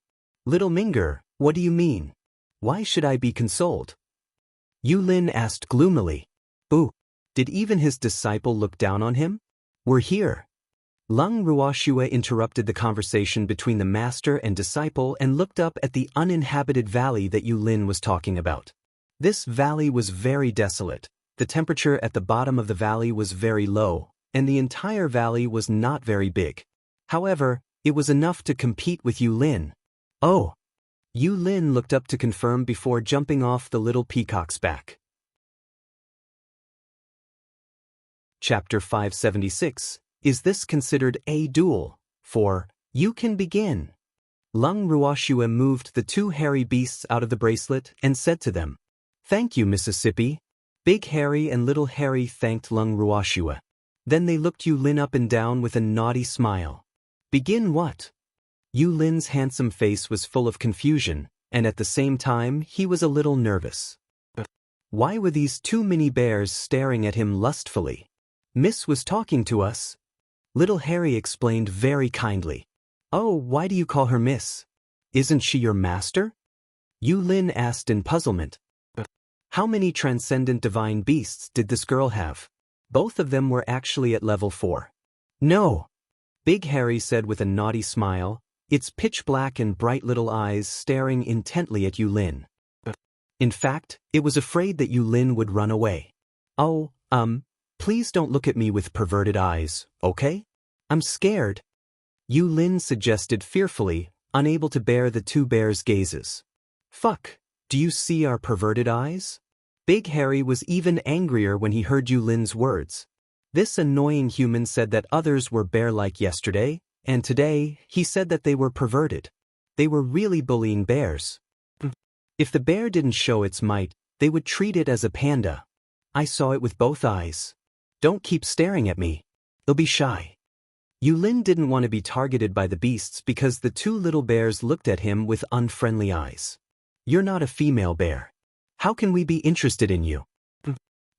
Little Minger, what do you mean? Why should I be consoled? Yu Lin asked gloomily. Boo! Did even his disciple look down on him? We're here. Lung Ruoxue interrupted the conversation between the master and disciple and looked up at the uninhabited valley that Yu Lin was talking about. This valley was very desolate. The temperature at the bottom of the valley was very low, and the entire valley was not very big. However, it was enough to compete with Yu Lin. Oh! Yu Lin looked up to confirm before jumping off the little peacock's back. Chapter 576. Is this considered a duel? 4. You can begin. Lung Ruoxue moved the 2 hairy beasts out of the bracelet and said to them, Thank you, Mississippi. Big Harry and Little Harry thanked Lung Ruoxue. Then they looked Yu Lin up and down with a naughty smile. Begin what? Yu Lin's handsome face was full of confusion, and at the same time he was a little nervous. Why were these 2 mini bears staring at him lustfully? Miss was talking to us. Little Harry explained very kindly. Oh, why do you call her Miss? Isn't she your master? Yu Lin asked in puzzlement. How many transcendent divine beasts did this girl have? Both of them were actually at level 4. No! Big Harry said with a naughty smile, its pitch black and bright little eyes staring intently at Yu Lin. In fact, it was afraid that Yu Lin would run away. Oh, please don't look at me with perverted eyes, okay? I'm scared. Yu Lin suggested fearfully, unable to bear the 2 bears' gazes. Fuck, do you see our perverted eyes? Big Harry was even angrier when he heard Yu Lin's words. This annoying human said that others were bear-like yesterday, and today, he said that they were perverted. They were really bullying bears. If the bear didn't show its might, they would treat it as a panda. I saw it with both eyes. Don't keep staring at me. They'll be shy. Yu Lin didn't want to be targeted by the beasts because the 2 little bears looked at him with unfriendly eyes. You're not a female bear. How can we be interested in you?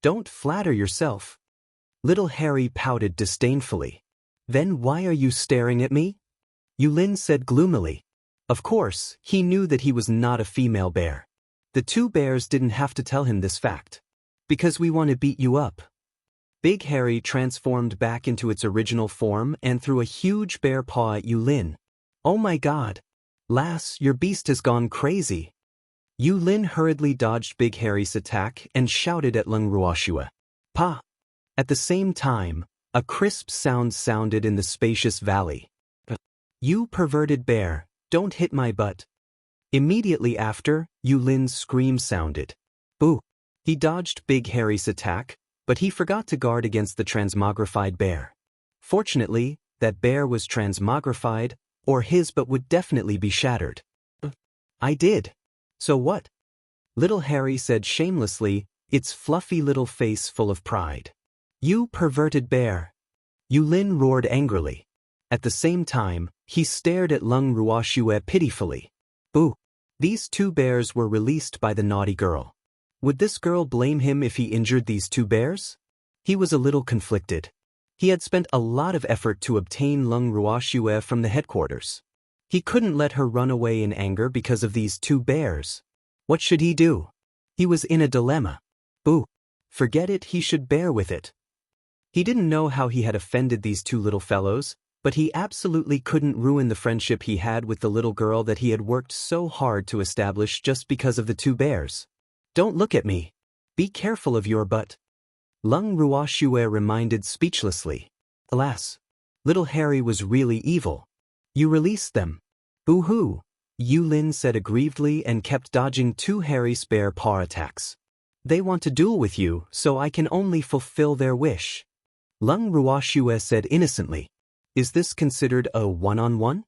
Don't flatter yourself. Little Harry pouted disdainfully. Then why are you staring at me? Yulin said gloomily. Of course, he knew that he was not a female bear. The two bears didn't have to tell him this fact. Because we want to beat you up. Big Harry transformed back into its original form and threw a huge bear paw at Yulin. Oh my god. Lass, your beast has gone crazy. Yulin hurriedly dodged Big Harry's attack and shouted at Lung Ruoxue. Pa! At the same time, a crisp sound sounded in the spacious valley. You perverted bear, don't hit my butt. Immediately after, Yulin's scream sounded. Boo! He dodged Big Harry's attack, but he forgot to guard against the transmogrified bear. Fortunately, that bear was transmogrified, or his butt would definitely be shattered. I did. So what? Little Harry said shamelessly, its fluffy little face full of pride. You perverted bear. Yulin roared angrily. At the same time, he stared at Lung Ruoxue pitifully. Boo! These two bears were released by the naughty girl. Would this girl blame him if he injured these two bears? He was a little conflicted. He had spent a lot of effort to obtain Lung Ruoxue from the headquarters. He couldn't let her run away in anger because of these two bears. What should he do? He was in a dilemma. Boo! Forget it, he should bear with it. He didn't know how he had offended these two little fellows, but he absolutely couldn't ruin the friendship he had with the little girl that he had worked so hard to establish just because of the two bears. Don't look at me. Be careful of your butt. Lung Ruoxue reminded speechlessly. Alas. Little Harry was really evil. You released them. Boo-hoo. Yulin said aggrievedly and kept dodging two Harry's bear paw attacks. They want to duel with you, so I can only fulfill their wish. Lung Ruoxue said innocently. Is this considered a one-on-one?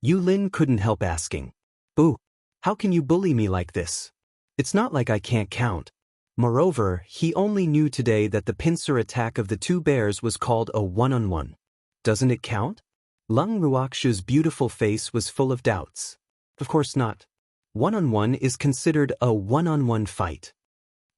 Yulin couldn't help asking. Boo. How can you bully me like this? It's not like I can't count. Moreover, he only knew today that the pincer attack of the two bears was called a one-on-one. Doesn't it count? Lung Ruoxue's beautiful face was full of doubts. Of course not. One-on-one is considered a one-on-one fight.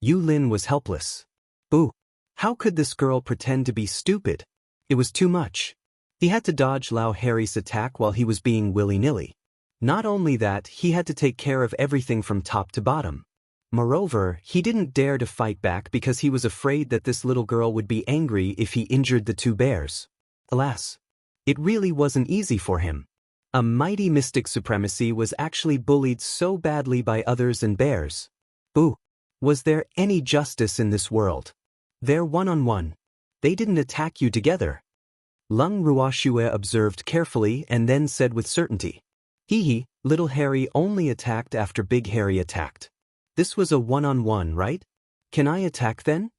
Yulin was helpless. Boo! How could this girl pretend to be stupid? It was too much. He had to dodge Lao Harry's attack while he was being willy-nilly. Not only that, he had to take care of everything from top to bottom. Moreover, he didn't dare to fight back because he was afraid that this little girl would be angry if he injured the two bears. Alas. It really wasn't easy for him. A mighty mystic supremacy was actually bullied so badly by others and bears. Boo! Was there any justice in this world? They're one-on-one. They didn't attack you together. Lung Ruoxue observed carefully and then said with certainty. Hee, little Harry only attacked after Big Harry attacked. This was a one-on-one, right? Can I attack then?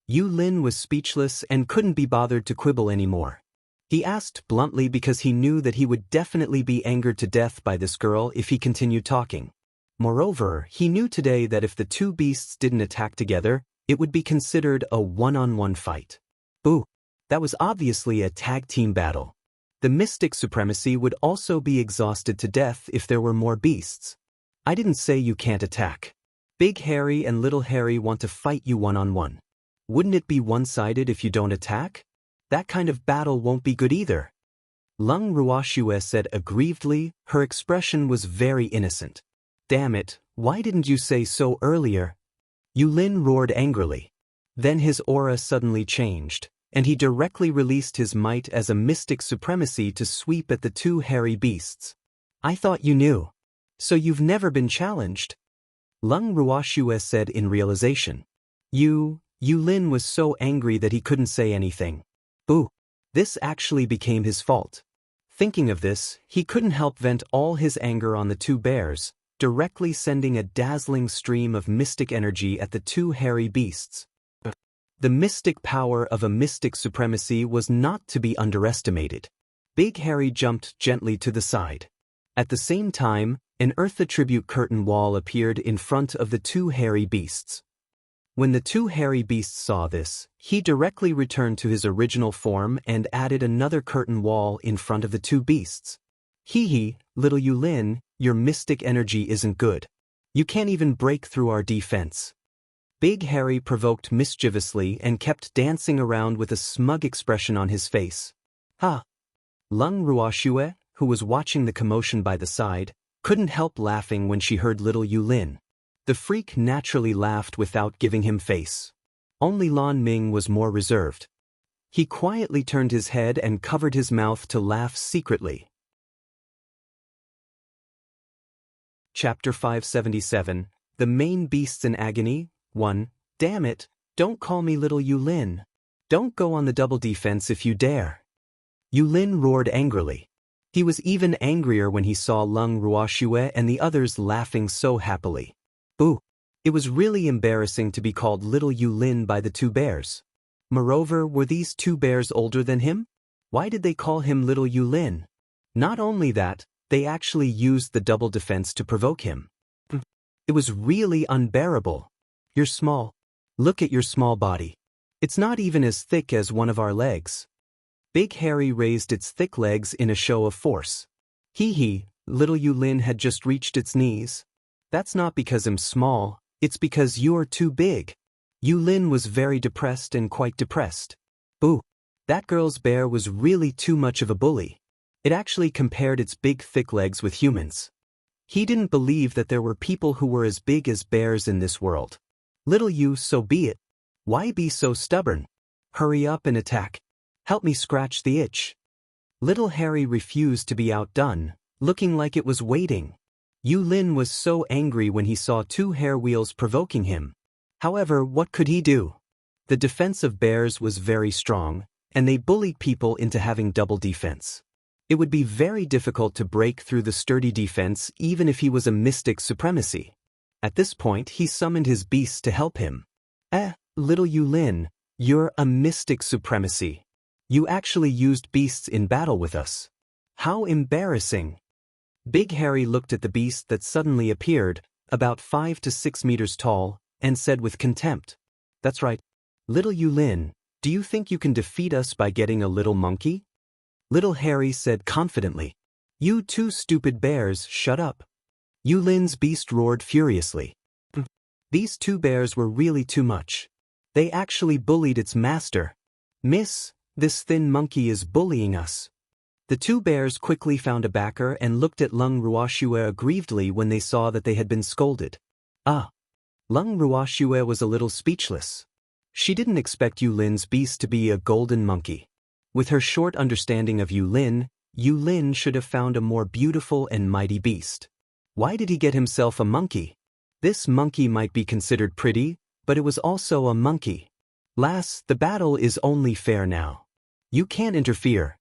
Yulin was speechless and couldn't be bothered to quibble anymore. He asked bluntly because he knew that he would definitely be angered to death by this girl if he continued talking. Moreover, he knew today that if the two beasts didn't attack together, it would be considered a one-on-one fight. Boo! That was obviously a tag team battle. The mystic supremacy would also be exhausted to death if there were more beasts. I didn't say you can't attack. Big Harry and Little Harry want to fight you one-on-one. Wouldn't it be one-sided if you don't attack? That kind of battle won't be good either. Lung Ruoxue said aggrievedly, her expression was very innocent. Damn it, why didn't you say so earlier? Yulin roared angrily. Then his aura suddenly changed, and he directly released his might as a mystic supremacy to sweep at the two hairy beasts. I thought you knew. So you've never been challenged? Lung Ruoxue said in realization. Yulin was so angry that he couldn't say anything. Boo! This actually became his fault. Thinking of this, he couldn't help vent all his anger on the two bears, directly sending a dazzling stream of mystic energy at the two hairy beasts. The mystic power of a mystic supremacy was not to be underestimated. Big Harry jumped gently to the side. At the same time, an earth attribute curtain wall appeared in front of the two hairy beasts. When the two hairy beasts saw this, he directly returned to his original form and added another curtain wall in front of the two beasts. Hee, little Yulin, your mystic energy isn't good. You can't even break through our defense. Big Harry provoked mischievously and kept dancing around with a smug expression on his face. Ha! Lung Ruoxue, who was watching the commotion by the side, couldn't help laughing when she heard little Yulin. The freak naturally laughed without giving him face. Only Lan Ming was more reserved. He quietly turned his head and covered his mouth to laugh secretly. Chapter 577, The Main Beasts in Agony, 1. Damn it, don't call me little Yulin. Don't go on the double defense if you dare. Yulin roared angrily. He was even angrier when he saw Lung Ruoxue and the others laughing so happily. Ooh, it was really embarrassing to be called little Yulin by the two bears. Moreover, were these two bears older than him? Why did they call him little Yulin? Not only that, they actually used the double defense to provoke him. It was really unbearable. You're small. Look at your small body. It's not even as thick as one of our legs. Big Harry raised its thick legs in a show of force. Hee, little Yulin had just reached its knees. That's not because I'm small, it's because you're too big. Yulin was very depressed and quite depressed. Boo! That girl's bear was really too much of a bully. It actually compared its big thick legs with humans. He didn't believe that there were people who were as big as bears in this world. Little you, so be it. Why be so stubborn? Hurry up and attack. Help me scratch the itch. Little Harry refused to be outdone, looking like it was waiting. Yulin was so angry when he saw two hair wheels provoking him. However, what could he do? The defense of bears was very strong, and they bullied people into having double defense. It would be very difficult to break through the sturdy defense even if he was a mystic supremacy. At this point, he summoned his beasts to help him. Little Yulin, you're a mystic supremacy. You actually used beasts in battle with us. How embarrassing. Big Harry looked at the beast that suddenly appeared, about 5 to 6 meters tall, and said with contempt, "That's right. Little Yulin, do you think you can defeat us by getting a little monkey?" Little Harry said confidently, "You two stupid bears, shut up." Yulin's beast roared furiously. These two bears were really too much. They actually bullied its master. "Miss, this thin monkey is bullying us." The two bears quickly found a backer and looked at Lung Ruoxue aggrievedly when they saw that they had been scolded. Lung Ruoxue was a little speechless. She didn't expect Yulin's beast to be a golden monkey. With her short understanding of Yulin, Yulin should have found a more beautiful and mighty beast. Why did he get himself a monkey? This monkey might be considered pretty, but it was also a monkey. Lass, the battle is only fair now. You can't interfere.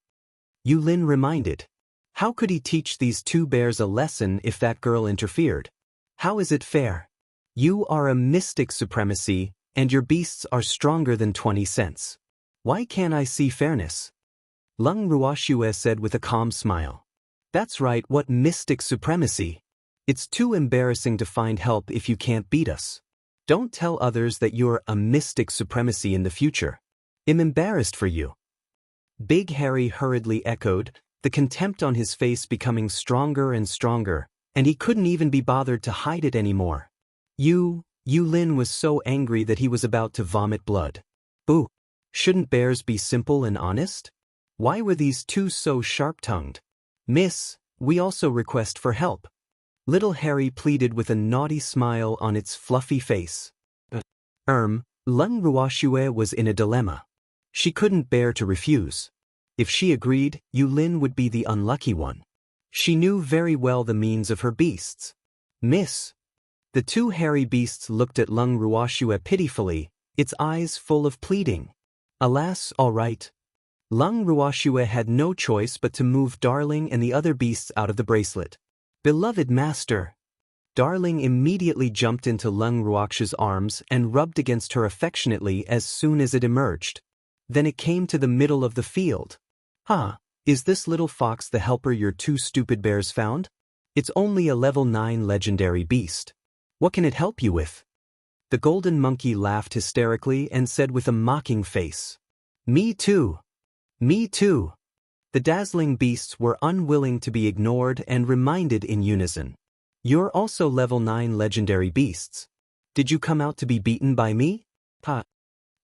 Yulin reminded. How could he teach these two bears a lesson if that girl interfered? How is it fair? You are a mystic supremacy, and your beasts are stronger than 20 cents. Why can't I see fairness? Lung Ruoxue said with a calm smile. That's right, what mystic supremacy? It's too embarrassing to find help if you can't beat us. Don't tell others that you're a mystic supremacy in the future. I'm embarrassed for you. Big Harry hurriedly echoed, the contempt on his face becoming stronger and stronger, and he couldn't even be bothered to hide it anymore. Yulin was so angry that he was about to vomit blood. Boo! Shouldn't bears be simple and honest? Why were these two so sharp-tongued? Miss, we also request for help. Little Harry pleaded with a naughty smile on its fluffy face. Lung Ruoxue was in a dilemma. She couldn't bear to refuse. If she agreed, Yulin would be the unlucky one. She knew very well the means of her beasts. Miss. The two hairy beasts looked at Lung Ruoxue pitifully, its eyes full of pleading. Alas, all right. Lung Ruoxue had no choice but to move Darling and the other beasts out of the bracelet. Beloved master. Darling immediately jumped into Lung Ruoxue's arms and rubbed against her affectionately as soon as it emerged. Then it came to the middle of the field. Is this little fox the helper your two stupid bears found? It's only a level 9 legendary beast. What can it help you with? The golden monkey laughed hysterically and said with a mocking face. Me too. Me too. The dazzling beasts were unwilling to be ignored and reminded in unison. You're also level 9 legendary beasts. Did you come out to be beaten by me?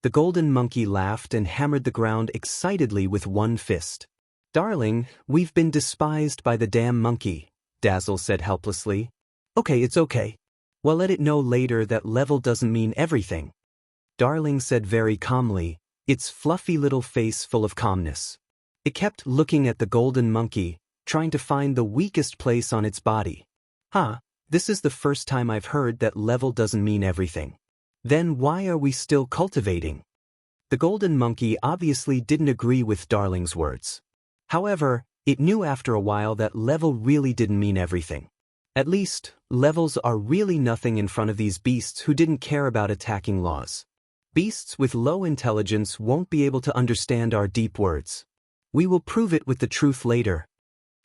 The golden monkey laughed and hammered the ground excitedly with one fist. Darling, we've been despised by the damn monkey, Dazzle said helplessly. Okay, it's okay. Well, let it know later that level doesn't mean everything. Darling said very calmly, its fluffy little face full of calmness. It kept looking at the golden monkey, trying to find the weakest place on its body. This is the first time I've heard that level doesn't mean everything. Then why are we still cultivating? The golden monkey obviously didn't agree with Darling's words. However, it knew after a while that level really didn't mean everything. At least, levels are really nothing in front of these beasts who didn't care about attacking laws. Beasts with low intelligence won't be able to understand our deep words. We will prove it with the truth later.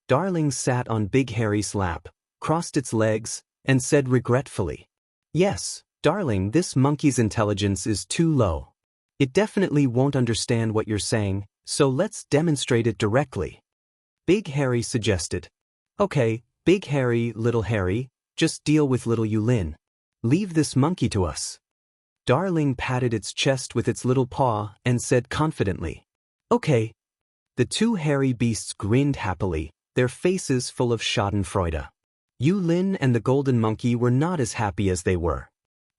Darling sat on Big Harry's lap, crossed its legs, and said regretfully, Yes, Darling, this monkey's intelligence is too low. It definitely won't understand what you're saying, so let's demonstrate it directly. Big Harry suggested. Okay, Big Harry, Little Harry, just deal with Little Yulin. Leave this monkey to us. Darling patted its chest with its little paw and said confidently, Okay. The two hairy beasts grinned happily, their faces full of schadenfreude. Yulin and the golden monkey were not as happy as they were.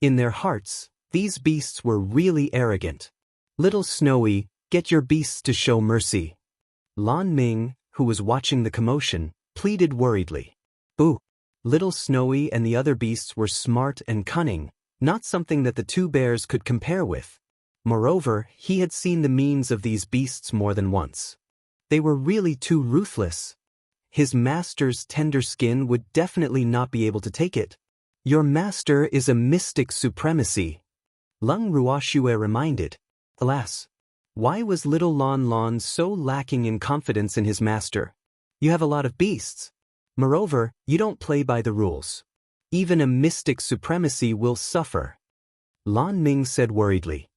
In their hearts, these beasts were really arrogant. Little Snowy, get your beasts to show mercy. Lan Ming, who was watching the commotion, pleaded worriedly. Boo! Little Snowy and the other beasts were smart and cunning, not something that the two bears could compare with. Moreover, he had seen the means of these beasts more than once. They were really too ruthless. His master's tender skin would definitely not be able to take it. Your master is a mystic supremacy, Lung Ruoxue reminded. Alas, why was little Lon Lon so lacking in confidence in his master? You have a lot of beasts. Moreover, you don't play by the rules. Even a mystic supremacy will suffer. Lan Ming said worriedly.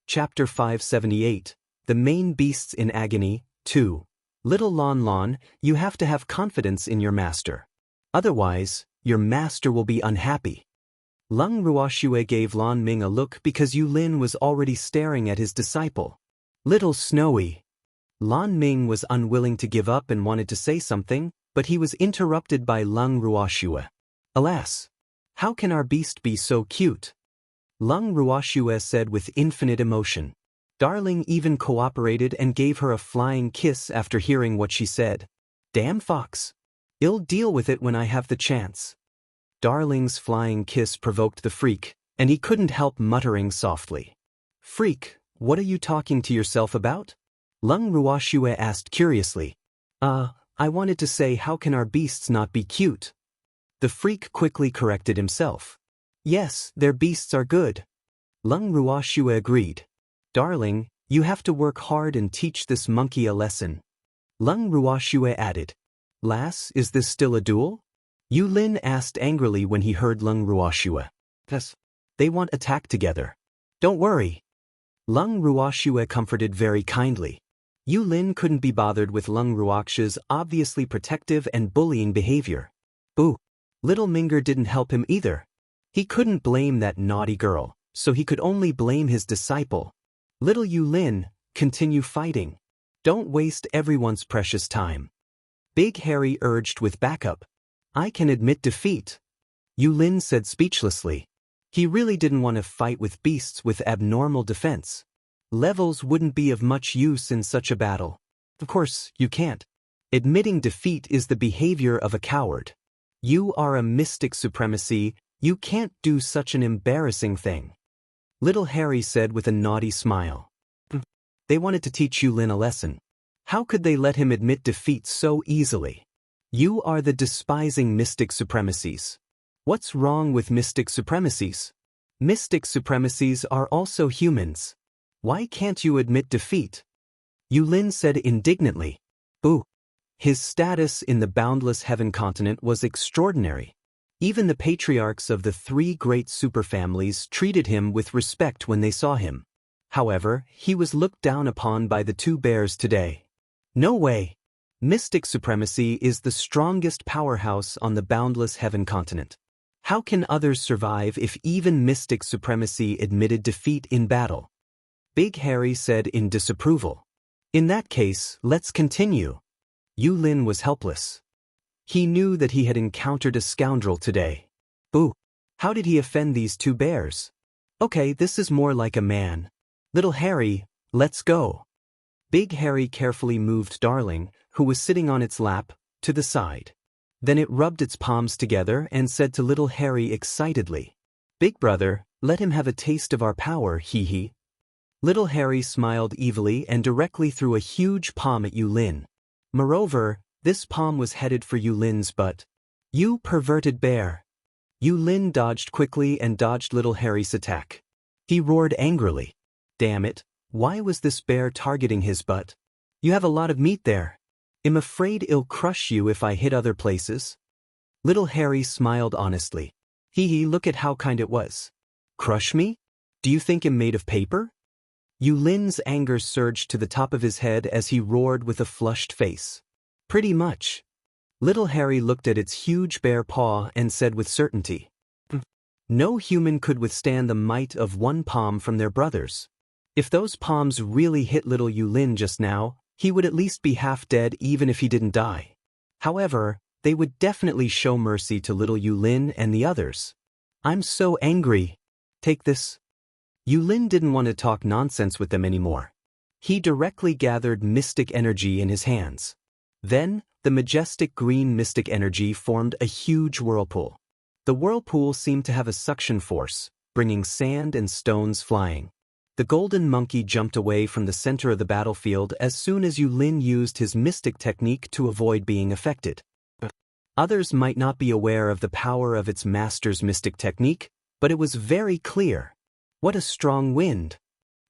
Chapter 578, The Main Beasts in Agony, 2. Little Lon Lon, you have to have confidence in your master. Otherwise, your master will be unhappy. Lung Ruoxue gave Lan Ming a look because Yulin was already staring at his disciple. Little Snowy. Lan Ming was unwilling to give up and wanted to say something, but he was interrupted by Lung Ruoxue. Alas, how can our beast be so cute? Lung Ruoxue said with infinite emotion. Darling even cooperated and gave her a flying kiss after hearing what she said. Damn fox. I'll deal with it when I have the chance. Darling's flying kiss provoked the freak, and he couldn't help muttering softly. Freak, what are you talking to yourself about? Lung Ruoxue asked curiously. I wanted to say how can our beasts not be cute? The freak quickly corrected himself. Yes, their beasts are good. Lung Ruoxue agreed. Darling, you have to work hard and teach this monkey a lesson. Lung Ruoxue added. Lass, is this still a duel? Yulin asked angrily when he heard Lung Ruoxue. Yes. They want attack together. Don't worry. Lung Ruoxue comforted very kindly. Yulin couldn't be bothered with Lung Ruoxue's obviously protective and bullying behavior. Boo! Little Minger didn't help him either. He couldn't blame that naughty girl, so he could only blame his disciple. Little Yulin, continue fighting. Don't waste everyone's precious time. Big Harry urged with backup. I can admit defeat. Yulin said speechlessly. He really didn't want to fight with beasts with abnormal defense. Levels wouldn't be of much use in such a battle. Of course, you can't. Admitting defeat is the behavior of a coward. You are a mystic supremacy, you can't do such an embarrassing thing. Little Harry said with a naughty smile. They wanted to teach Yulin a lesson. How could they let him admit defeat so easily? You are the despising mystic supremacies. What's wrong with mystic supremacies? Mystic supremacies are also humans. Why can't you admit defeat? Yulin said indignantly. Boo! His status in the boundless heaven continent was extraordinary. Even the patriarchs of the three great superfamilies treated him with respect when they saw him. However, he was looked down upon by the two bears today. No way! Mystic supremacy is the strongest powerhouse on the boundless heaven continent. How can others survive if even mystic supremacy admitted defeat in battle? Big Harry said in disapproval. In that case, let's continue. Yulin was helpless. He knew that he had encountered a scoundrel today. Ooh, how did he offend these two bears? Okay, this is more like a man. Little Harry, let's go. Big Harry carefully moved Darling, who was sitting on its lap, to the side. Then it rubbed its palms together and said to little Harry excitedly, Big brother, let him have a taste of our power, hee. Little Harry smiled evilly and directly threw a huge palm at Yulin. Moreover, this palm was headed for Yulin's butt. You perverted bear. Yulin dodged quickly and dodged little Harry's attack. He roared angrily. Damn it, why was this bear targeting his butt? You have a lot of meat there. I'm afraid it'll crush you if I hit other places. Little Harry smiled honestly. Hee, look at how kind it was. Crush me? Do you think I'm made of paper? Yulin's anger surged to the top of his head as he roared with a flushed face. Pretty much. Little Harry looked at its huge bare paw and said with certainty. No human could withstand the might of one palm from their brothers. If those palms really hit little Yulin just now, he would at least be half dead even if he didn't die. However, they would definitely show mercy to little Yulin and the others. I'm so angry. Take this. Yulin didn't want to talk nonsense with them anymore. He directly gathered mystic energy in his hands. Then, the majestic green mystic energy formed a huge whirlpool. The whirlpool seemed to have a suction force, bringing sand and stones flying. The golden monkey jumped away from the center of the battlefield as soon as Yulin used his mystic technique to avoid being affected. Others might not be aware of the power of its master's mystic technique, but it was very clear. What a strong wind!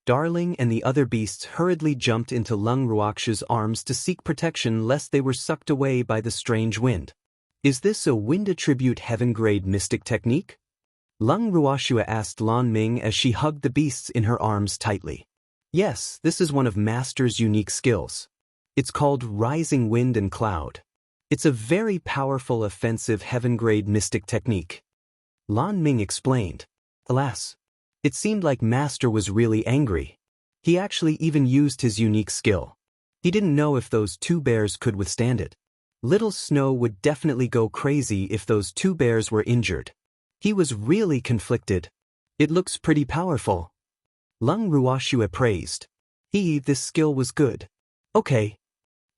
Darling and the other beasts hurriedly jumped into Lung Ruaksha's arms to seek protection lest they were sucked away by the strange wind. Is this a wind attribute heaven-grade mystic technique? Lung Ruashua asked Lan Ming as she hugged the beasts in her arms tightly. Yes, this is one of Master's unique skills. It's called Rising Wind and Cloud. It's a very powerful offensive heaven-grade mystic technique. Lan Ming explained. Alas, it seemed like Master was really angry. He actually even used his unique skill. He didn't know if those two bears could withstand it. Little Snow would definitely go crazy if those two bears were injured. He was really conflicted. It looks pretty powerful. Lung Ruashua praised. This skill was good. Okay.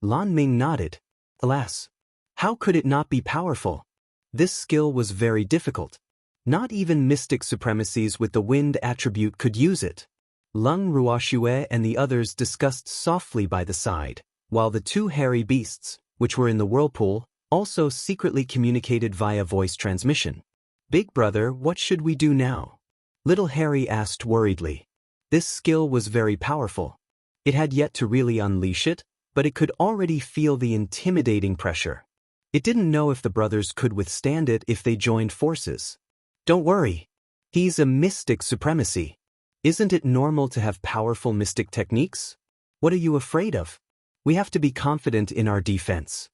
Lan Ming nodded. Alas, how could it not be powerful? This skill was very difficult. Not even mystic supremacies with the wind attribute could use it. Lung Ruashue and the others discussed softly by the side, while the two hairy beasts, which were in the whirlpool, also secretly communicated via voice transmission. Big brother, what should we do now? Little Harry asked worriedly. This skill was very powerful. It had yet to really unleash it, but it could already feel the intimidating pressure. It didn't know if the brothers could withstand it if they joined forces. Don't worry. He's a mystic supremacy. Isn't it normal to have powerful mystic techniques? What are you afraid of? We have to be confident in our defense.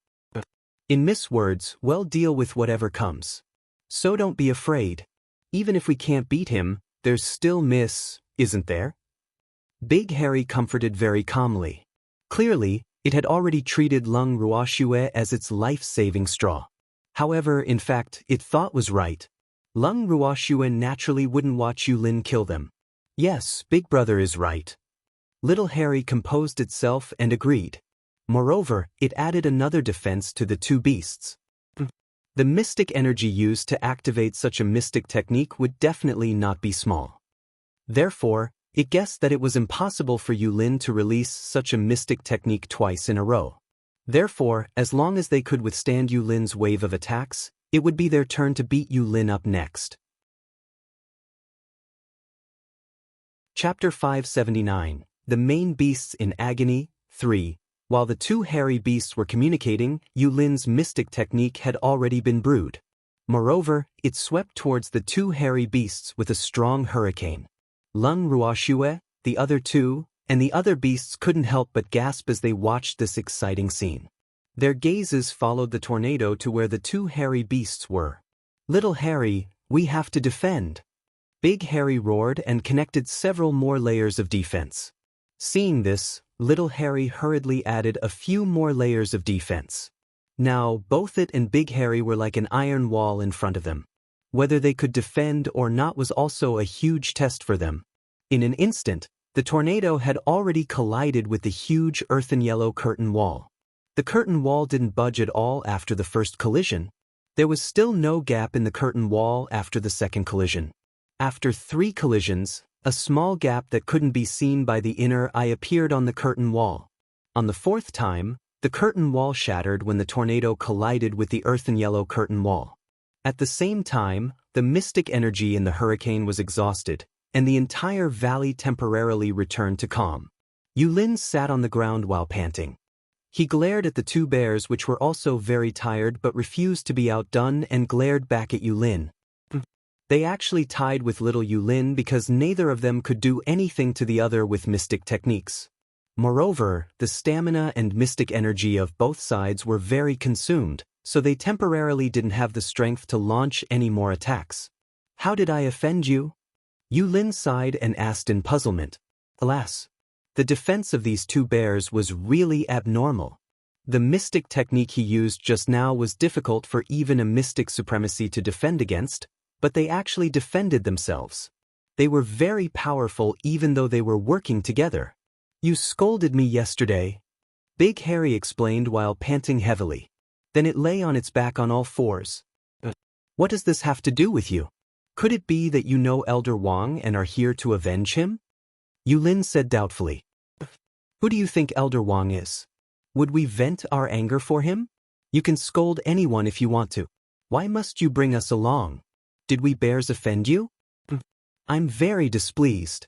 In Miss words, we'll deal with whatever comes. So don't be afraid. Even if we can't beat him, there's still Miss, isn't there? Big Harry comforted very calmly. Clearly, it had already treated Lung Ruashue as its life-saving straw. However, in fact, it thought was right. Lung Ruashue naturally wouldn't watch Yulin kill them. Yes, Big Brother is right. Little Harry composed itself and agreed. Moreover, it added another defense to the two beasts. The mystic energy used to activate such a mystic technique would definitely not be small. Therefore, it guessed that it was impossible for Yulin to release such a mystic technique twice in a row. Therefore, as long as they could withstand Yulin's wave of attacks, it would be their turn to beat Yulin up next. Chapter 579, The Main Beasts in Agony, 3. While the two hairy beasts were communicating, Yulin's mystic technique had already been brewed. Moreover, it swept towards the two hairy beasts with a strong hurricane. Lung Ruashue, the other two, and the other beasts couldn't help but gasp as they watched this exciting scene. Their gazes followed the tornado to where the two hairy beasts were. Little Harry, we have to defend. Big Harry roared and connected several more layers of defense. Seeing this, Little Harry hurriedly added a few more layers of defense. Now, both it and Big Harry were like an iron wall in front of them. Whether they could defend or not was also a huge test for them. In an instant, the tornado had already collided with the huge earthen yellow curtain wall. The curtain wall didn't budge at all after the first collision. There was still no gap in the curtain wall after the second collision. After 3 collisions, a small gap that couldn't be seen by the inner eye appeared on the curtain wall. On the 4th time, the curtain wall shattered when the tornado collided with the earthen yellow curtain wall. At the same time, the mystic energy in the hurricane was exhausted, and the entire valley temporarily returned to calm. Yulin sat on the ground while panting. He glared at the 2 bears, which were also very tired but refused to be outdone, and glared back at Yulin. They actually tied with little Yulin because neither of them could do anything to the other with mystic techniques. Moreover, the stamina and mystic energy of both sides were very consumed, so they temporarily didn't have the strength to launch any more attacks. How did I offend you? Yulin sighed and asked in puzzlement. Alas, the defense of these 2 bears was really abnormal. The mystic technique he used just now was difficult for even a mystic supremacy to defend against, but they actually defended themselves. They were very powerful even though they were working together. You scolded me yesterday, Big Harry explained while panting heavily. Then it lay on its back on all 4s. What does this have to do with you? Could it be that you know Elder Wang and are here to avenge him? Yulin said doubtfully. Who do you think Elder Wang is? Would we vent our anger for him? You can scold anyone if you want to. Why must you bring us along? Did we bears offend you? I'm very displeased.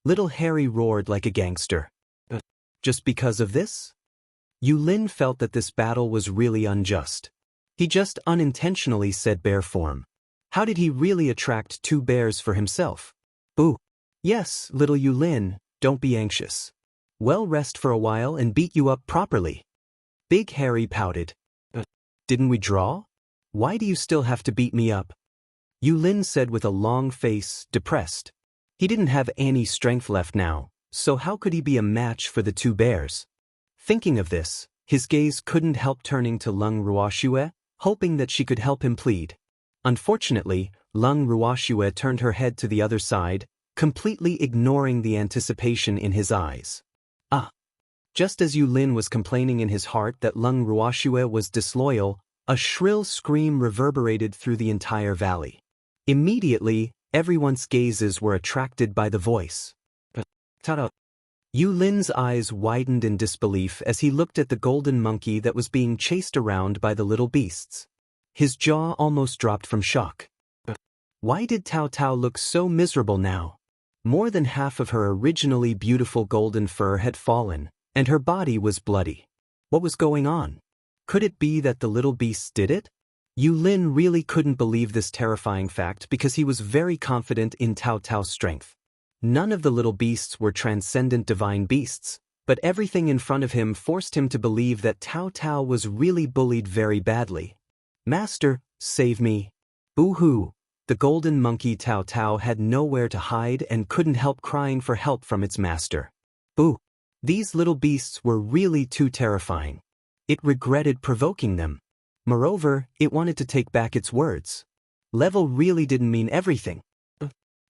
Little Harry roared like a gangster. Just because of this? Yulin felt that this battle was really unjust. He just unintentionally said bear form. How did he really attract 2 bears for himself? Boo. Yes, little Yulin, don't be anxious. Well, rest for a while and beat you up properly. Big Harry pouted. Didn't we draw? Why do you still have to beat me up? Yulin said with a long face, depressed. He didn't have any strength left now, so how could he be a match for the 2 bears? Thinking of this, his gaze couldn't help turning to Lung Ruoxue, hoping that she could help him plead. Unfortunately, Lung Ruoxue turned her head to the other side, completely ignoring the anticipation in his eyes. Just as Yulin was complaining in his heart that Lung Ruoxue was disloyal, a shrill scream reverberated through the entire valley. Immediately, everyone's gazes were attracted by the voice. Ta-da! Yulin's eyes widened in disbelief as he looked at the golden monkey that was being chased around by the little beasts. His jaw almost dropped from shock. Why did Tao Tao look so miserable now? More than half of her originally beautiful golden fur had fallen, and her body was bloody. What was going on? Could it be that the little beasts did it? Yulin really couldn't believe this terrifying fact because he was very confident in Tao Tao's strength. None of the little beasts were transcendent divine beasts, but everything in front of him forced him to believe that Tao Tao was really bullied very badly. Master, save me. Boo-hoo. The golden monkey Tao Tao had nowhere to hide and couldn't help crying for help from its master. Boo. These little beasts were really too terrifying. It regretted provoking them. Moreover, it wanted to take back its words. Level really didn't mean everything.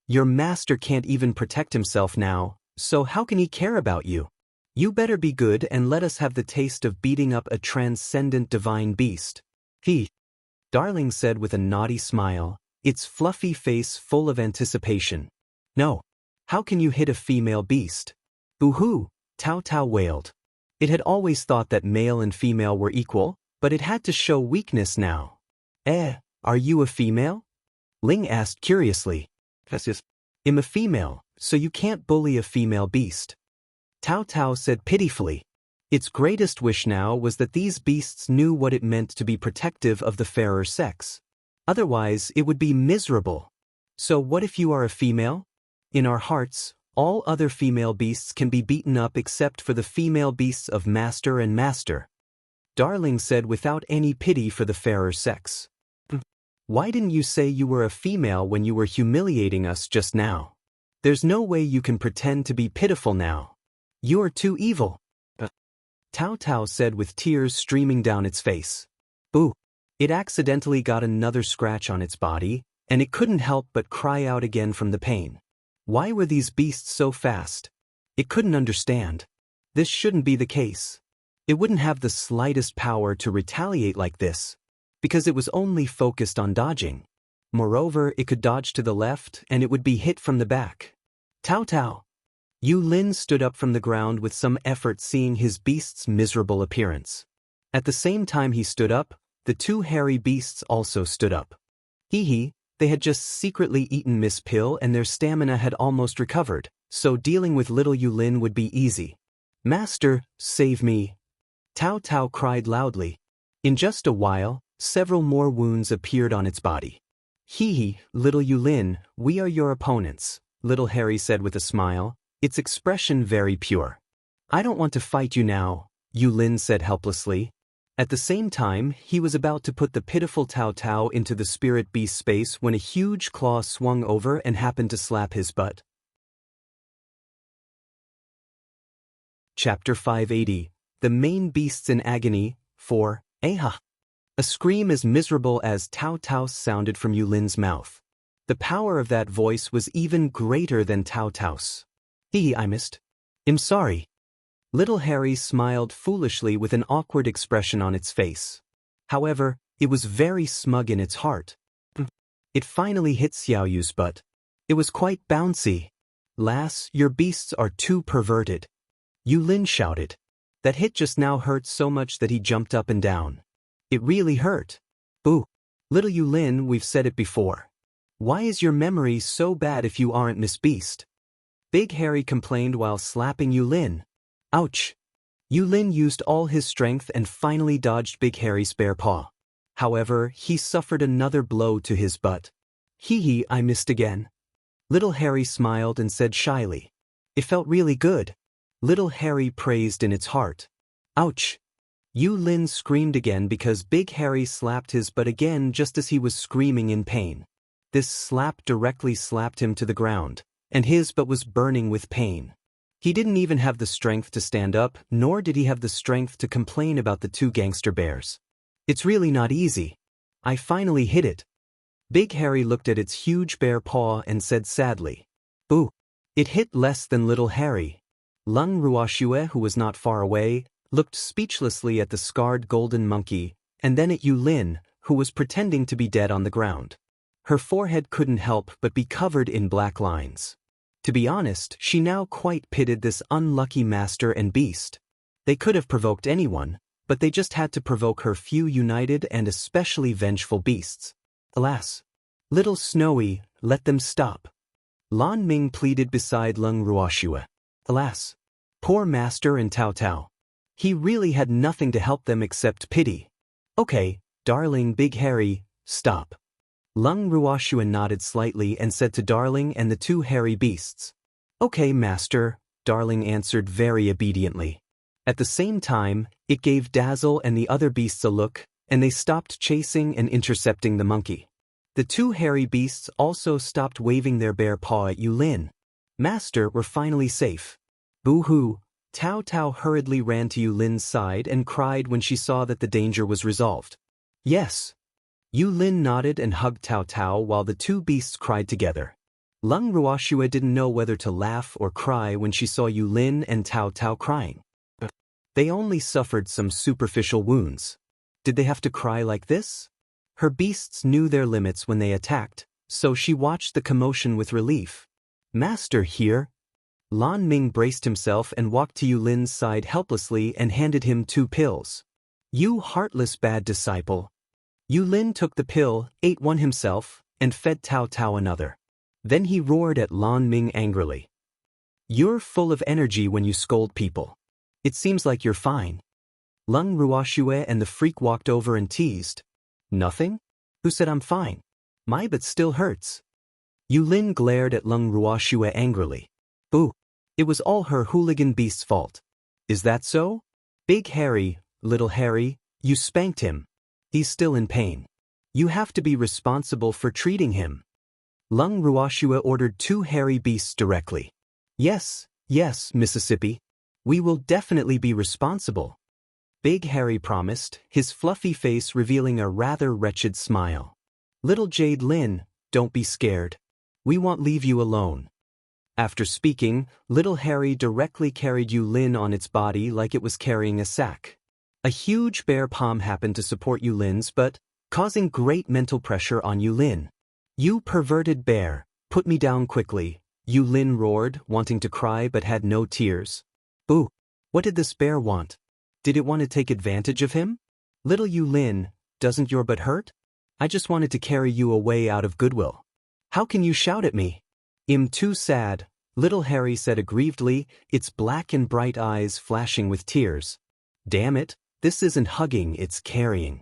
Your master can't even protect himself now, so how can he care about you? You better be good and let us have the taste of beating up a transcendent divine beast. Darling said with a naughty smile, its fluffy face full of anticipation. No. How can you hit a female beast? Boo-hoo, Tao Tao wailed. It had always thought that male and female were equal, but it had to show weakness now. Are you a female? Ling asked curiously. I'm a female, so you can't bully a female beast. Tao Tao said pitifully. Its greatest wish now was that these beasts knew what it meant to be protective of the fairer sex. Otherwise, it would be miserable. So what if you are a female? In our hearts, all other female beasts can be beaten up except for the female beasts of Master and Master. Darling said without any pity for the fairer sex. Why didn't you say you were a female when you were humiliating us just now? There's no way you can pretend to be pitiful now. You're too evil. Tao Tao said with tears streaming down its face. Boo! It accidentally got another scratch on its body, and it couldn't help but cry out again from the pain. Why were these beasts so fast? It couldn't understand. This shouldn't be the case. It wouldn't have the slightest power to retaliate like this, because it was only focused on dodging. Moreover, it could dodge to the left and it would be hit from the back. Tao Tao! Yu Lin stood up from the ground with some effort, seeing his beast's miserable appearance. At the same time he stood up, the two hairy beasts also stood up. Hee, they had just secretly eaten Miss Pill and their stamina had almost recovered, so dealing with little Yu Lin would be easy. Master, save me! Tao Tao cried loudly. In just a while, several more wounds appeared on its body. Hee, little Yu Lin, we are your opponents, little Harry said with a smile, its expression very pure. I don't want to fight you now, Yu Lin said helplessly. At the same time, he was about to put the pitiful Tao Tao into the spirit beast space when a huge claw swung over and happened to slap his butt. Chapter 580. The Main Beasts in Agony, 4, Aha! A scream as miserable as Tao Tao's sounded from Yu Lin's mouth. The power of that voice was even greater than Tao Tao's. I missed. I'm sorry. Little Harry smiled foolishly with an awkward expression on its face. However, it was very smug in its heart. It finally hit Xiao Yu's butt. It was quite bouncy. Lass, your beasts are too perverted. Yu Lin shouted. That hit just now hurt so much that he jumped up and down. It really hurt. Boo. Little Yu Lin, we've said it before. Why is your memory so bad if you aren't Miss Beast? Big Harry complained while slapping Yu Lin. Ouch! Yu Lin used all his strength and finally dodged Big Harry's bare paw. However, he suffered another blow to his butt. I missed again. Little Harry smiled and said shyly. It felt really good. Little Harry praised in its heart. Ouch! Yu Lin screamed again because Big Harry slapped his butt again just as he was screaming in pain. This slap directly slapped him to the ground, and his butt was burning with pain. He didn't even have the strength to stand up, nor did he have the strength to complain about the two gangster bears. It's really not easy. I finally hit it. Big Harry looked at its huge bare paw and said sadly. Boo! It hit less than little Harry. Lung Ruoxue, who was not far away, looked speechlessly at the scarred golden monkey, and then at Yu Lin, who was pretending to be dead on the ground. Her forehead couldn't help but be covered in black lines. To be honest, she now quite pitied this unlucky master and beast. They could have provoked anyone, but they just had to provoke her few united and especially vengeful beasts. Alas! Little Snowy, let them stop. Lan Ming pleaded beside Lung Ruoxue. Alas! Poor master and Tao Tao. He really had nothing to help them except pity. Okay, darling Big Harry, stop. Lung Ruoxue nodded slightly and said to Darling and the two hairy beasts. Okay, master, Darling answered very obediently. At the same time, it gave Dazzle and the other beasts a look, and they stopped chasing and intercepting the monkey. The two hairy beasts also stopped waving their bare paw at Yu Lin. Master, we're finally safe. Boo-hoo! Tao Tao hurriedly ran to Yu Lin's side and cried when she saw that the danger was resolved. Yes. Yu Lin nodded and hugged Tao Tao while the two beasts cried together. Lung Ruoxue didn't know whether to laugh or cry when she saw Yu Lin and Tao Tao crying. They only suffered some superficial wounds. Did they have to cry like this? Her beasts knew their limits when they attacked, so she watched the commotion with relief. Master here. Lan Ming braced himself and walked to Yu Lin's side helplessly and handed him 2 pills. You heartless bad disciple. Yu Lin took the pill, ate one himself, and fed Tao Tao another. Then he roared at Lan Ming angrily. You're full of energy when you scold people. It seems like you're fine. Lung Ruoxue and the freak walked over and teased. Nothing? Who said I'm fine? My butt still hurts. Yu Lin glared at Lung Ruoxue angrily. Boo! It was all her hooligan beast's fault. Is that so? Big Harry, little Harry, you spanked him. He's still in pain. You have to be responsible for treating him. Lung Ruoshua ordered 2 hairy beasts directly. Yes, Mississippi. We will definitely be responsible. Big Harry promised, his fluffy face revealing a rather wretched smile. Little Jade Lin, don't be scared. We won't leave you alone. After speaking, little Harry directly carried Yulin on its body like it was carrying a sack. A huge bear palm happened to support Yulin's butt, causing great mental pressure on Yulin. You perverted bear, put me down quickly, Yulin roared, wanting to cry but had no tears. Boo! What did this bear want? Did it want to take advantage of him? Little Yulin, doesn't your butt hurt? I just wanted to carry you away out of goodwill. How can you shout at me? I'm too sad, little Harry said aggrievedly, its black and bright eyes flashing with tears. Damn it, this isn't hugging, it's carrying.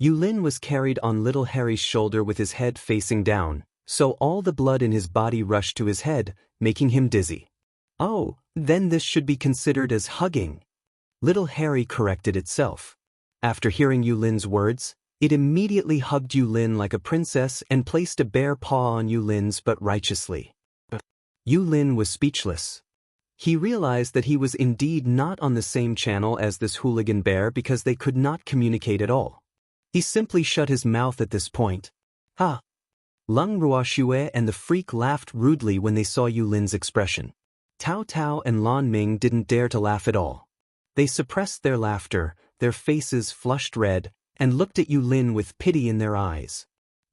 Yulin was carried on little Harry's shoulder with his head facing down, so all the blood in his body rushed to his head, making him dizzy. Oh, then this should be considered as hugging. Little Harry corrected itself. After hearing Yulin's words, it immediately hugged Yulin like a princess and placed a bare paw on Yulin's butt righteously. Yulin was speechless. He realized that he was indeed not on the same channel as this hooligan bear because they could not communicate at all. He simply shut his mouth at this point. Ha! Lung Ruoshue and the freak laughed rudely when they saw Yulin's expression. Tao Tao and Lan Ming didn't dare to laugh at all. They suppressed their laughter, their faces flushed red, and looked at Yulin with pity in their eyes.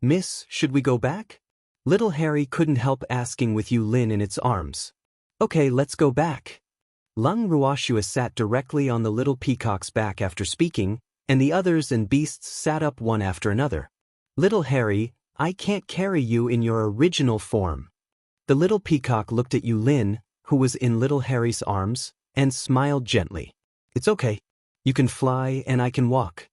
Miss, should we go back? Little Harry couldn't help asking with Yulin in its arms. Okay, let's go back. Lung Ruoshua sat directly on the little peacock's back after speaking, and the others and beasts sat up one after another. Little Harry, I can't carry you in your original form. The little peacock looked at Yulin, who was in little Harry's arms, and smiled gently. It's okay. You can fly and I can walk.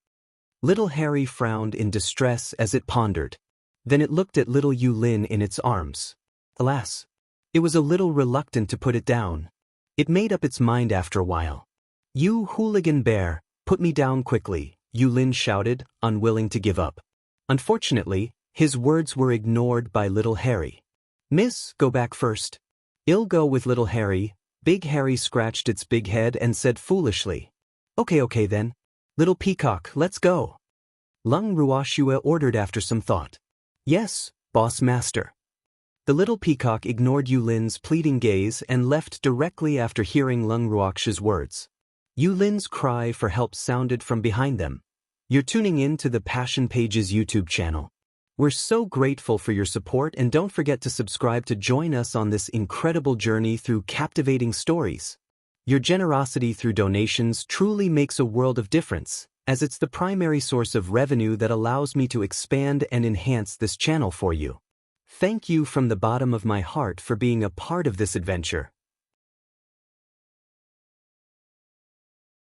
Little Harry frowned in distress as it pondered. Then it looked at little Yulin in its arms. Alas, it was a little reluctant to put it down. It made up its mind after a while. You hooligan bear, put me down quickly, Yulin shouted, unwilling to give up. Unfortunately, his words were ignored by little Harry. Miss, go back first. I'll go with little Harry. Big Harry scratched its big head and said foolishly. Okay then. Little peacock, let's go. Lung Ruoshua ordered after some thought. Yes, boss master. The little peacock ignored Yulin's pleading gaze and left directly after hearing Lung Ruokshua's words. Yulin's cry for help sounded from behind them. You're tuning in to the Passion Pages YouTube channel. We're so grateful for your support, and don't forget to subscribe to join us on this incredible journey through captivating stories. Your generosity through donations truly makes a world of difference, as it's the primary source of revenue that allows me to expand and enhance this channel for you. Thank you from the bottom of my heart for being a part of this adventure.